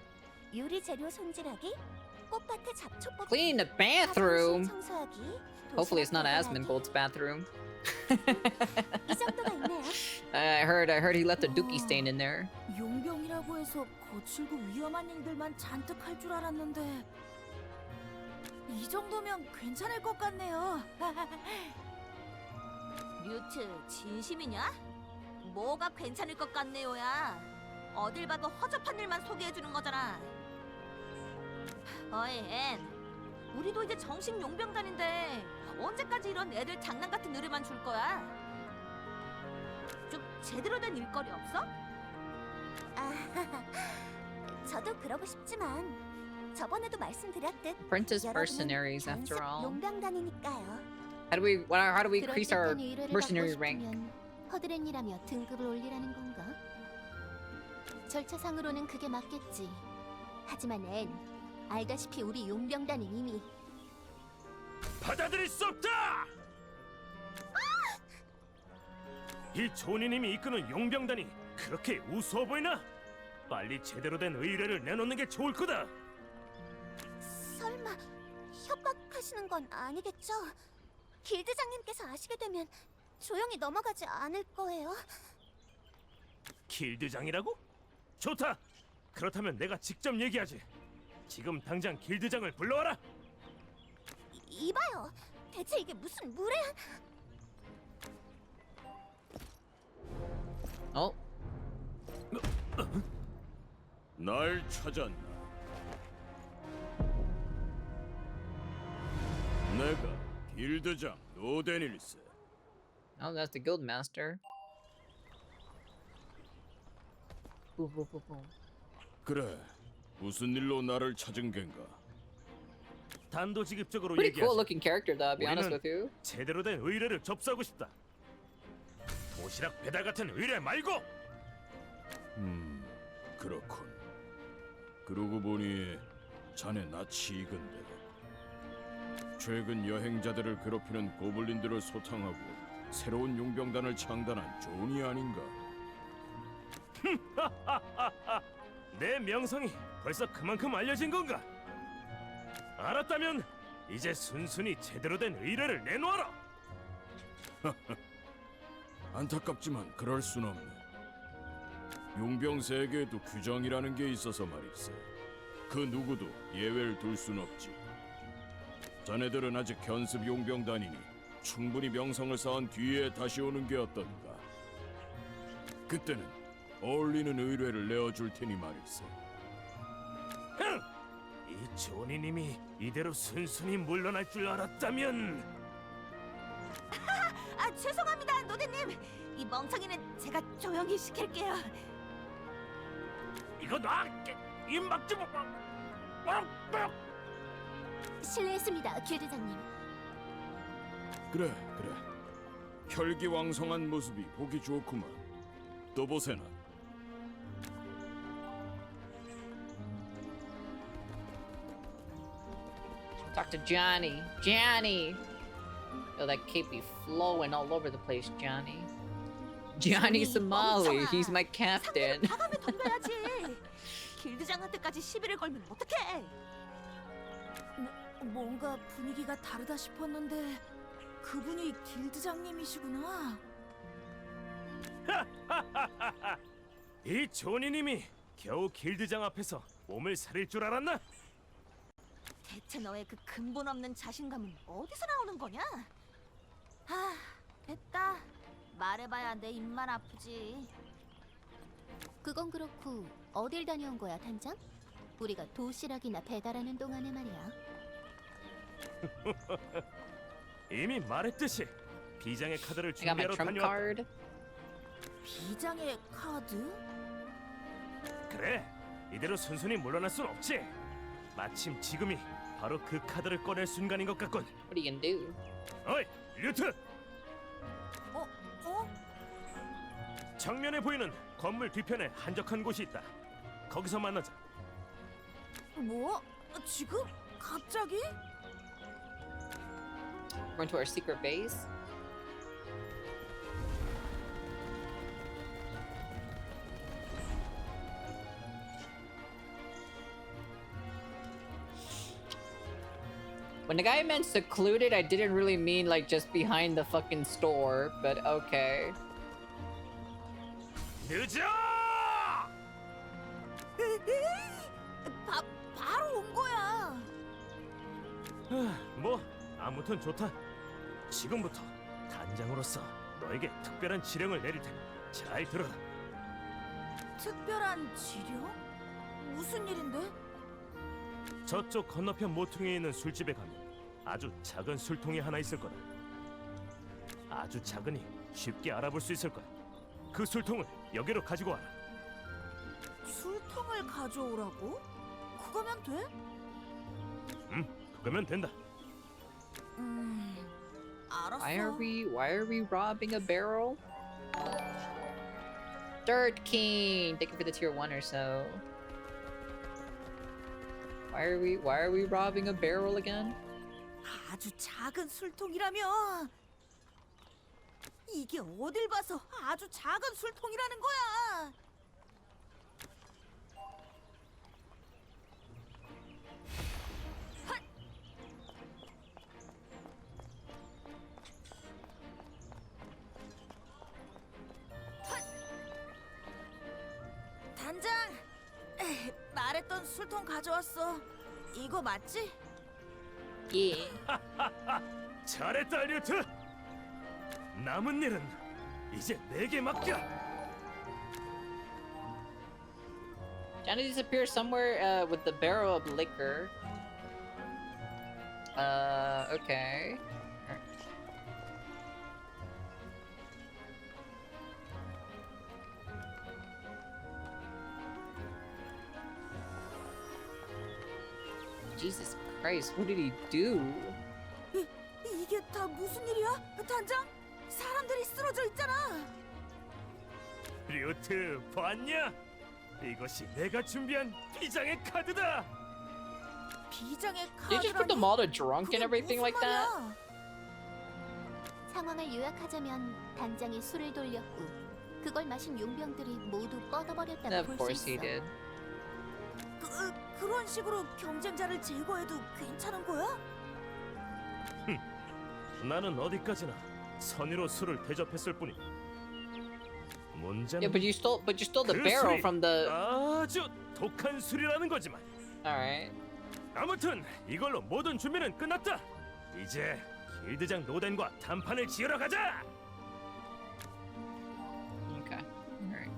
[SPEAKER 4] 유리 재료 손질하기, 꽃밭에 잡초 뽑기,
[SPEAKER 1] Clean the
[SPEAKER 4] 화장실
[SPEAKER 1] bathroom.
[SPEAKER 4] 청소하기,
[SPEAKER 1] Hopefully it's not
[SPEAKER 4] 도시락
[SPEAKER 1] Asmongold's bathroom.
[SPEAKER 4] 이 정도가 있네요.
[SPEAKER 1] I heard he left a dookie stain in there.
[SPEAKER 3] 용병이라고 해서 거칠고 위험한 일들만 잔뜩 할 줄 알았는데 이 정도면 괜찮을 것 같네요. 류트, 진심이냐? 뭐가 괜찮을 것 같네요야. 어딜 봐도 허접한 일만 소개해주는 거잖아. 어이, 앤. 우리도 이제 정식 용병단인데 언제까지 이런 애들 장난 같은 의뢰만 줄 거야? 좀 제대로 된 일거리 없어?
[SPEAKER 4] 저도 그러고 싶지만 저번에도 말씀드렸듯
[SPEAKER 1] Apprentice
[SPEAKER 4] 여러분은
[SPEAKER 1] mercenaries,
[SPEAKER 4] 견습
[SPEAKER 1] after all.
[SPEAKER 4] 용병단이니까요.
[SPEAKER 1] How do we increase our
[SPEAKER 4] 그럴 듯한 의뢰를
[SPEAKER 1] mercenary
[SPEAKER 4] 받고
[SPEAKER 1] rank?
[SPEAKER 4] 싶으면 허드렛이라며 등급을 올리라는 건가? 절차상으로는 그게 맞겠지. 하지만 앤, 알다시피 우리 용병단은 이미
[SPEAKER 2] 받아들일 수 없다! 이 조니님이 이끄는 용병단이 그렇게 우스워 보이나? 빨리 제대로 된 의뢰를 내놓는 게 좋을 거다.
[SPEAKER 4] 설마 협박하시는 건 아니겠죠? 길드장님께서 아시게 되면 조용히 넘어가지 않을 거예요.
[SPEAKER 2] 길드장이라고? 좋다. 그렇다면 내가 직접 얘기하지. 지금 당장 길드장을 불러와라.
[SPEAKER 4] 이봐요. 대체 이게 무슨 무례한...
[SPEAKER 1] Oh,
[SPEAKER 2] 날 찾았나? 내가 길드장 노데닐스.
[SPEAKER 1] oh, that's the guild master. Boo, boo, boo, boo.
[SPEAKER 2] 그래. 무슨 일로 나를 찾은 겐가? 단도직입적으로
[SPEAKER 1] Pretty cool
[SPEAKER 2] 얘기하자.
[SPEAKER 1] looking character, though. I'll be honest
[SPEAKER 2] 우리는
[SPEAKER 1] with you.
[SPEAKER 2] 제대로 된 의뢰를 접수하고 싶다. 도시락 배달 같은 의뢰 말고. 그렇군. 그러고 보니 자네 낯이 익은데. 최근 여행자들을 괴롭히는 고블린들을 소탕하고 새로운 용병단을 창단한 존이 아닌가? 내 명성이 벌써 그만큼 알려진 건가? 알았다면 이제 순순히 제대로 된 의뢰를 내놓아라. 안타깝지만 그럴 순 없네. 용병 세계에도 규정이라는 게 있어서 말일세. 그 누구도 예외를 둘 순 없지.
[SPEAKER 6] 자네들은 아직 견습 용병단이니 충분히 명성을 쌓은 뒤에 다시 오는 게 어떤가? 그때는 어울리는 의뢰를 내어줄 테니 말일세.
[SPEAKER 2] 흥! 이 조니님이 이대로 순순히 물러날 줄 알았다면
[SPEAKER 3] 아, 죄송합니다, 노대님. 이 멍청이는 제가 조용히 시킬게요.
[SPEAKER 2] 이거 놔! 입막 좀!
[SPEAKER 4] 실례했습니다, 길대장님.
[SPEAKER 6] 그래. 혈기왕성한 모습이 보기 좋구만. 또 보세나.
[SPEAKER 1] Talk to Johnny. Johnny! Yo, that cape be flowing all over the place, Johnny. Johnny Somali, he's my captain.
[SPEAKER 3] 다감에 덤벼야지. 길드장한테까지 시비를 걸면 어떡해? 뭔가 분위기가 다르다 싶었는데 그분이 길드장님이시구나.
[SPEAKER 2] 이 조니님이 겨우 길드장 앞에서 몸을 사릴 줄 알았나?
[SPEAKER 3] 대체 너의 그 근본 없는 자신감은 어디서 나오는 거냐? 아, 됐다. 말해봐야 내 입만 아프지.
[SPEAKER 4] 그건 그렇고 어딜 다녀온 거야, 단장? 우리가 도시락이나 배달하는 동안에 말이야.
[SPEAKER 2] 이미 말했듯이 비장의 카드를
[SPEAKER 1] I got my
[SPEAKER 2] 준비하러
[SPEAKER 1] trump
[SPEAKER 2] 다녀왔다.
[SPEAKER 1] card.
[SPEAKER 3] 비장의 카드?
[SPEAKER 2] 그래, 이대로 순순히 물러날 순 없지. 마침 지금이 바로 그 카드를 꺼낼 순간인 것 같군.
[SPEAKER 1] What are you gonna do?
[SPEAKER 2] 어이, 류트!
[SPEAKER 3] 어?
[SPEAKER 2] 정면에 보이는 건물 뒤편에 한적한 곳이 있다. 거기서 만나자.
[SPEAKER 3] 뭐? 지금? 갑자기?
[SPEAKER 1] We're into our secret base. When the guy meant secluded, I didn't really mean like just behind the fucking store, but okay.
[SPEAKER 2] 늦어!
[SPEAKER 3] 바로 온 거야.
[SPEAKER 2] 뭐 아무튼 좋다. 지금부터 단장으로서 너에게 특별한 지령을 내릴 테니 잘 들어라.
[SPEAKER 3] 특별한 지령? 무슨 일인데?
[SPEAKER 2] 저쪽 건너편 모퉁이에 있는 술집에 가면 아주 작은 술통이 하나 있을 거다. 아주 작으니 쉽게 알아볼 수 있을 거야. 그 술통을 여기로 가지고 와라.
[SPEAKER 3] 술통을 가져오라고? 그거면 돼?
[SPEAKER 2] 그러면 된다.
[SPEAKER 3] 알았어.
[SPEAKER 1] Why are we robbing a barrel? Dirt King! Thank you for the tier 1 or so. Why are we robbing a barrel again?
[SPEAKER 3] 아주 작은 술통이라며. 이게 어딜 봐서 아주 작은 술통이라는 거야. 헛! 헛! 단장, 말했던 술통 가져왔어. 이거 맞지?
[SPEAKER 1] Yeah.
[SPEAKER 2] 잘했다, 류트. 남은 일은 이제 내게 맡겨.
[SPEAKER 1] Johnny disappears somewhere with the barrel of liquor. Okay. Jesus Christ, what did he do?
[SPEAKER 3] 이게 다 무슨 일이야? 단장? 사람들이 쓰러져 있잖아.
[SPEAKER 2] 류트, 봤냐? 이것이 내가 준비한 비장의 카드다.
[SPEAKER 3] 비장의
[SPEAKER 1] Did you just put them all to drunk and everything like that?
[SPEAKER 4] 상황을 요약하자면 단장이 술을 돌렸고 그걸 마신 용병들이 모두 뻗어버렸다고
[SPEAKER 1] Of
[SPEAKER 4] 볼 수
[SPEAKER 1] course he
[SPEAKER 4] 있어.
[SPEAKER 1] did.
[SPEAKER 3] 그런 식으로 경쟁자를 제거해도 괜찮은 거야?
[SPEAKER 2] 나는 어디까지나 선의로 술을 대접했을 뿐이다. 문제는
[SPEAKER 1] Yeah, but you stole the
[SPEAKER 2] 그
[SPEAKER 1] barrel
[SPEAKER 2] 술이
[SPEAKER 1] from the.
[SPEAKER 2] 아주 독한 술이라는 거지만.
[SPEAKER 1] All right.
[SPEAKER 2] 아무튼 이걸로 모든 준비는 끝났다. 이제 길드장 노덴과 단판을 지으러 가자.
[SPEAKER 1] Okay. Alright.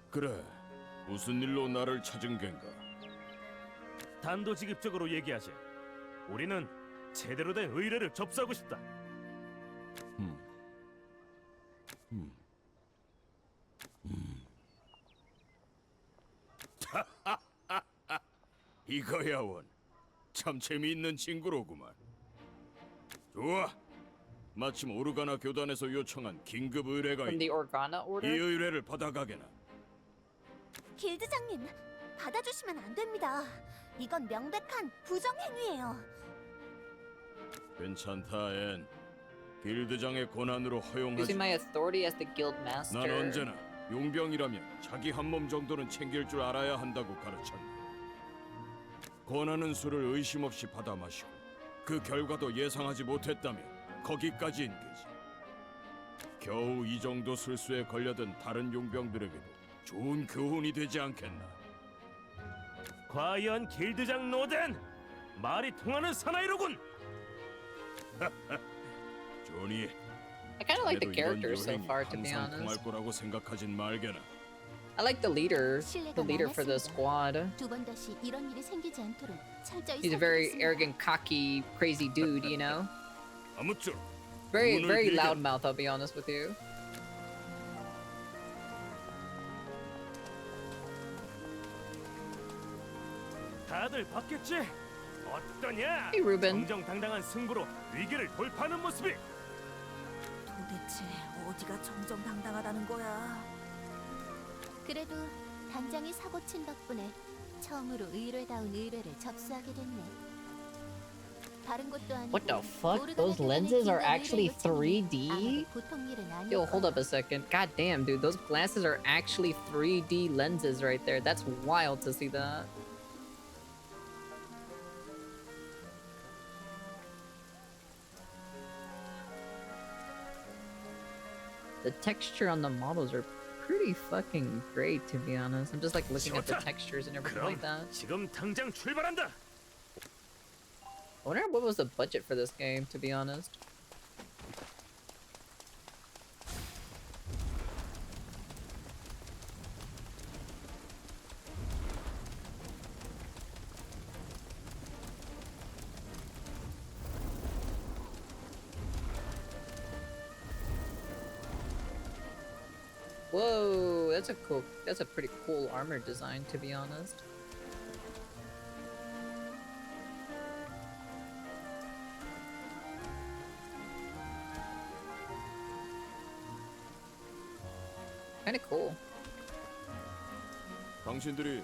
[SPEAKER 6] 그래, 무슨 일로 나를 찾은 겐가?
[SPEAKER 2] 단도직입적으로 얘기하지. 우리는 제대로 된 의뢰를 접수하고 싶다.
[SPEAKER 6] 이거야 원. 참 재미있는 친구로구만. 좋아. 마침 오르가나 교단에서 요청한 긴급 의뢰가
[SPEAKER 1] From
[SPEAKER 6] 있다.
[SPEAKER 1] the Organa
[SPEAKER 6] 이
[SPEAKER 1] order?
[SPEAKER 6] 의뢰를 받아가게나.
[SPEAKER 4] 길드장님, 받아주시면 안 됩니다. 이건 명백한 부정행위예요.
[SPEAKER 6] 괜찮다, 앤. 길드장의 권한으로 허용하지.
[SPEAKER 1] Using my authority as the guild master.
[SPEAKER 6] 난 언제나 용병이라면 자기 한 몸 정도는 챙길 줄 알아야 한다고 가르쳤네. 권하는 술을 의심 없이 받아 마시고 그 결과도 예상하지 못했다면 거기까지인 게지. 겨우 이 정도 술수에 걸려든 다른 용병들에게도 좋은 교훈이 되지 않겠나.
[SPEAKER 2] 과연 길드장 노덴 말이 통하는 사나이로군.
[SPEAKER 6] 조니,
[SPEAKER 1] I kind of like the
[SPEAKER 6] 그래도 이런
[SPEAKER 1] characters so
[SPEAKER 6] 요행이
[SPEAKER 1] far, to be
[SPEAKER 6] 항상 통할
[SPEAKER 1] honest.
[SPEAKER 6] 거라고 생각하진 말게나.
[SPEAKER 1] I like the leader
[SPEAKER 4] 신뢰가
[SPEAKER 1] for the
[SPEAKER 4] 많았습니다.
[SPEAKER 1] squad.
[SPEAKER 4] 두 번 다시 이런 일이 생기지 않도록 철저히
[SPEAKER 1] He's a very
[SPEAKER 4] 살피겠습니다.
[SPEAKER 1] arrogant, cocky, crazy dude, you know?
[SPEAKER 6] 아무쪼록
[SPEAKER 1] Very,
[SPEAKER 6] 오늘
[SPEAKER 1] very
[SPEAKER 6] 빌게.
[SPEAKER 1] loudmouth, I'll be honest with you.
[SPEAKER 2] 다들 봤겠지? 어떠냐?
[SPEAKER 1] Hey, Ruben.
[SPEAKER 2] 정정당당한 승부로 위기를 돌파하는 모습이.
[SPEAKER 3] 도대체 어디가 정정당당하다는 거야?
[SPEAKER 4] 그래도 단장이 사고친 덕분에 처음으로 의뢰다운 의뢰를 접수하게 됐네. 다른 곳도 아니고
[SPEAKER 1] What the fuck?
[SPEAKER 4] 오르가나
[SPEAKER 1] Those
[SPEAKER 4] 교단의
[SPEAKER 1] lenses are
[SPEAKER 4] 긴급
[SPEAKER 1] actually
[SPEAKER 4] 의뢰 요청이니
[SPEAKER 1] 3D?
[SPEAKER 4] 아무도 보통 일은 아닐
[SPEAKER 1] Yo, hold
[SPEAKER 4] 거야.
[SPEAKER 1] up a second. God damn, dude, those glasses are actually 3D lenses right there. That's wild to see that. The texture on the models are pretty fucking great, to be honest. I'm just like looking at the
[SPEAKER 2] 좋다.
[SPEAKER 1] textures and everything
[SPEAKER 2] 그럼
[SPEAKER 1] like that.
[SPEAKER 2] 지금 당장 출발한다.
[SPEAKER 1] I wonder what was the budget for this game, to be honest. Whoa, that's a pretty cool armor design, to be honest. Kinda cool.
[SPEAKER 6] 당신들이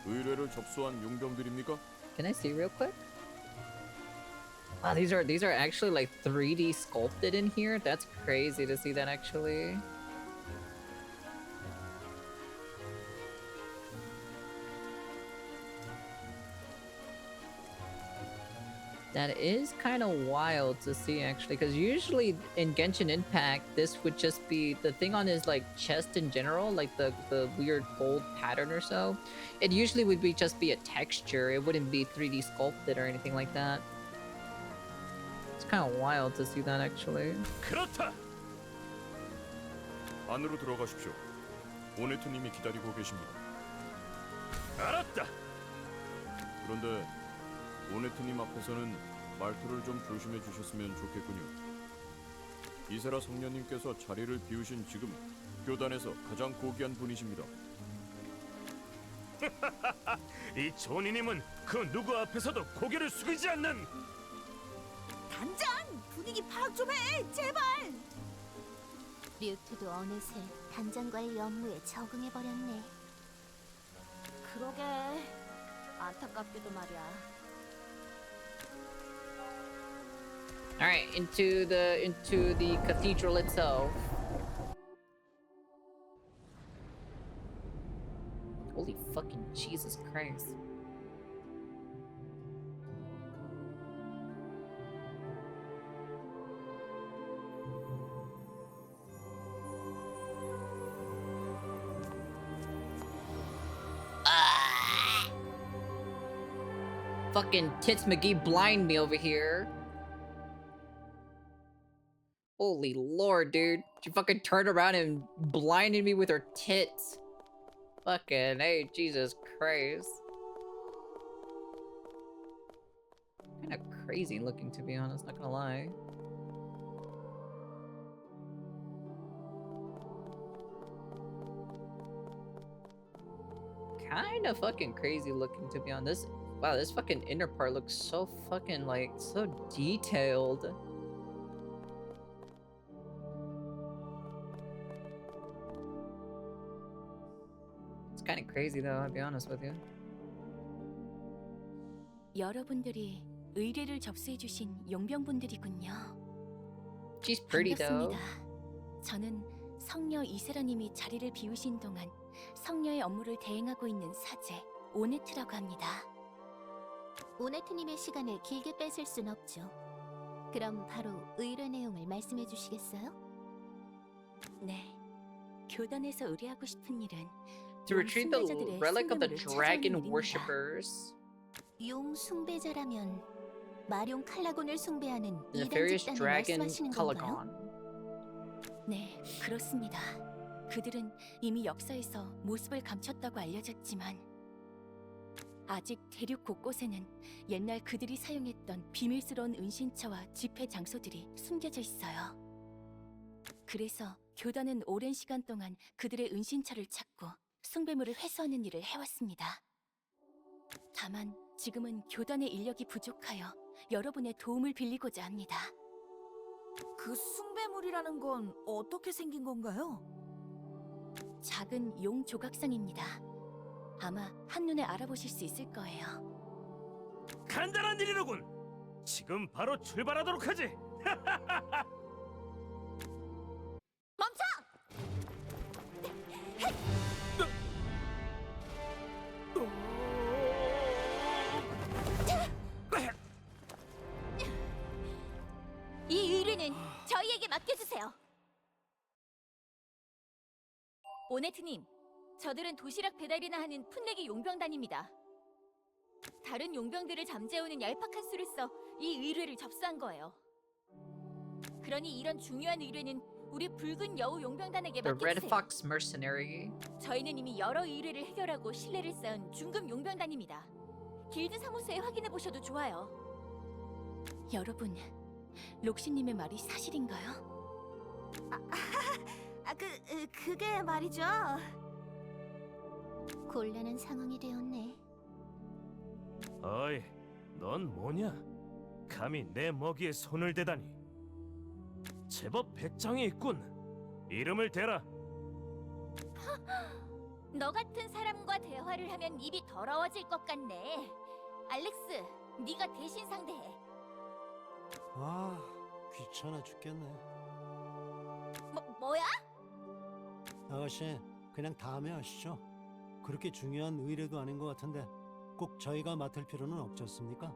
[SPEAKER 6] 의뢰를 접수한 용병들입니까?
[SPEAKER 1] Can I see real quick? Wow, these are actually like 3D sculpted in here. That's crazy to see that actually. That is kind of wild to see actually, because usually in Genshin Impact, this would just be the thing on his like chest in general, like the weird gold pattern or so. It usually would be just be a texture. It wouldn't be 3D sculpted or anything like that. It's kind of wild to see that actually.
[SPEAKER 2] 그렇다.
[SPEAKER 6] 안으로 들어가십시오. 오네트님이 기다리고 계십니다.
[SPEAKER 2] 알았다.
[SPEAKER 6] 그런데 오네트님 앞에서는 말투를 좀 조심해 주셨으면 좋겠군요. 이세라 성녀님께서 자리를 비우신 지금 교단에서 가장 고귀한 분이십니다.
[SPEAKER 2] 이 조니님은 그 누구 앞에서도 고개를 숙이지 않는.
[SPEAKER 3] 단장! 분위기 파악 좀 해! 제발!
[SPEAKER 4] 류트도 어느새 단장과의 업무에 적응해버렸네.
[SPEAKER 3] 그러게 안타깝게도 말이야.
[SPEAKER 1] All right, into the cathedral itself. Holy fucking Jesus Christ. fucking Tits McGee blind me over here. Holy lord, dude. She fucking turned around and blinded me with her tits. Fucking hey, Jesus Christ. Kinda crazy looking, to be honest, not gonna lie. Kinda fucking crazy looking, to be honest. Wow, this fucking inner part looks so fucking, like, so detailed. It's kinda crazy, though, I'll be honest with you.
[SPEAKER 4] 여러분들이 의뢰를 접수해 주신 용병분들이군요.
[SPEAKER 1] She's pretty, though.
[SPEAKER 4] 반갑습니다. 저는 성녀 이세라님이 자리를 비우신 동안 성녀의 업무를 대행하고 있는 사제 오네트라고 합니다. 오네트님의 시간을 길게 뺏을 순 없죠. 그럼 바로 의뢰 내용을 말씀해 주시겠어요? 네. 교단에서 의뢰하고 싶은 일은
[SPEAKER 1] To retrieve the
[SPEAKER 4] 숭배자들의
[SPEAKER 1] relic of the
[SPEAKER 4] 숭배물을 찾아오는
[SPEAKER 1] dragon
[SPEAKER 4] 일입니다.
[SPEAKER 1] worshippers.
[SPEAKER 4] 용 숭배자라면 마룡 칼라곤을 숭배하는
[SPEAKER 1] The
[SPEAKER 4] 이단
[SPEAKER 1] nefarious
[SPEAKER 4] 집단을
[SPEAKER 1] dragon
[SPEAKER 4] 말씀하시는 건가요?
[SPEAKER 1] Calagon.
[SPEAKER 4] 네, 그렇습니다. 그들은 이미 역사에서 모습을 감췄다고 알려졌지만 아직 대륙 곳곳에는 옛날 그들이 사용했던 비밀스러운 은신처와 집회 장소들이 숨겨져 있어요. 그래서 교단은 오랜 시간 동안 그들의 은신처를 찾고 숭배물을 회수하는 일을 해왔습니다. 다만 지금은 교단의 인력이 부족하여 여러분의 도움을 빌리고자 합니다.
[SPEAKER 3] 그 숭배물이라는 건 어떻게 생긴 건가요?
[SPEAKER 4] 작은 용 조각상입니다. 아마 한눈에 알아보실 수 있을 거예요.
[SPEAKER 2] 간단한 일이로군. 지금 바로 출발하도록 하지.
[SPEAKER 4] 멈춰! 이 의뢰는 저희에게 맡겨주세요. 오네트님, 저들은 도시락 배달이나 하는 풋내기 용병단입니다. 다른 용병들을 잠재우는 얄팍한 수를 써 이 의뢰를 접수한 거예요. 그러니 이런 중요한 의뢰는 우리 붉은 여우 용병단에게
[SPEAKER 1] The Red
[SPEAKER 4] 맡겨주세요.
[SPEAKER 1] Fox Mercenary.
[SPEAKER 4] 저희는 이미 여러 의뢰를 해결하고 신뢰를 쌓은 중급 용병단입니다. 길드 사무소에 확인해 보셔도 좋아요. 여러분, 록시님의 말이 사실인가요?
[SPEAKER 3] 그게 말이죠.
[SPEAKER 4] 곤란한 상황이 되었네.
[SPEAKER 2] 어이, 넌 뭐냐? 감히 내 먹이에 손을 대다니. 제법 배짱이 있군. 이름을 대라.
[SPEAKER 4] 너 같은 사람과 대화를 하면 입이 더러워질 것 같네. 알렉스, 네가 대신 상대해.
[SPEAKER 7] 아, 귀찮아 죽겠네.
[SPEAKER 4] 뭐야?
[SPEAKER 7] 아가씨, 그냥 다음에 하시죠. 그렇게 중요한 의뢰도 아닌 것 같은데 꼭 저희가 맡을 필요는 없지 않습니까?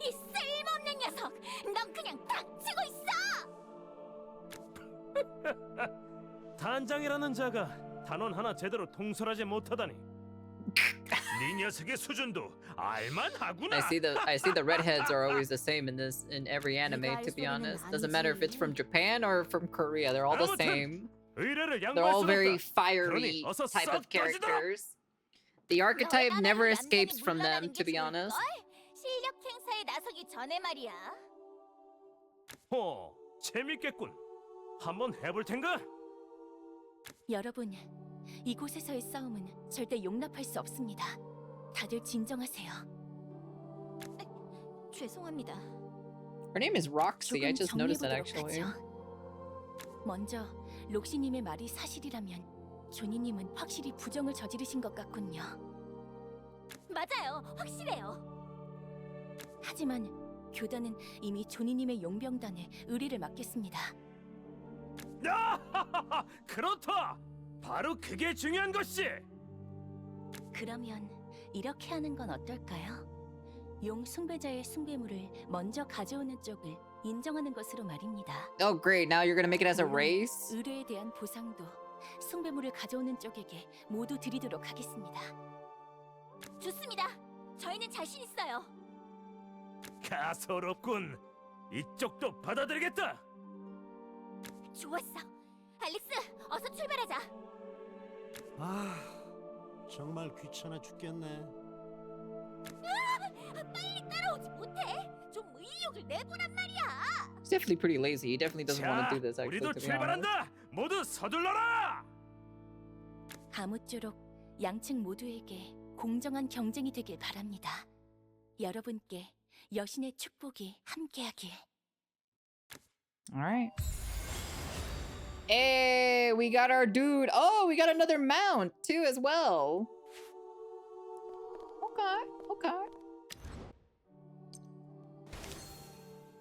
[SPEAKER 4] 이 쓸모없는 녀석! 넌 그냥 닥치고 있어!
[SPEAKER 2] 단장이라는 자가 단원 하나 제대로 통솔하지 못하다니. 네 녀석의 수준도 알만하구나.
[SPEAKER 1] I see the redheads are always the same in every anime, to be honest. Doesn't matter if it's from Japan or from Korea, they're all the
[SPEAKER 2] 아무튼
[SPEAKER 1] same.
[SPEAKER 2] 의뢰를
[SPEAKER 1] They're
[SPEAKER 2] 양보할
[SPEAKER 1] all
[SPEAKER 2] 수
[SPEAKER 1] very
[SPEAKER 2] 없다.
[SPEAKER 1] fiery
[SPEAKER 2] 그러니 어서
[SPEAKER 1] type of
[SPEAKER 2] 썩 꺼지도록.
[SPEAKER 1] characters. The archetype never escapes from them, to be honest.
[SPEAKER 4] 실력 행사에 나서기 전에 말이야.
[SPEAKER 2] 재밌겠군. 한번 해볼 텐가?
[SPEAKER 4] 여러분, 이곳에서의 싸움은 절대 용납할 수 없습니다. 다들 진정하세요. 죄송합니다.
[SPEAKER 1] Her name is Roxy. I
[SPEAKER 4] 조금
[SPEAKER 1] just noticed that
[SPEAKER 4] 정리해보도록
[SPEAKER 1] actually.
[SPEAKER 4] 하죠. 먼저 록시님의 말이 사실이라면 조니님은 확실히 부정을 저지르신 것 같군요. 맞아요, 확실해요. 하지만 교단은 이미 조니님의 용병단에 의뢰를 맡겼습니다.
[SPEAKER 2] 그렇다. 바로 그게 중요한 것이.
[SPEAKER 4] 그러면 이렇게 하는 건 어떨까요? 용 숭배자의 숭배물을 먼저 가져오는 쪽을 인정하는 것으로 말입니다.
[SPEAKER 1] Oh, great. Now you're gonna make it as a
[SPEAKER 4] 물론
[SPEAKER 1] race?
[SPEAKER 4] 의뢰에 대한 보상도 숭배물을 가져오는 쪽에게 모두 드리도록 하겠습니다. 좋습니다. 저희는 자신 있어요.
[SPEAKER 2] 가소롭군. 이쪽도 받아들이겠다.
[SPEAKER 4] 좋았어. 알릭스, 어서 출발하자.
[SPEAKER 7] 아, 정말 귀찮아 죽겠네.
[SPEAKER 4] 빨리 따라오지 못해. 좀 의욕을 내보란 말이야.
[SPEAKER 1] He's definitely pretty lazy. He definitely doesn't want
[SPEAKER 2] 자,
[SPEAKER 1] to do this. Actually,
[SPEAKER 2] 우리도
[SPEAKER 1] to be honest.
[SPEAKER 2] 출발한다. 모두 서둘러라.
[SPEAKER 8] 아무쪼록 양측 모두에게 공정한 경쟁이 되길 바랍니다. 여러분께 여신의 축복이 함께하길.
[SPEAKER 1] All right. Hey, we got our dude. Oh, we got another mount too as well. Okay.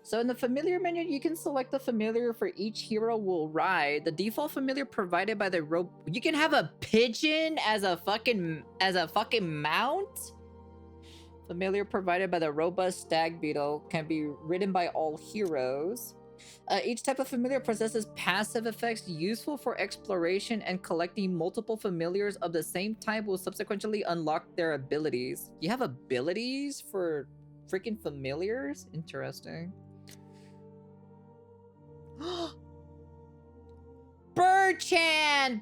[SPEAKER 1] So in the familiar menu, you can select the familiar for each hero will ride. The default familiar provided by the rope. You can have a pigeon as a fucking mount. Familiar provided by the robust stag beetle can be ridden by all heroes. Each type of familiar possesses passive effects useful for exploration, and collecting multiple familiars of the same type will subsequently unlock their abilities. You have abilities for freaking familiars? Interesting. Bird-chan,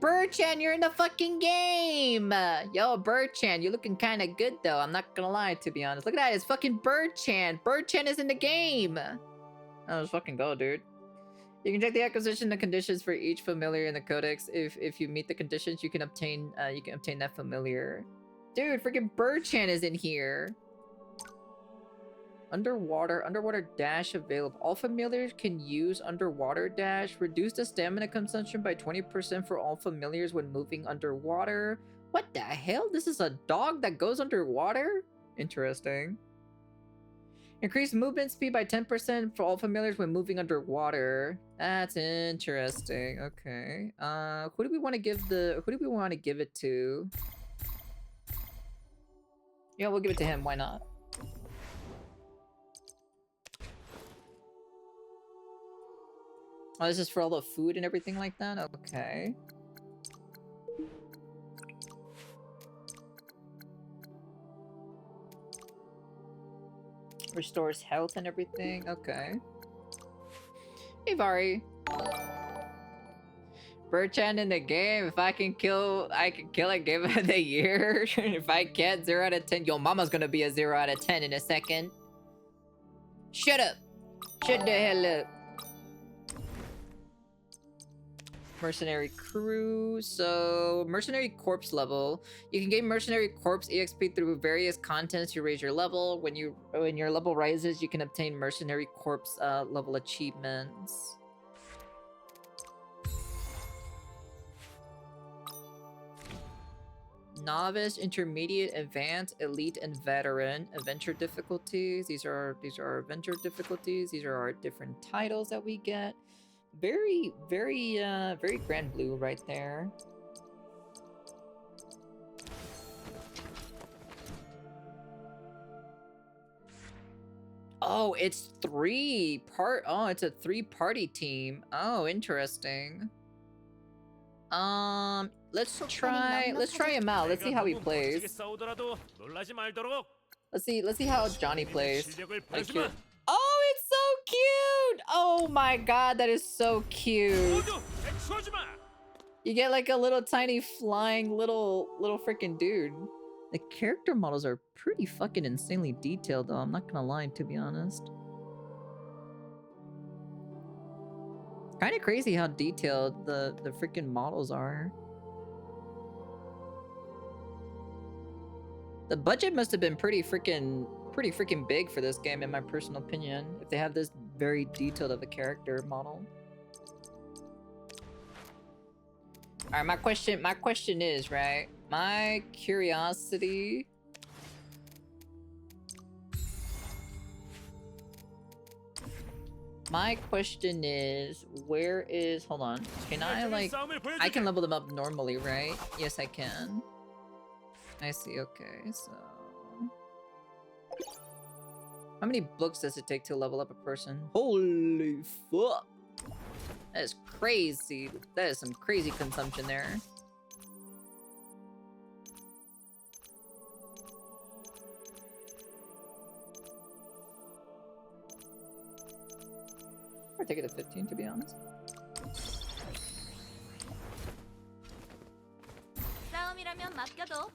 [SPEAKER 1] you're in the fucking game. Yo, Bird-chan, you're looking kind of good though. I'm not gonna lie, to be honest. Look at that, it's fucking Bird-chan. Bird-chan is in the game. Oh, let's fucking go, dude. You can check the acquisition the conditions for each familiar in the codex. If you meet the conditions, you can obtain that familiar. Dude, freaking Bird-chan is in here. Underwater dash available. All familiars can use underwater dash. Reduce the stamina consumption by 20% for all familiars when moving underwater. What the hell? This is a dog that goes underwater? Interesting. Increase movement speed by 10% for all familiars when moving underwater. That's interesting. Okay. Who do we want to give it to? Yeah, we'll give it to him. Why not? Oh, this is for all the food and everything like that? Okay. Restores health and everything. Okay. Hey, Vari. Bird-chan in the game. If I can kill it, give it the year. If I can't, 0 out of 10. Yo, mama's gonna be a 0 out of 10 in a second. Shut up. Shut the hell up. Mercenary crew. So mercenary corpse level. You can gain mercenary corpse exp through various contents to raise your level. When your level rises, you can obtain mercenary corpse level achievements. Novice, intermediate, advanced, elite, and veteran. Adventure difficulties. These are adventure difficulties. These are our different titles that we get. Very grand blue right there. Oh, it's it's a 3-party team. Oh, interesting. Let's try him out. Let's see how he plays. Let's see how Johnny plays. Like, oh, it's so cute! Oh my god, that is so cute. You get like a little tiny flying little freaking dude. The character models are pretty fucking insanely detailed though, I'm not gonna lie, to be honest. Kind of crazy how detailed the freaking models are. The budget must have been pretty freaking big for this game, in my personal opinion, if they have this very detailed of a character model. All right, my question is, right? My curiosity. My question is, where is? Hold on. Can I can level them up normally, right? Yes, I can. I see. Okay, so. How many books does it take to level up a person? Holy fuck! That is crazy. That is some crazy consumption there. . prefer take it to 15, to be honest.
[SPEAKER 3] 싸움이라면 맡겨둬.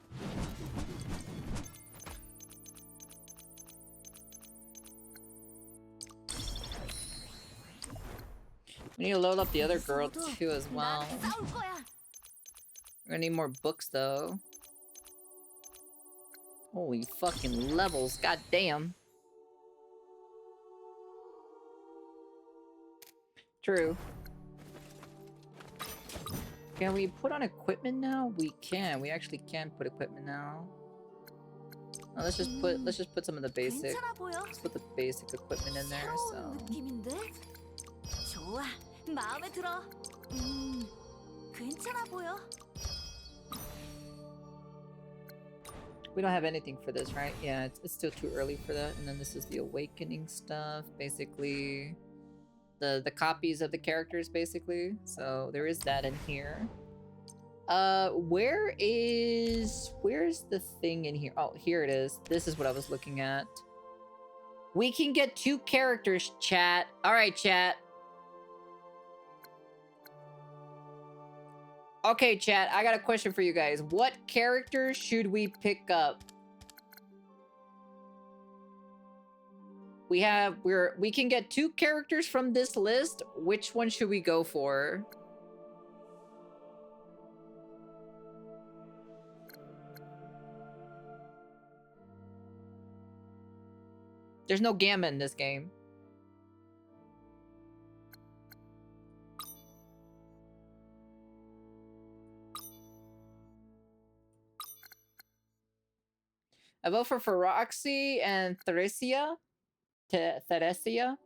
[SPEAKER 1] We need to load up the other girl too as well.
[SPEAKER 3] 나한테 싸울 거야.
[SPEAKER 1] We're gonna need more books though. Holy fucking levels, god damn. True. Can we put on equipment now? We can. We actually can put equipment now. Oh, let's just put some of the basic.
[SPEAKER 3] 괜찮아 보여.
[SPEAKER 1] Let's put the basic equipment in there.
[SPEAKER 3] 새로운
[SPEAKER 1] So
[SPEAKER 3] 느낌인데? 좋아. 마음에 들어. 괜찮아 보여.
[SPEAKER 1] we don't have anything for this, right? Yeah, it's still too early for that. And then this is the awakening stuff, basically. The copies of the characters, basically. So there is that in here. Where's the thing in here? Oh, here it is. This is what I was looking at. We can get 2 characters, chat. All right, chat. Okay, chat, I got a question for you guys. What characters should we pick up? We can get 2 characters from this list. Which one should we go for? There's no gamma in this game. I vote for Feroxy and Theresia. Theresia.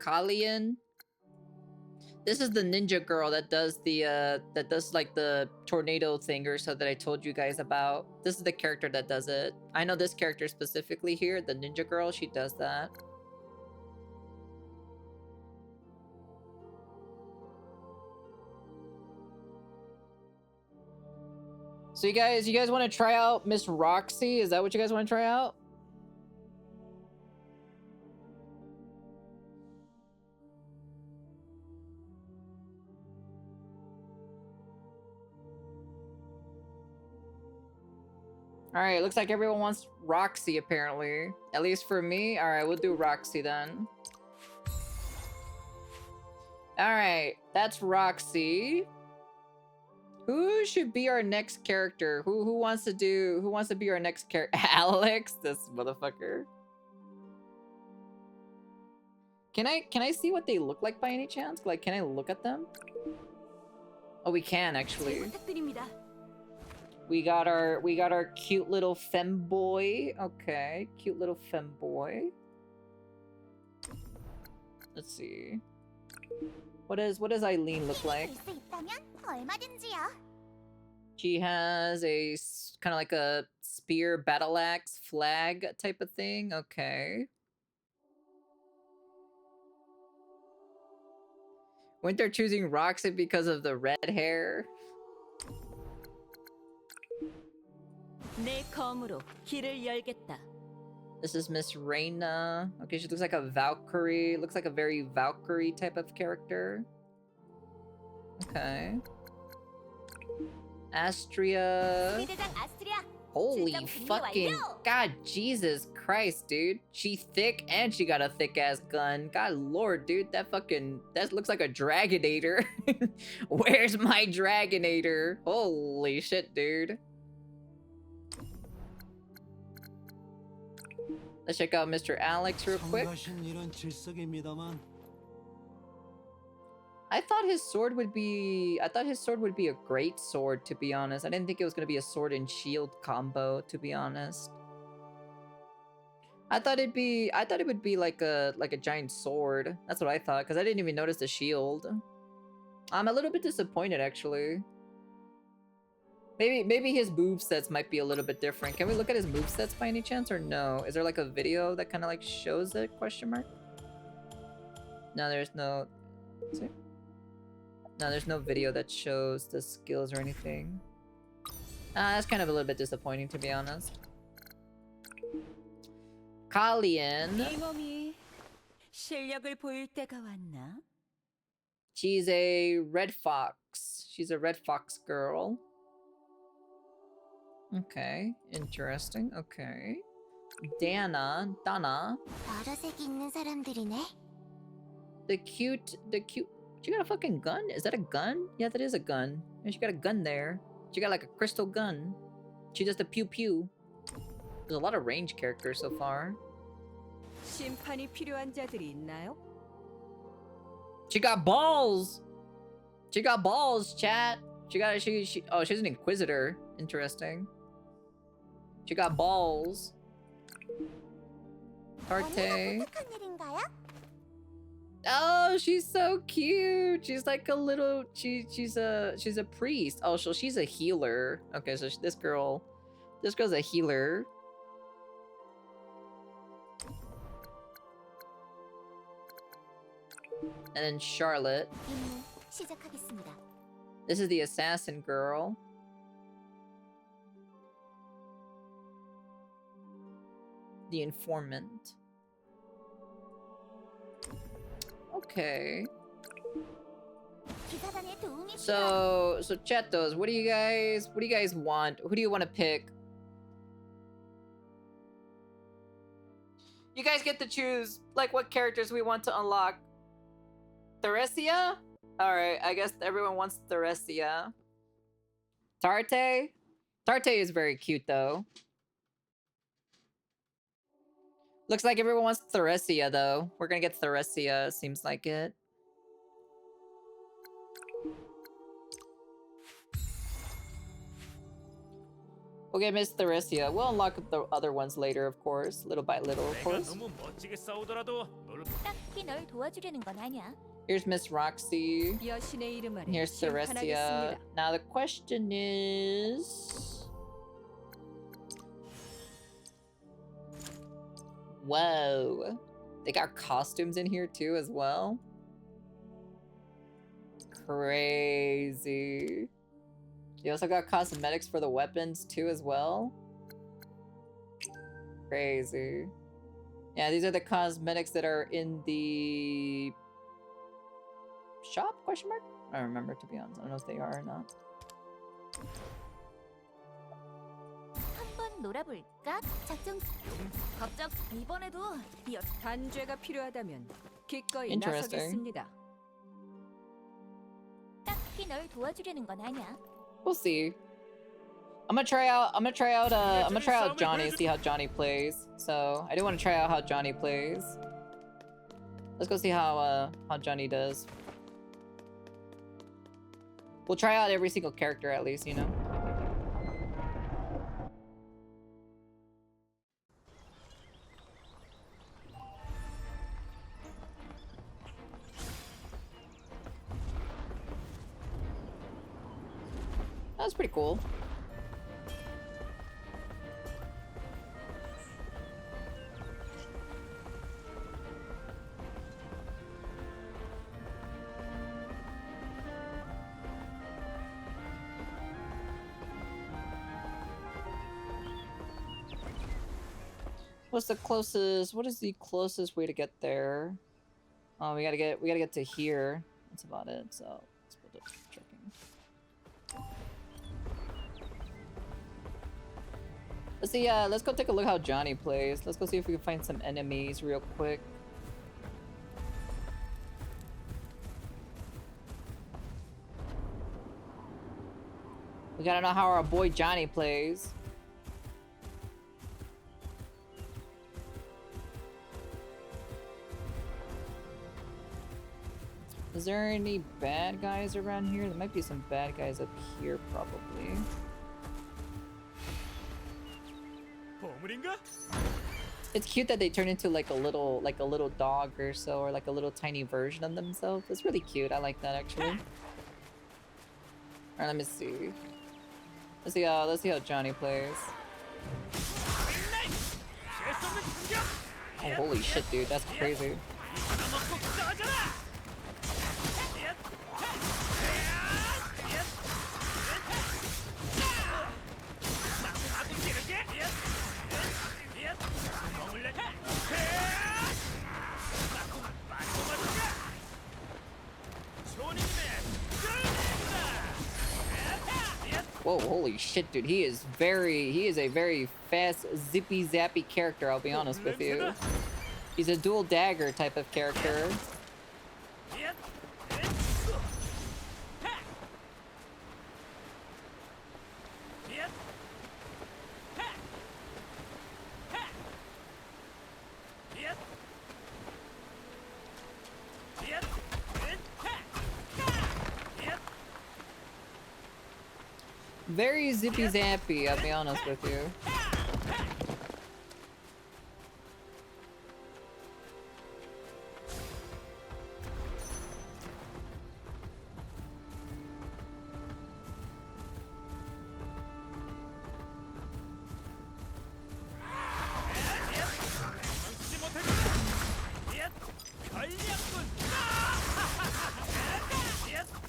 [SPEAKER 1] Kalian. This is the ninja girl that does the like the tornado thing or so that I told you guys about. This is the character that does it. I know this character specifically here, the ninja girl, she does that. So you guys want to try out Miss Roxy? Is that what you guys want to try out? All right, looks like everyone wants Roxy apparently. At least for me. All right, we'll do Roxy then. All right, that's Roxy. Who should be our next character? Who wants to be our next character? Alex, this motherfucker. Can I see what they look like by any chance? Like, can I look at them? Oh, we can actually. We got our cute little femboy. Okay, cute little femboy. Let's see. What does Eileen look like? She has a kind of like a spear, battle axe, flag type of thing. Okay. Weren't they choosing Roxy because of the red hair?
[SPEAKER 8] 내 검으로 길을 열겠다.
[SPEAKER 1] This is Miss Reina. Okay, she looks like a Valkyrie. Looks like a very Valkyrie type of character. Okay. Astria. Holy fucking God, Jesus Christ, dude. She thick and she got a thick ass gun. God lord, dude, that looks like a Dragonator. Where's my Dragonator? Holy shit, dude. Let's check out Mr. Alex real quick. I thought his sword would be a great sword, to be honest. I didn't think it was gonna be a sword and shield combo, to be honest. I thought it would be like a giant sword. That's what I thought, because I didn't even notice the shield. I'm a little bit disappointed actually. Maybe his movesets might be a little bit different. Can we look at his movesets by any chance, or no? Is there like a video that kind of like shows it, question mark? No, there's no... Is there? No, there's no video that shows the skills or anything. That's kind of a little bit disappointing, to be honest. Kalian.
[SPEAKER 8] 이 몸이 실력을 보일 때가 왔나?
[SPEAKER 1] She's a red fox. She's a red fox girl. Okay, interesting. Okay. Dana.
[SPEAKER 4] 보라색 있는 사람들이네.
[SPEAKER 1] The cute. She got a fucking gun? Is that a gun? Yeah, that is a gun. Yeah, she got a gun there. She got like a crystal gun. She does the pew pew. There's a lot of range characters so far.
[SPEAKER 8] 심판이 필요한 자들이 있나요?
[SPEAKER 1] She got balls. She got balls, chat. Oh, she's an inquisitor. Interesting. She got balls. Tarte.
[SPEAKER 4] 부탁한 일인가요?
[SPEAKER 1] Oh, she's so cute. She's like a little. She's a priest. Oh, so she's a healer. Okay, so this girl's a healer. And then Charlotte.
[SPEAKER 4] 임무 시작하겠습니다.
[SPEAKER 1] This is the assassin girl. The informant. Okay.
[SPEAKER 4] 기사단의 도움이 필요한
[SPEAKER 1] So chatos, what do you guys want? Who do you want to pick? You guys get to choose like what characters we want to unlock. Theresia? Alright, I guess everyone wants Theresia. Tarte? Tarte is very cute though. Looks like everyone wants Theresia though. We're gonna get Theresia, seems like it. We'll get Miss Theresia. We'll unlock the other ones later, of course. Little by little, of
[SPEAKER 2] 내가
[SPEAKER 1] course.
[SPEAKER 2] 너무 멋지게 싸우더라도 널
[SPEAKER 4] 딱히 널 도와주려는 건 아니야.
[SPEAKER 1] Here's Miss Roxy.
[SPEAKER 8] 여신의 이름 아래
[SPEAKER 1] Here's Theresia.
[SPEAKER 8] 심판하겠습니다.
[SPEAKER 1] Now the question is... Whoa. They got costumes in here too as well. Crazy. You also got cosmetics for the weapons too as well. Crazy. Yeah, these are the cosmetics that are in the shop? Question mark? I don't remember, to be honest. I don't know if they are or not.
[SPEAKER 4] 한번 놀아볼까? 작전 걱정 이번에도
[SPEAKER 8] 단죄가 필요하다면 기꺼이
[SPEAKER 1] Interesting.
[SPEAKER 8] 나서겠습니다.
[SPEAKER 4] 딱히 널 도와주려는 건 아니야.
[SPEAKER 1] We'll see. I'm gonna try out Johnny, see how Johnny plays. So I do want to try out how Johnny plays. Let's go see how Johnny does. We'll try out every single character at least, you know. That's pretty cool. What is the closest way to get there? Oh, we gotta get to here. That's about it, so let's put it checking. Let's see, let's go take a look how Johnny plays. Let's go see if we can find some enemies real quick. We gotta know how our boy Johnny plays. Is there any bad guys around here? There might be some bad guys up here, probably.
[SPEAKER 2] 보물인가?
[SPEAKER 1] It's cute that they turn into like a little dog or so, or like a little tiny version of themselves. It's really cute. I like that actually. Alright, let me see. Let's see how Johnny plays. Oh, holy shit, dude, that's crazy. Whoa, holy shit, dude. He is a very fast, zippy zappy character, I'll be honest with you. He's a dual dagger type of character. Very zippy zappy, I'll be honest with you.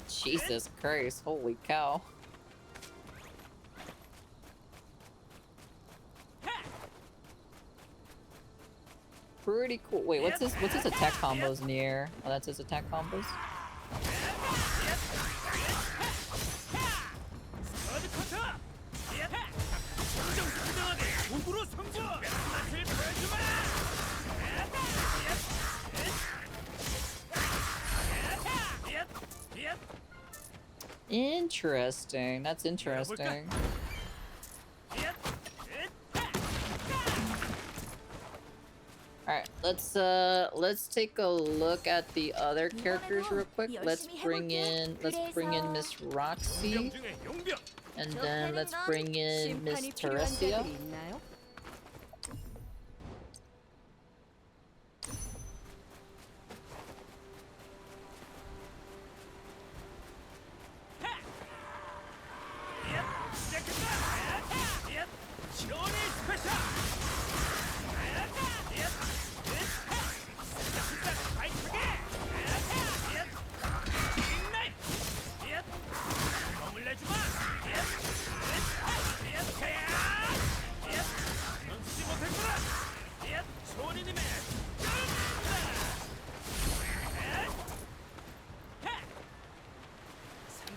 [SPEAKER 1] Jesus Christ, holy cow. Pretty cool. Wait, what's his attack combos in the air? Oh, that's his attack combos? Interesting. That's interesting. Alright, let's take a look at the other characters real quick. Let's bring in Miss Roxy. And then let's bring in Miss
[SPEAKER 8] 심판이 필요한
[SPEAKER 1] Teresia.
[SPEAKER 8] 자들이 있나요?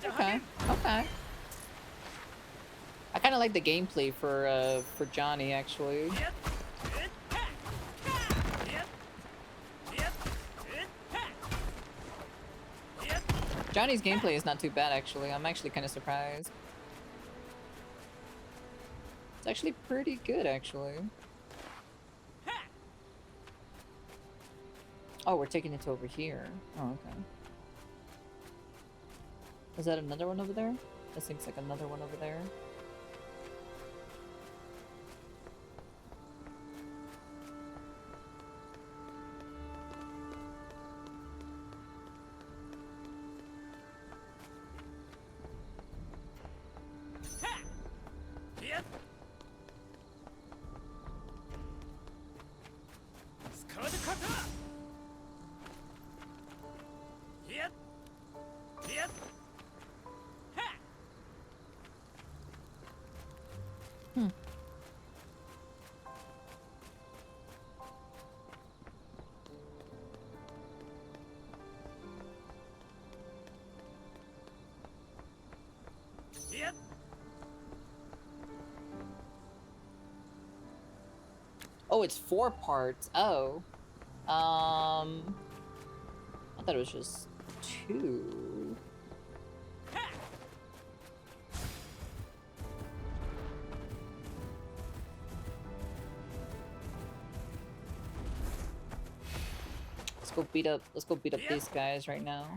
[SPEAKER 1] Okay, okay. I kind of like the gameplay for Johnny actually. Johnny's gameplay is not too bad actually. I'm actually kind of surprised. It's actually pretty good actually. Oh, we're taking it to over here. Oh, okay. Is that another one over there? This seems like another one over there. Oh, it's 4 parts. Oh. I thought it was just 2. Let's go beat up these guys right now.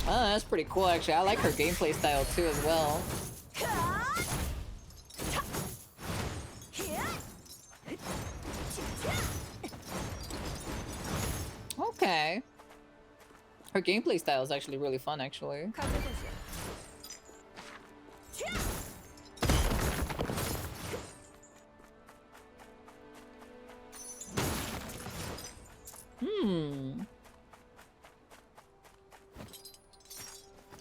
[SPEAKER 1] Oh, that's pretty cool actually. I like her gameplay style too as well. Okay. Her gameplay style is actually really fun actually. Hmm.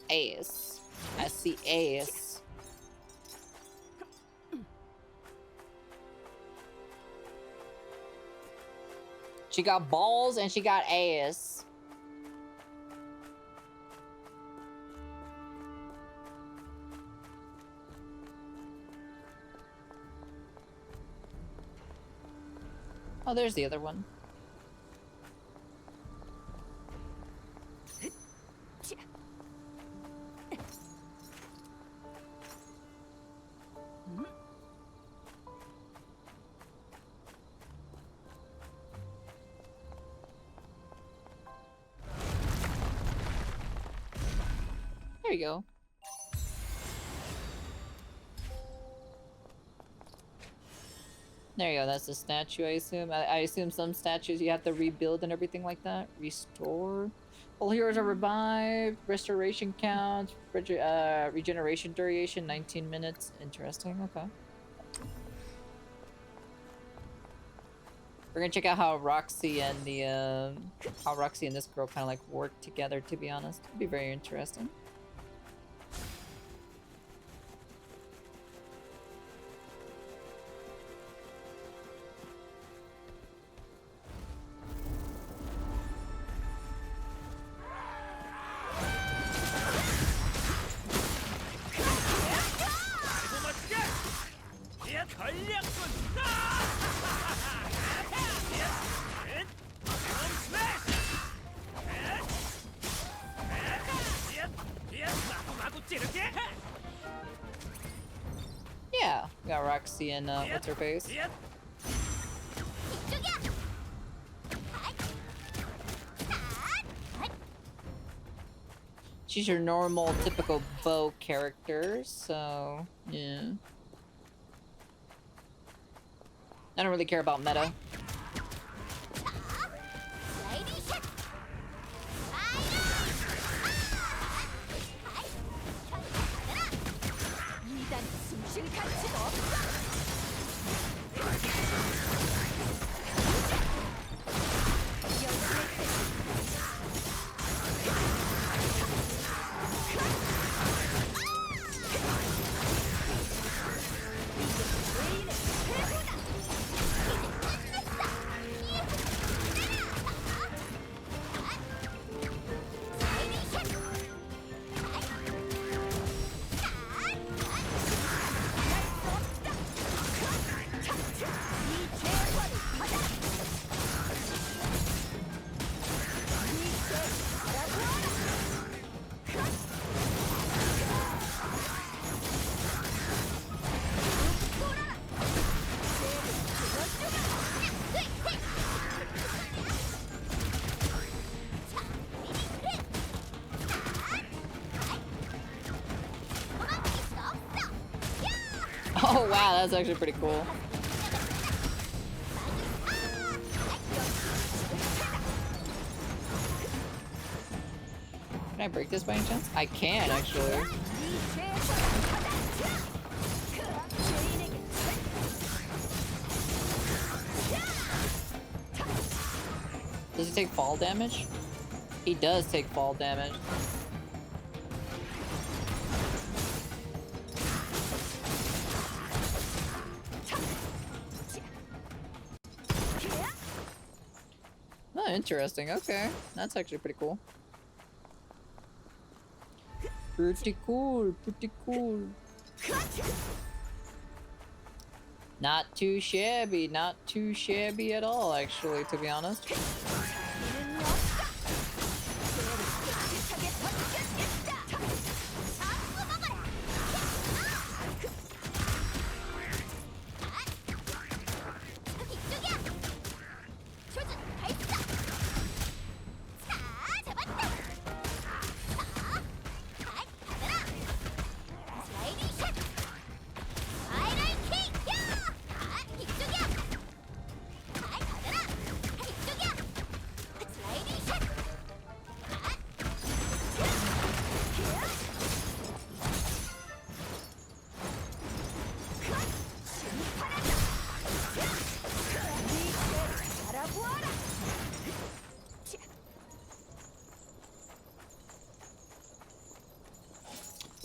[SPEAKER 1] Ace. I see ace. She got balls and she got ass. Oh, there's the other one. There you go. There you go, that's the statue, I assume. I assume some statues you have to rebuild and everything like that. Restore. All heroes are revived. Restoration count. Regeneration duration, 19 minutes. Interesting, okay. We're gonna check out how Roxy and how Roxy and this girl kind of like work together, to be honest. It'd be very interesting. Yeah, we got Roxy and what's her face? She's your normal, typical bow character, so yeah. I don't really care about meta. Oh wow, that's actually pretty cool. Can I break this by any chance? I can, actually. Does he take fall damage? He does take fall damage. Oh, interesting. Okay. That's actually pretty cool. Pretty cool. Pretty cool. Not too shabby. Not too shabby at all, actually, to be honest.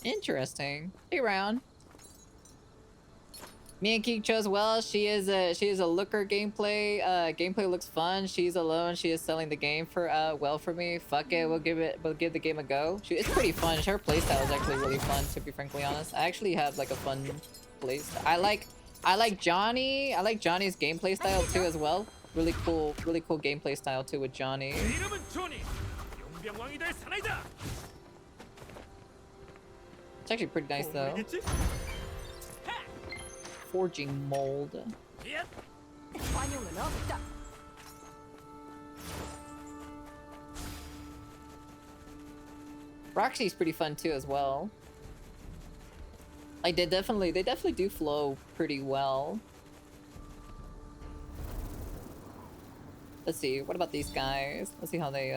[SPEAKER 1] Interesting. Hey, Round. Me and Keek chose well. She is a looker gameplay. Gameplay looks fun. She's alone. She is selling the game for well for me. Fuck it. We'll give the game a go. It's pretty fun. Her playstyle is actually really fun, to be frankly honest. I actually have like a fun playstyle. I like Johnny. I like Johnny's gameplay style too as well. Really cool gameplay style too with Johnny.
[SPEAKER 2] 내 이름은 조니. 용병왕이 될 사나이다.
[SPEAKER 1] It's actually pretty nice though.
[SPEAKER 2] 모르겠지?
[SPEAKER 1] Forging mold.
[SPEAKER 2] 예.
[SPEAKER 3] 관용은 없다.
[SPEAKER 1] Roxy's pretty fun too as well. Like they definitely do flow pretty well. Let's see, what about these guys? Let's see how they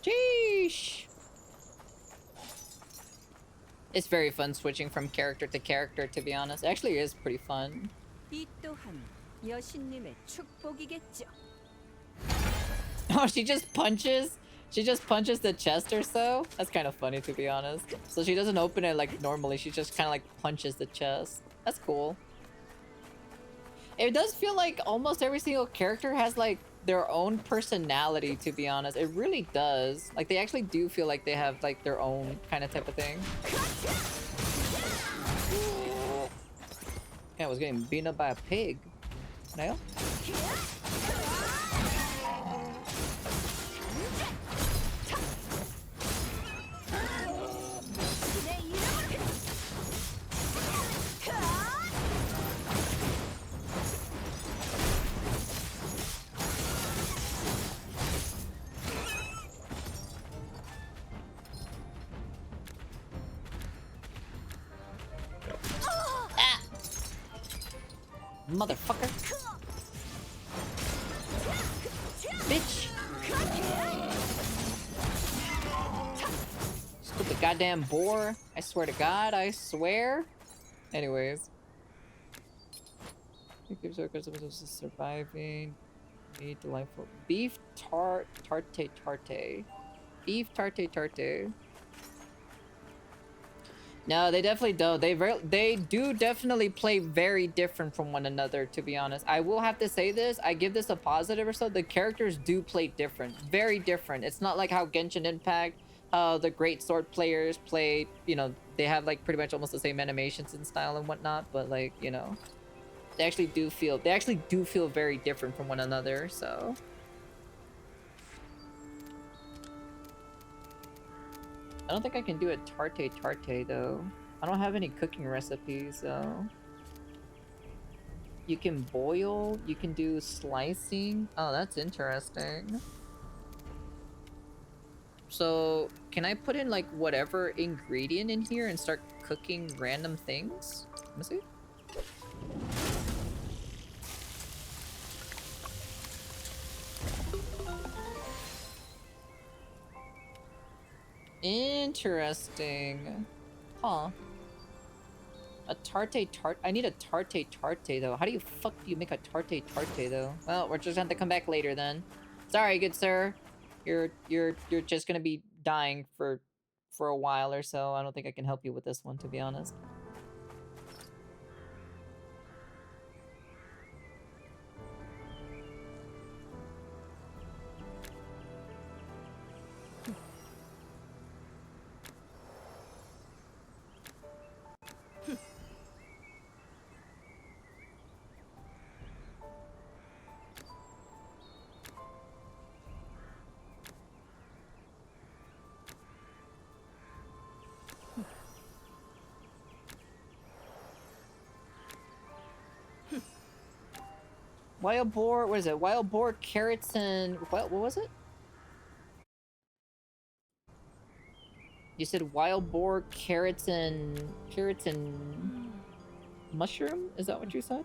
[SPEAKER 1] Sheesh. It's very fun switching from character to character, to be honest. It actually is pretty fun.
[SPEAKER 8] 이 또한 여신님의 축복이겠죠.
[SPEAKER 1] Oh, she just punches the chest or so? That's kind of funny, to be honest. So she doesn't open it like normally, she just kind of like punches the chest. That's cool. It does feel like almost every single character has like their own personality, to be honest. It really does. Like they actually do feel like they have like their own kind of type of thing. Yeah, I was getting beaten up by a pig. No? Motherfucker. Bitch. Stupid goddamn boar. I swear to God, I swear. Anyways. It gives her surviving. Meat delightful. Beef tarte. Beef tarte. No, they definitely don't. They do definitely play very different from one another, to be honest. I will have to say this. I give this a positive or so. The characters do play different. Very different. It's not like how Genshin Impact, the great sword players play, you know, they have like pretty much almost the same animations and style and whatnot, but like, you know, they actually do feel very different from one another, so. I don't think I can do a tarte though. I don't have any cooking recipes, so. You can boil, you can do slicing. Oh, that's interesting. So, can I put in like whatever ingredient in here and start cooking random things? Let me see. Interesting. Huh. A tarte. I need a tarte though. How do you make a tarte though? Well, we're just gonna have to come back later then. Sorry, good sir. You're just gonna be dying for a while or so. I don't think I can help you with this one, to be honest. Wild boar, what is it? Wild boar, carrots, and what was it? You said wild boar, carrots, and mushroom? Is that what you said?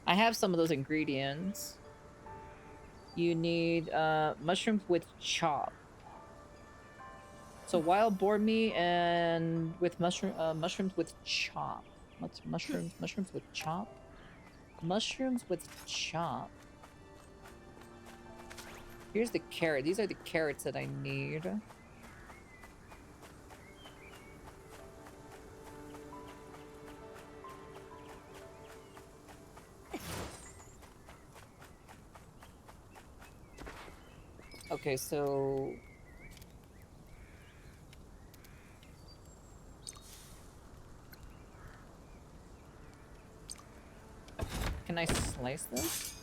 [SPEAKER 1] I have some of those ingredients. You need mushrooms with chop. So wild boar meat and with mushrooms with chop. What's mushrooms? Mushrooms with chop? Mushrooms with chop. Here's the carrot. These are the carrots that I need. Okay, so... Can I slice this?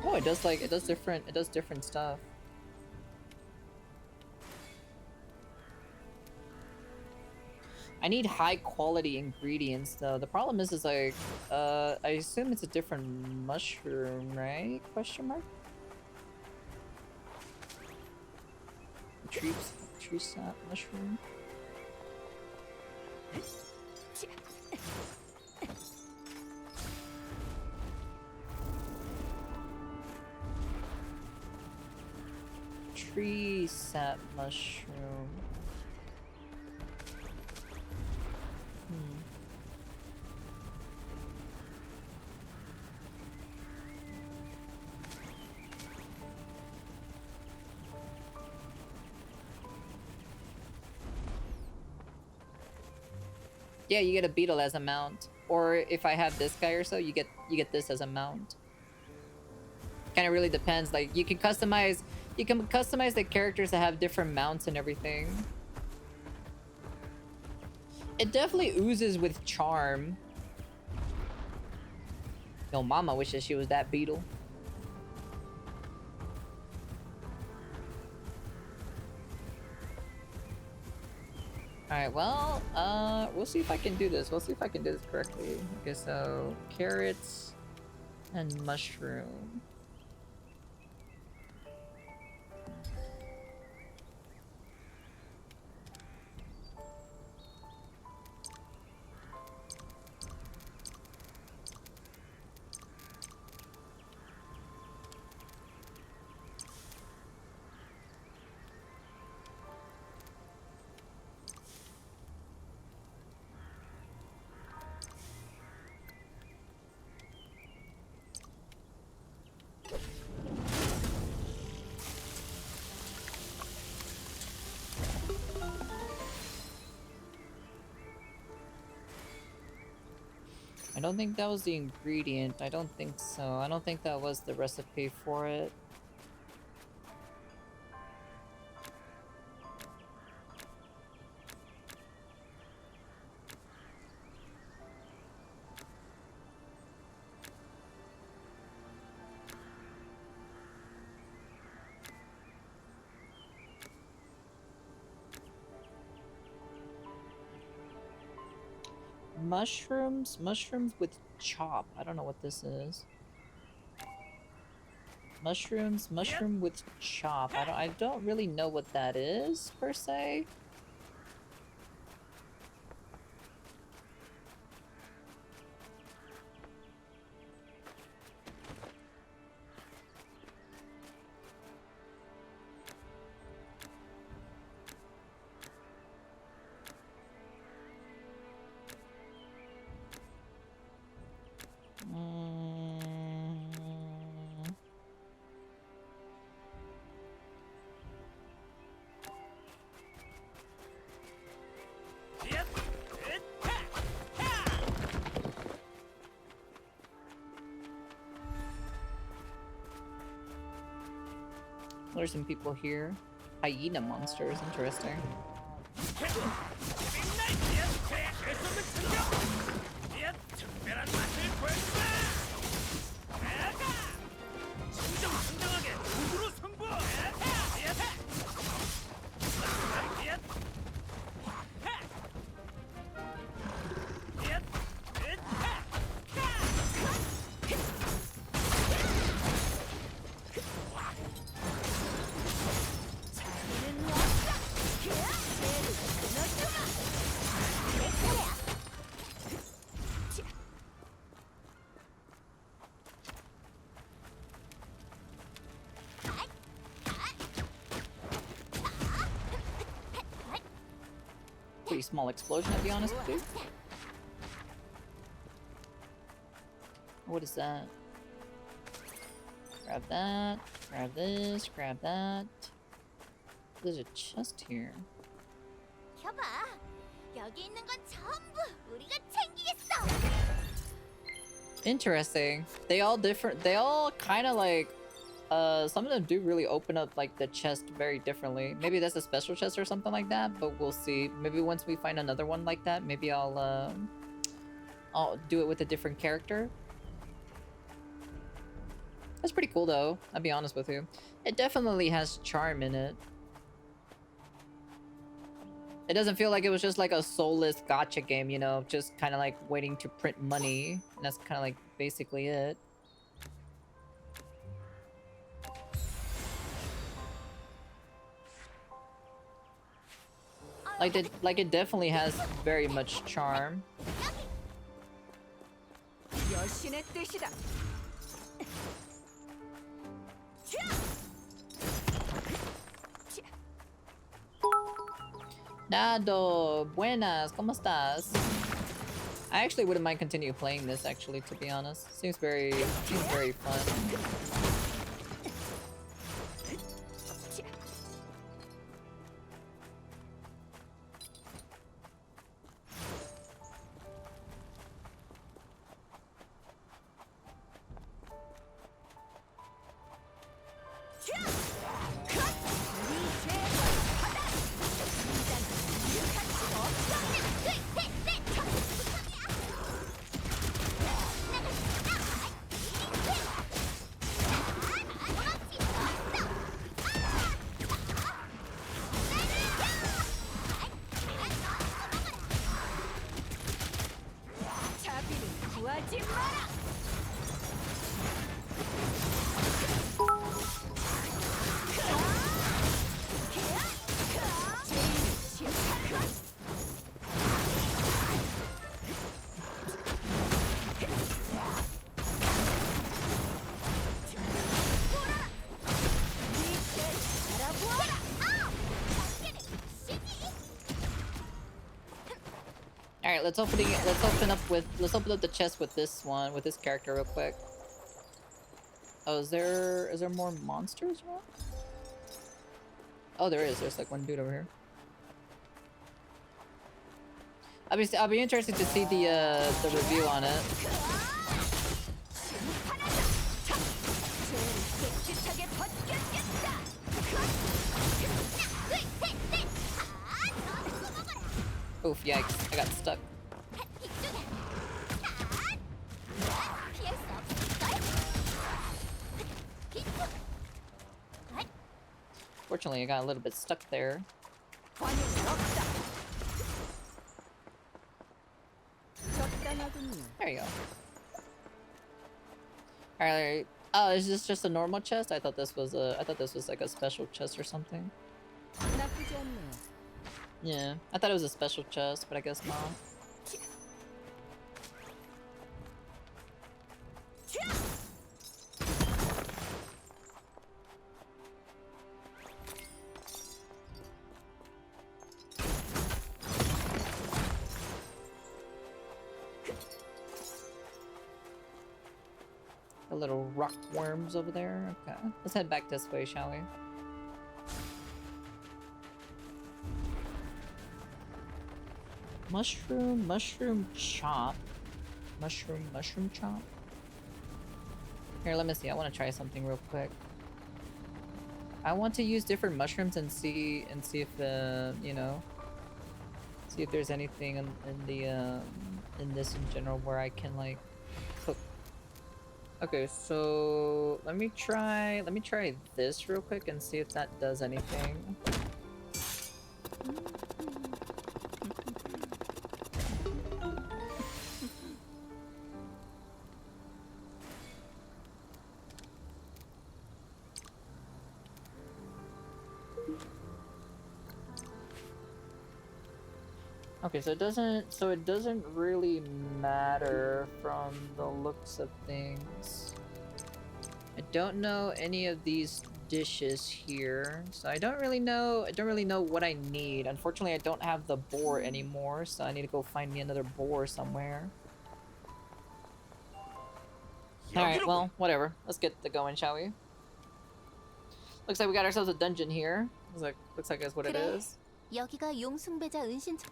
[SPEAKER 1] Oh, it does like, it does different stuff. I need high quality ingredients though. The problem is like, I assume it's a different mushroom, right? Question mark? Tree sap mushroom. Tree sap mushroom. Yeah, you get a beetle as a mount. Or if I have this guy or so, you get this as a mount. Kind of really depends. Like you can customize the characters to have different mounts and everything. It definitely oozes with charm. Yo, mama wishes she was that beetle. Alright, well, we'll see if I can do this. We'll see if I can do this correctly. Okay, so carrots and mushroom. I don't think that was the ingredient. I don't think so. I don't think that was the recipe for it. Mushrooms with chop. I don't know what this is. Mushroom with chop. I don't really know what that is per se. There's some people here. Hyena monsters, interesting. Pretty small explosion, to be honest with you. What is that? Grab that. Grab this. Grab that. There's a chest here.
[SPEAKER 4] 켜봐. 여기 있는 건 전부 우리가 챙기겠어.
[SPEAKER 1] Interesting. They all different. They all kind of like. Some of them do really open up like the chest very differently. Maybe that's a special chest or something like that, but we'll see. Maybe once we find another one like that, maybe I'll do it with a different character. That's pretty cool though, I'll be honest with you. It definitely has charm in it. It doesn't feel like it was just like a soulless gacha game, you know, just kind of like waiting to print money. And that's kind of like basically it. Like it definitely has very much charm.
[SPEAKER 8] 여신의 뜻이다.
[SPEAKER 1] Nado, buenas, ¿cómo estás? I actually wouldn't mind continue playing this actually, to be honest. Seems very fun. Alright, let's open up the chest with this one, with this character real quick. Oh, is there more monsters around? Oh, there is. There's like one dude over here. I'll be interested to see the review on it. Oof, yikes, I got stuck. Fortunately, I got a little bit stuck there. There you go. Alright. Oh, is this just a normal chest? I thought this was like a special chest or something. Yeah, I thought it was a special chest, but I guess not. The little rock worms over there. Okay, let's head back this way, shall we? Mushroom chop. Mushroom chop. Here, let me see. I want to try something real quick. I want to use different mushrooms and see if you know, see if there's anything in the in this in general where I can like cook. Okay, so let me try this real quick and see if that does anything. Okay, so it doesn't really matter from the looks of things. I don't know any of these dishes here, so I don't really know what I need. Unfortunately, I don't have the boar anymore, so I need to go find me another boar somewhere. Alright, well, whatever. Let's get the going, shall we? Looks like we got ourselves a dungeon here. Looks like that's what it
[SPEAKER 4] 그래.
[SPEAKER 1] is.
[SPEAKER 4] 여기가 용숭배자 은신처.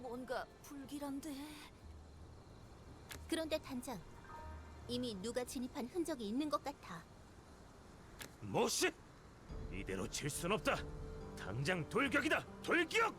[SPEAKER 3] 뭔가 불길한데.
[SPEAKER 4] 그런데 단장, 이미 누가 진입한 흔적이 있는 것 같아.
[SPEAKER 2] 뭐시? 이대로 질 순 없다. 당장 돌격이다. 돌격!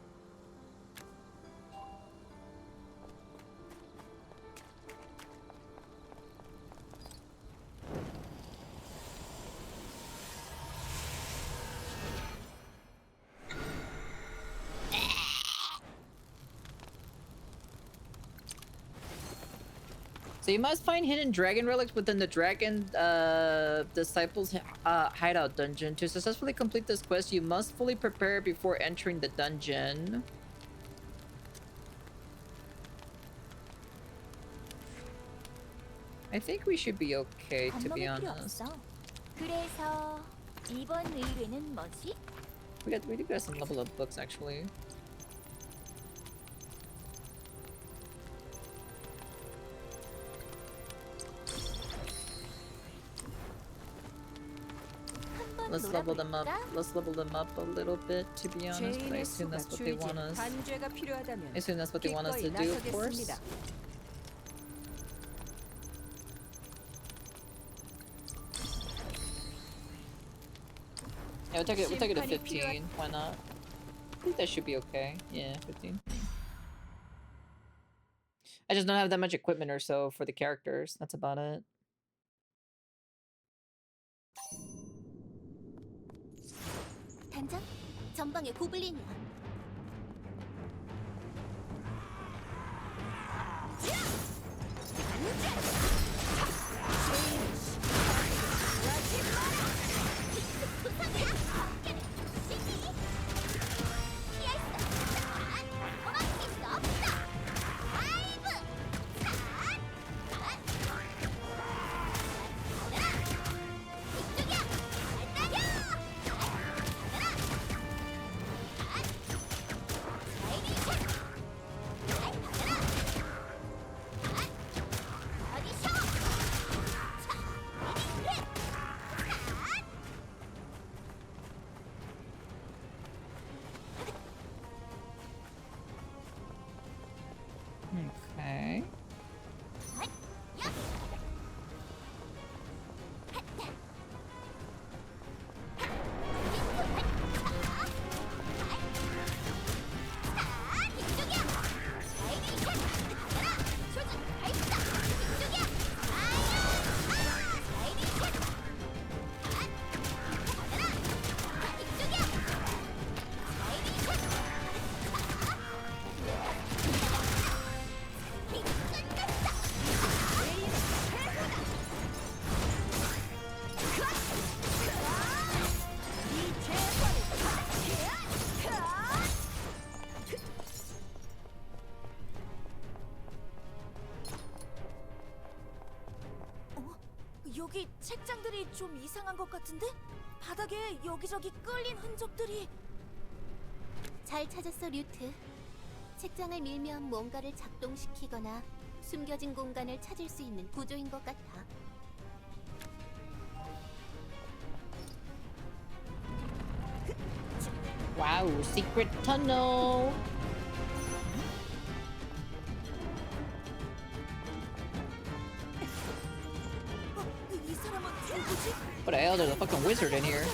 [SPEAKER 1] So you must find hidden dragon relics within the dragon disciples hideout dungeon. To successfully complete this quest, you must fully prepare before entering the dungeon. I think we should be okay, to be
[SPEAKER 4] 겁먹을 필요
[SPEAKER 1] honest.
[SPEAKER 4] 없어. 그래서 이번 의뢰는 뭐지?
[SPEAKER 1] We did get some level up books actually.
[SPEAKER 4] 한번
[SPEAKER 1] Let's level them up.
[SPEAKER 4] 놀아볼까?
[SPEAKER 1] Let's level them up a little bit, to be honest. But I
[SPEAKER 8] 죄인의
[SPEAKER 1] assume
[SPEAKER 8] 수가
[SPEAKER 1] that's what they
[SPEAKER 8] 줄지
[SPEAKER 1] want us.
[SPEAKER 8] 반죄가 필요하다면
[SPEAKER 1] I assume that's what they want us to
[SPEAKER 8] 기꺼이
[SPEAKER 1] do, of course.
[SPEAKER 8] 나서겠습니다.
[SPEAKER 1] Yeah, we'll take it to
[SPEAKER 8] 심판이
[SPEAKER 1] 15. Why not? I think that should be okay. Yeah, 15. I just don't have that much equipment or so for the characters. That's about it.
[SPEAKER 4] 단장, 전방에 고블린이야.
[SPEAKER 1] Okay.
[SPEAKER 3] 여기 책장들이 좀 이상한 것 같은데? 바닥에 여기저기 끌린 흔적들이.
[SPEAKER 4] 잘 찾았어, 류트. 책장을 밀면 뭔가를 작동시키거나 숨겨진 공간을 찾을 수 있는 구조인 것 같아.
[SPEAKER 1] Wow, secret tunnel.
[SPEAKER 3] 이 사람은 누구지?
[SPEAKER 1] What the hell? There's a fucking wizard in here.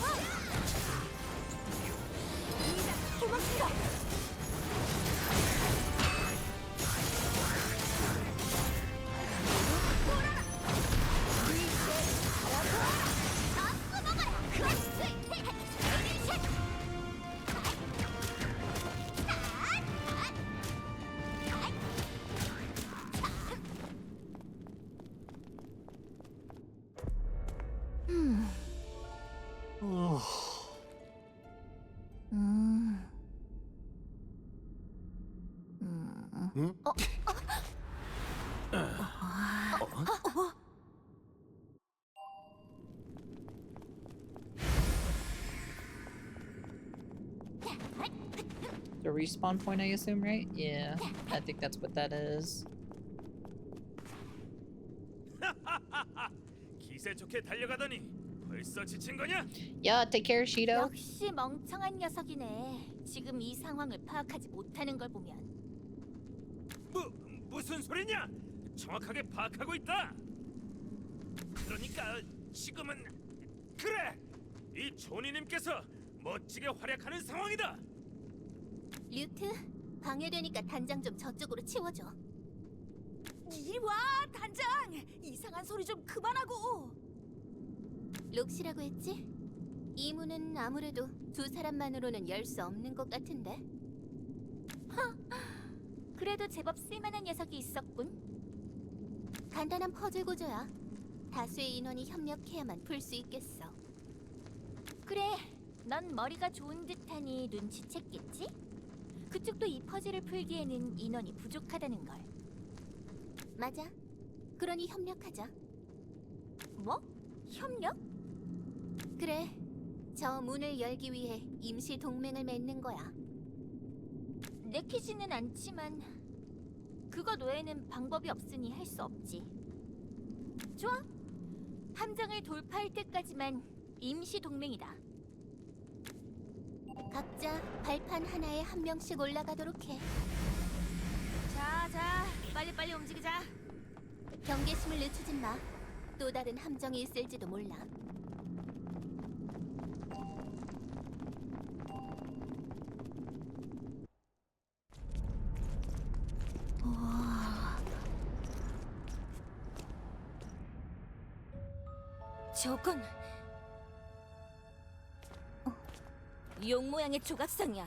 [SPEAKER 7] 어,
[SPEAKER 4] 음. 음.
[SPEAKER 7] 응?
[SPEAKER 1] The respawn point, I assume, right? Yeah, I think that's what that is.
[SPEAKER 2] 기세 좋게 달려가더니 벌써 지친 거냐?
[SPEAKER 1] Yeah, take care, Shido.
[SPEAKER 4] 역시 멍청한 녀석이네. 지금 이 상황을 파악하지 못하는 걸 보면.
[SPEAKER 2] 무슨 소리냐? 정확하게 파악하고 있다. 그러니까 지금은 그래. 이 조니님께서 멋지게 활약하는 상황이다.
[SPEAKER 4] 류트, 방해되니까 단장 좀 저쪽으로 치워줘. 이리 와, 단장! 이상한 소리 좀 그만하고! 록시라고 했지? 이 문은 아무래도 두 사람만으로는 열 수 없는 것 같은데? 그래도 제법 쓸만한 녀석이 있었군. 간단한 퍼즐 구조야. 다수의 인원이 협력해야만 풀 수 있겠어. 그래, 넌 머리가 좋은 듯하니 눈치챘겠지? 그쪽도 이 퍼즐을 풀기에는 인원이 부족하다는 걸. 맞아. 그러니 협력하자. 뭐? 협력? 그래. 저 문을 열기 위해 임시 동맹을 맺는 거야. 내키지는 않지만 그것 외에는 방법이 없으니 할 수 없지. 좋아. 함정을 돌파할 때까지만 임시 동맹이다. 각자 발판 하나에 한 명씩 올라가도록 해. 자, 빨리빨리 움직이자. 경계심을 늦추진 마. 또 다른 함정이 있을지도 몰라. 저건 용 모양의 조각상이야.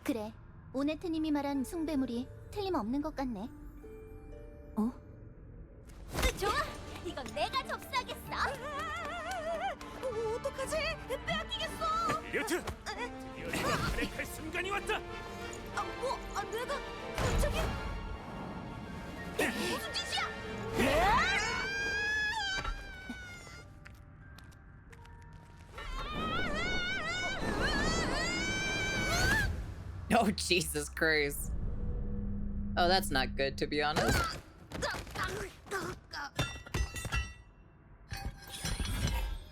[SPEAKER 4] 그래, 오네트님이 말한 숭배물이 틀림없는 것 같네. 좋아, 이건 내가 접수하겠어. 어떡하지? 빼앗기겠어.
[SPEAKER 2] 류트! 여자가 활약할 순간이 왔다!
[SPEAKER 4] 내가 갑자기 무슨 짓이야?
[SPEAKER 1] Oh, Jesus Christ. Oh, that's not good, to be honest.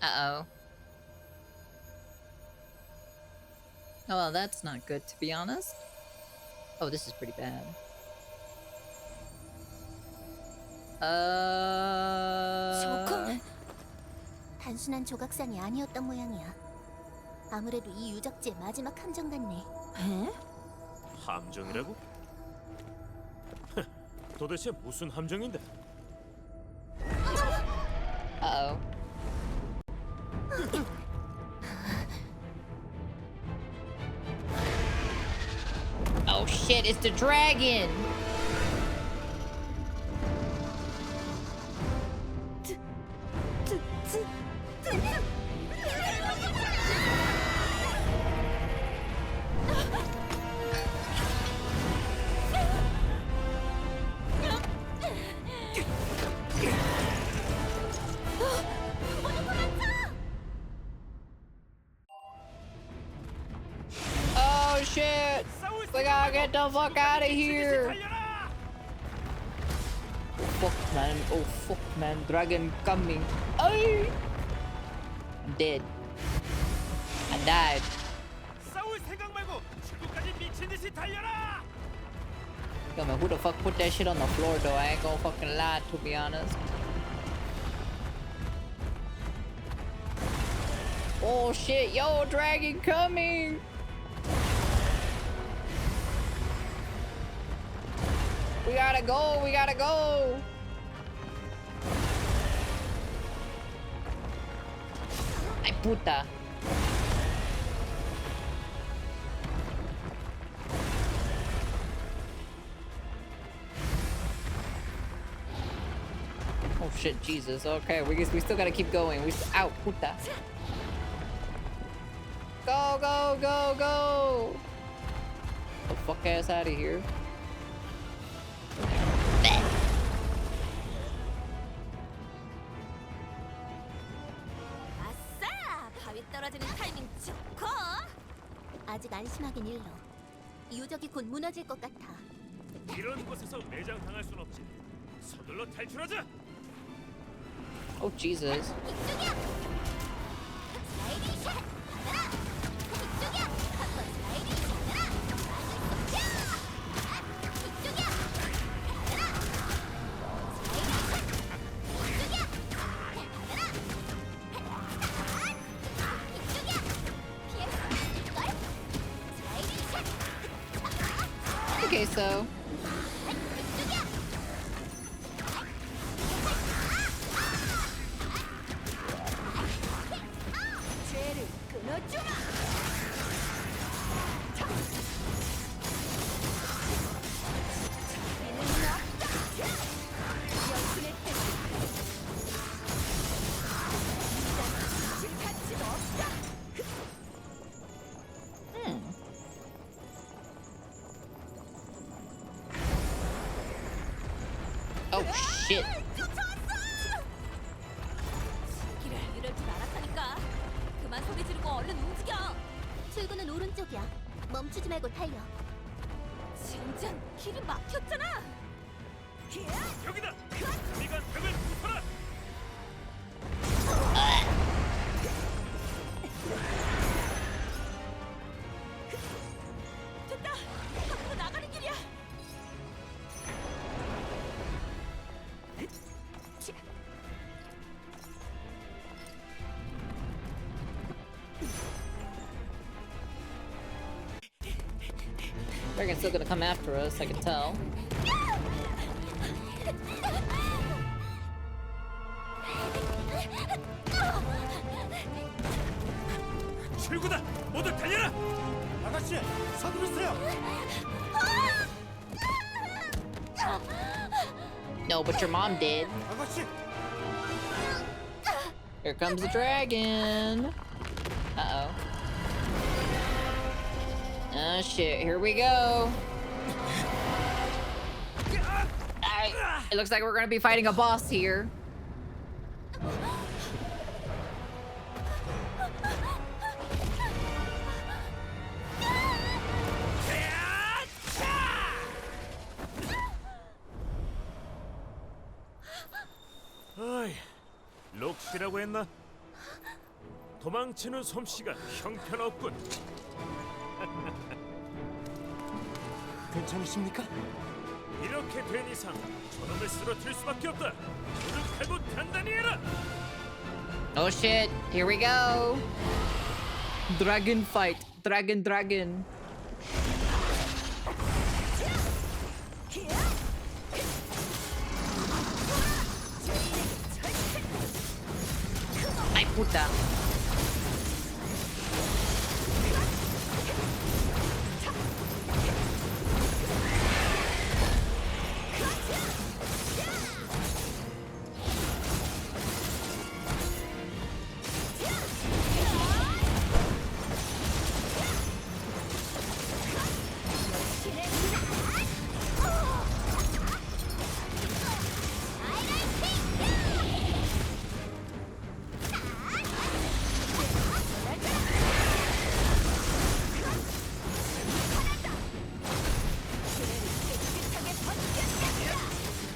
[SPEAKER 1] Uh-oh. Oh, well, that's not good, to be honest. Oh, this is pretty bad.
[SPEAKER 4] 저건 단순한 조각상이 아니었던 모양이야. 아무래도 이 유적지의 마지막 함정 같네.
[SPEAKER 2] 함정이라고? 도대체 무슨 함정인데?
[SPEAKER 1] Uh-oh. Oh shit, it's the dragon! Oh shit! We gotta get the fuck out of here! Oh fuck man, dragon coming. Oh! I'm dead. I died.
[SPEAKER 2] 싸울 생각 말고 출구까지 미친 듯이 달려라!
[SPEAKER 1] Yo man, who the fuck put that shit on the floor though? I ain't gonna fucking lie, to be honest. Oh shit, yo, dragon coming! We gotta go, we gotta go! Ay puta. Oh shit, Jesus. Okay, we still gotta keep going. Out, puta. Go, go, go, go! The fuck ass out of here.
[SPEAKER 3] 아싸! 바위 떨어지는 타이밍 좋고.
[SPEAKER 4] 아직 안심하긴 일러. 유적이 곧 무너질 것 같아.
[SPEAKER 2] 이런 곳에서 매장 당할 순 없지. 서둘러 탈출하자.
[SPEAKER 1] Oh, Jesus.
[SPEAKER 4] 이쪽이야. 슬라이딩 샷. 받아라. 이쪽이야. 한번 슬라이딩 샷 받아라. 이쪽이야. 받아라. 슬라이딩 샷. 이쪽이야. 받아라. 이쪽이야. 피할 수 있을걸? 슬라이딩 샷.
[SPEAKER 1] Okay, so.
[SPEAKER 4] 이쪽이야.
[SPEAKER 3] 죄를 끊어주마.
[SPEAKER 1] Oh, shit.
[SPEAKER 3] 길을 이럴 줄 알았다니까. 그만 소리 지르고 얼른 움직여.
[SPEAKER 4] 출구는 오른쪽이야. 멈추지 말고 달려.
[SPEAKER 3] 젠장 길이 막혔잖아.
[SPEAKER 2] 여기다. 미간 벽을 부숴라.
[SPEAKER 3] 됐다. 밖으로 나가는 길이야.
[SPEAKER 1] Dragon's still gonna come after us, I can tell.
[SPEAKER 2] 출구다. 모두 달려라.
[SPEAKER 7] 아가씨, 서두르세요.
[SPEAKER 1] No, but your mom did.
[SPEAKER 7] 아가씨,
[SPEAKER 1] Here comes the dragon. Uh-oh. Oh shit, here we go. Alright, it looks like we're gonna be fighting a boss here.
[SPEAKER 2] 어이, 록시라고 했나? 도망치는 솜씨가 형편없군.
[SPEAKER 7] 괜찮으십니까?
[SPEAKER 2] 이렇게 된 이상 저놈을 쓰러뜨릴 수밖에 없다. 조직하고 단단히 해라.
[SPEAKER 1] Oh shit, here we go. Dragon fight. Dragon, dragon. Ay, puta.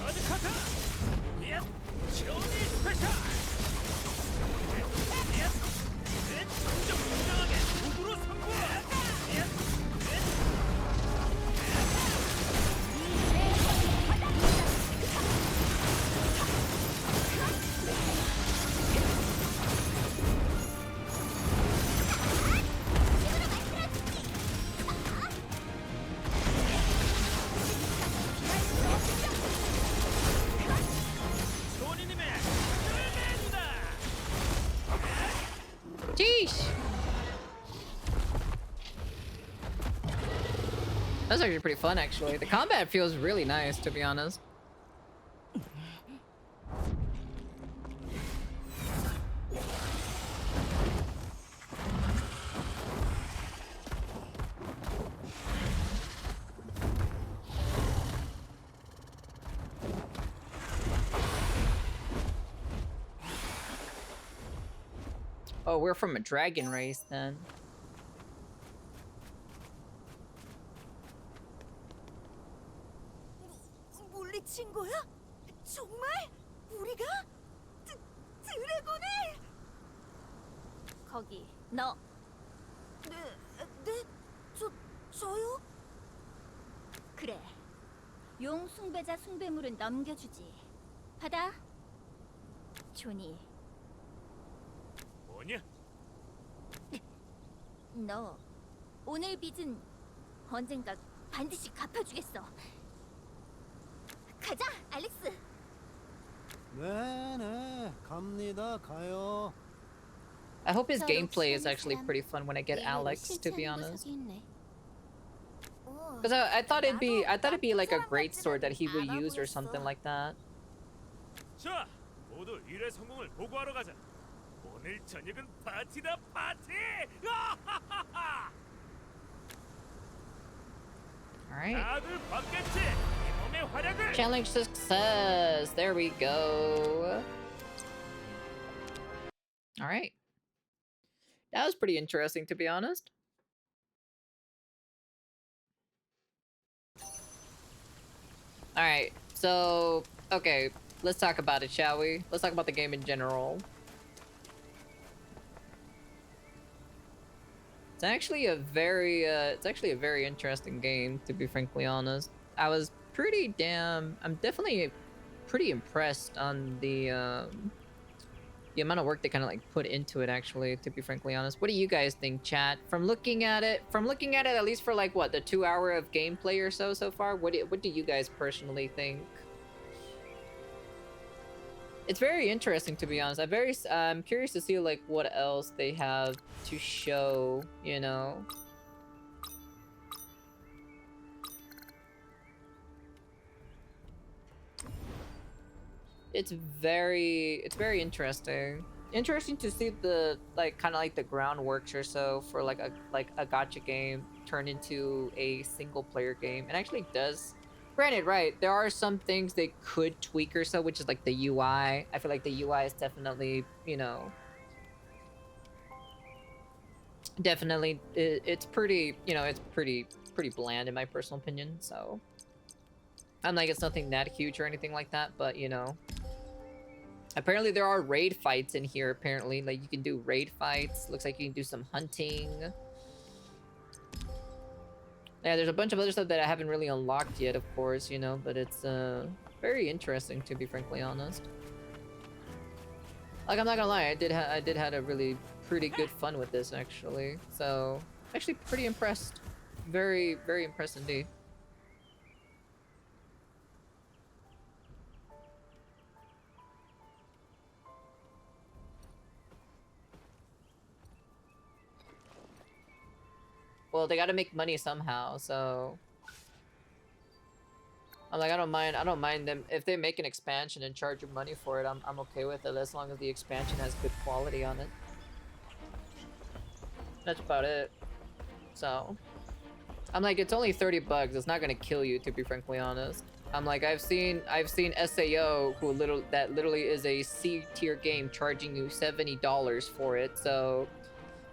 [SPEAKER 2] 어드커터. 예, 지원이 스페셜. 예, 좀 공정하게 누구로 선고해. 예. 소니님의 끝내준다.
[SPEAKER 1] Jeez. That's actually pretty fun, actually. The combat feels really nice, to be honest. Oh, we're from a dragon race then.
[SPEAKER 3] 물리친 거야? 정말? 우리가? 드래곤을?
[SPEAKER 4] 거기 너
[SPEAKER 3] 네? 저요?
[SPEAKER 4] 그래. 용 숭배자 숭배물은 넘겨주지. 받아. 조니,
[SPEAKER 2] 뭐냐?
[SPEAKER 4] 너 오늘 빚은 언젠가 반드시 갚아주겠어. 가자, 알렉스.
[SPEAKER 7] 네네, 갑니다. 가요.
[SPEAKER 1] I hope his
[SPEAKER 4] 서로
[SPEAKER 1] gameplay is
[SPEAKER 4] 사는
[SPEAKER 1] actually
[SPEAKER 4] 사람,
[SPEAKER 1] pretty fun when I get
[SPEAKER 4] 내
[SPEAKER 1] Alex, to be
[SPEAKER 4] 실체하는
[SPEAKER 1] honest.
[SPEAKER 4] 녀석이 있네.
[SPEAKER 1] Because I thought I thought it'd be like a
[SPEAKER 3] 나쁜
[SPEAKER 1] great
[SPEAKER 3] 사람
[SPEAKER 1] sword that he would
[SPEAKER 3] 같지는
[SPEAKER 1] use or
[SPEAKER 3] 않아
[SPEAKER 1] something
[SPEAKER 3] 보였어.
[SPEAKER 1] like that.
[SPEAKER 2] 자, 모두 일의 성공을 보고하러 가자. 오늘 저녁은 파티다 파티!
[SPEAKER 1] All right.
[SPEAKER 2] 다들 봤겠지? 이 몸의 활약을!
[SPEAKER 1] Challenge success. There we go. All right. That was pretty interesting, to be honest. All right. So, okay, let's talk about it, shall we? Let's talk about the game in general. It's actually a very interesting game, to be frankly honest. I'm definitely pretty impressed on the amount of work they kind of like put into it, actually, to be frankly honest. What do you guys think, chat? From looking at it at least for like what, the 2 hour of gameplay or so far, what do you guys personally think? It's very interesting, to be honest. I'm curious to see like what else they have to show, you know. It's very interesting. Interesting to see the like kind of like the groundworks or so for like a gacha game turn into a single player game. It actually does. Granted, right, there are some things they could tweak or so, which is like the UI. I feel like the UI is definitely, you know, definitely it's pretty, you know, it's pretty bland in my personal opinion. So I'm like, it's nothing that huge or anything like that, but you know. Apparently there are raid fights in here, apparently. Like, you can do raid fights. Looks like you can do some hunting. Yeah, there's a bunch of other stuff that I haven't really unlocked yet, of course, you know, but it's very interesting, to be frankly honest. Like, I'm not gonna lie, I did had a really pretty good fun with this, actually. So, actually pretty impressed. Very, very impressed indeed. Well, they gotta make money somehow, so I'm like, I don't mind them if they make an expansion and charge you money for it. I'm okay with it as long as the expansion has good quality on it. That's about it. So I'm like, it's only 30 bucks. It's not gonna kill you, to be frankly honest. I'm like, I've seen SAO who literally is a C tier game charging you $70 for it. So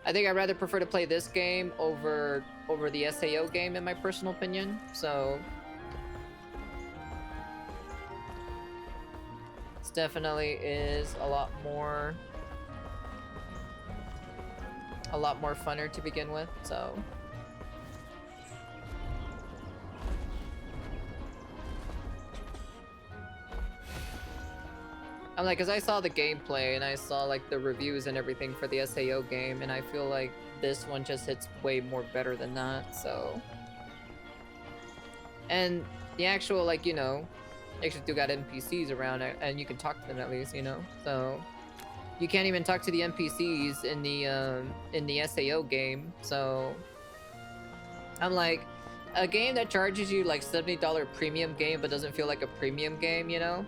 [SPEAKER 1] I think I'd rather prefer to play this game over the SAO game, in my personal opinion. So it definitely is a lot more funner to begin with. So I'm like, because I saw the gameplay and I saw like the reviews and everything for the SAO game, and I feel like this one just hits way more better than that. So, and the actual, like, you know, you actually do got NPCs around and you can talk to them at least, you know. So you can't even talk to the NPCs in the SAO game. So I'm like, a game that charges you like $70 premium game but doesn't feel like a premium game, you know.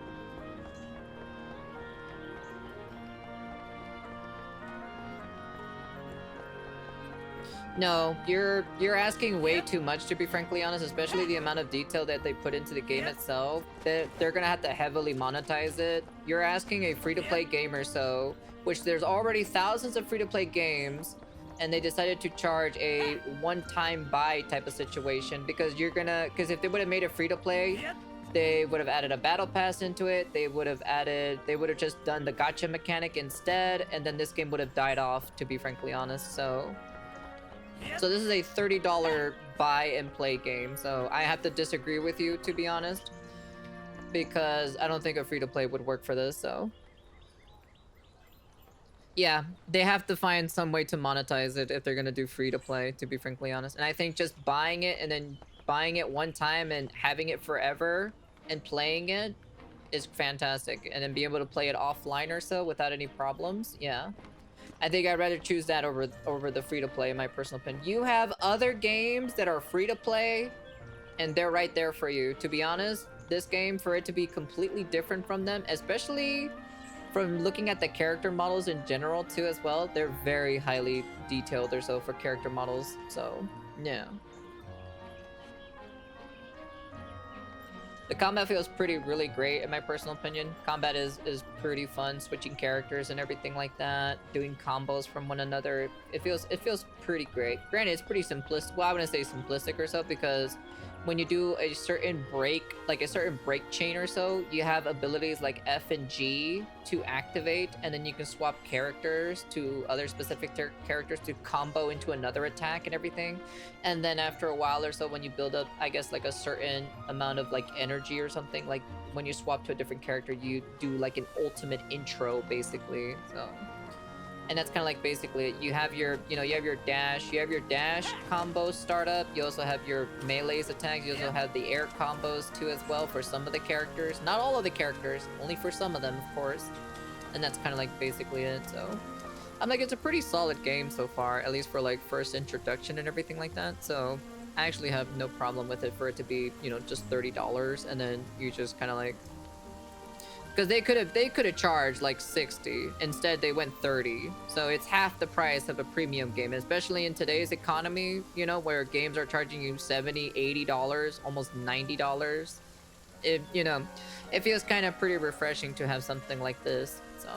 [SPEAKER 1] No, you're asking way too much, to be frankly honest, especially the amount of detail that they put into the game itself. They're gonna have to heavily monetize it. You're asking a free-to-play game or so, which there's already thousands of free-to-play games, and they decided to charge a one-time buy type of situation because because if they would have made it free-to-play, they would have added a battle pass into it. They would have just done the gacha mechanic instead, and then this game would have died off, to be frankly honest. So this is a $30 buy and play game. So I have to disagree with you, to be honest, because I don't think a free-to-play would work for this. So yeah, they have to find some way to monetize it if they're gonna do free-to-play, to be frankly honest. And I think just buying it and then buying it one time and having it forever and playing it is fantastic. And then being able to play it offline or so without any problems, yeah. I think I'd rather choose that over the free-to-play, in my personal opinion. You have other games that are free-to-play, and they're right there for you. To be honest, this game, for it to be completely different from them, especially from looking at the character models in general too as well, they're very highly detailed or so for character models. So, yeah. The combat feels really great in my personal opinion. Combat is pretty fun, switching characters and everything like that, doing combos from one another. It feels pretty great. Granted, it's pretty simplistic. Well, I wouldn't say simplistic or so, because when you do a certain break, like a certain break chain or so, you have abilities like F and G to activate, and then you can swap characters to other specific characters to combo into another attack and everything. And then after a while or so, when you build up, I guess, like a certain amount of like energy or something, like when you swap to a different character, you do like an ultimate intro, basically. So, and that's kind of like basically it. You have your, you have your dash combo startup. You also have your melee's attacks. You also have the air combos too as well for some of the characters. Not all of the characters, only for some of them, of course. And that's kind of like basically it. So I'm like, it's a pretty solid game so far, at least for like first introduction and everything like that. So I actually have no problem with it for it to be, just $30, and then you just kind of like, because they could have charged like 60. Instead, they went 30. So it's half the price of a premium game, especially in today's economy, where games are charging you $70, $80, almost $90. It feels kind of pretty refreshing to have something like this. So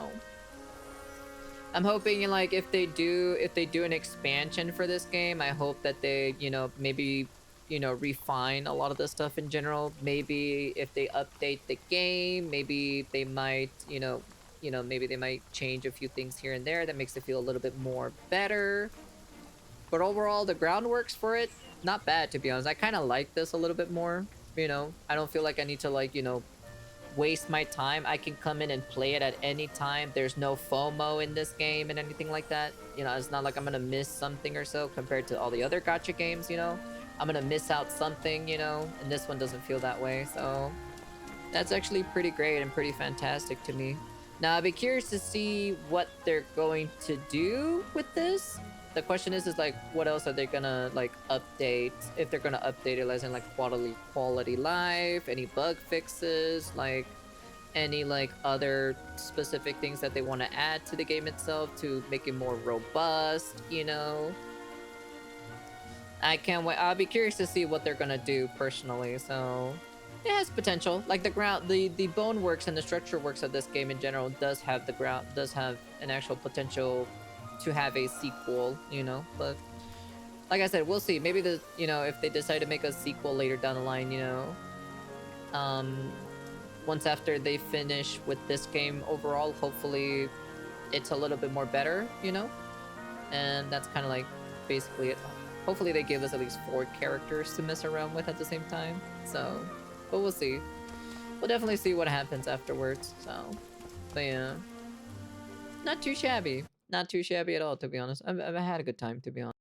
[SPEAKER 1] I'm hoping, like, if they do an expansion for this game, I hope that they, maybe refine a lot of the stuff in general. Maybe if they update the game, maybe they might, maybe they might change a few things here and there that makes it feel a little bit more better. But overall, the groundworks for it, not bad, to be honest. I kind of like this a little bit more. I don't feel like I need to, like, waste my time. I can come in and play it at any time. There's no FOMO in this game and anything like that. It's not like I'm gonna miss something or so compared to all the other gacha games. I'm gonna miss out something, and this one doesn't feel that way. So that's actually pretty great and pretty fantastic to me. Now, I'd be curious to see what they're going to do with this. The question is like, what else are they gonna like update? If they're gonna update it, as in like quality life, any bug fixes, like any like other specific things that they want to add to the game itself to make it more robust, I can't wait. I'll be curious to see what they're gonna do personally. So it has potential. Like the bone works and the structure works of this game in general does have an actual potential to have a sequel, but like I said, we'll see. Maybe if they decide to make a sequel later down the line, once after they finish with this game overall, hopefully it's a little bit more better, and that's kind of like basically it. Hopefully they give us at least 4 characters to mess around with at the same time. So, but we'll see. We'll definitely see what happens afterwards. So, but yeah, not too shabby. Not too shabby at all, to be honest. I've had a good time, to be honest.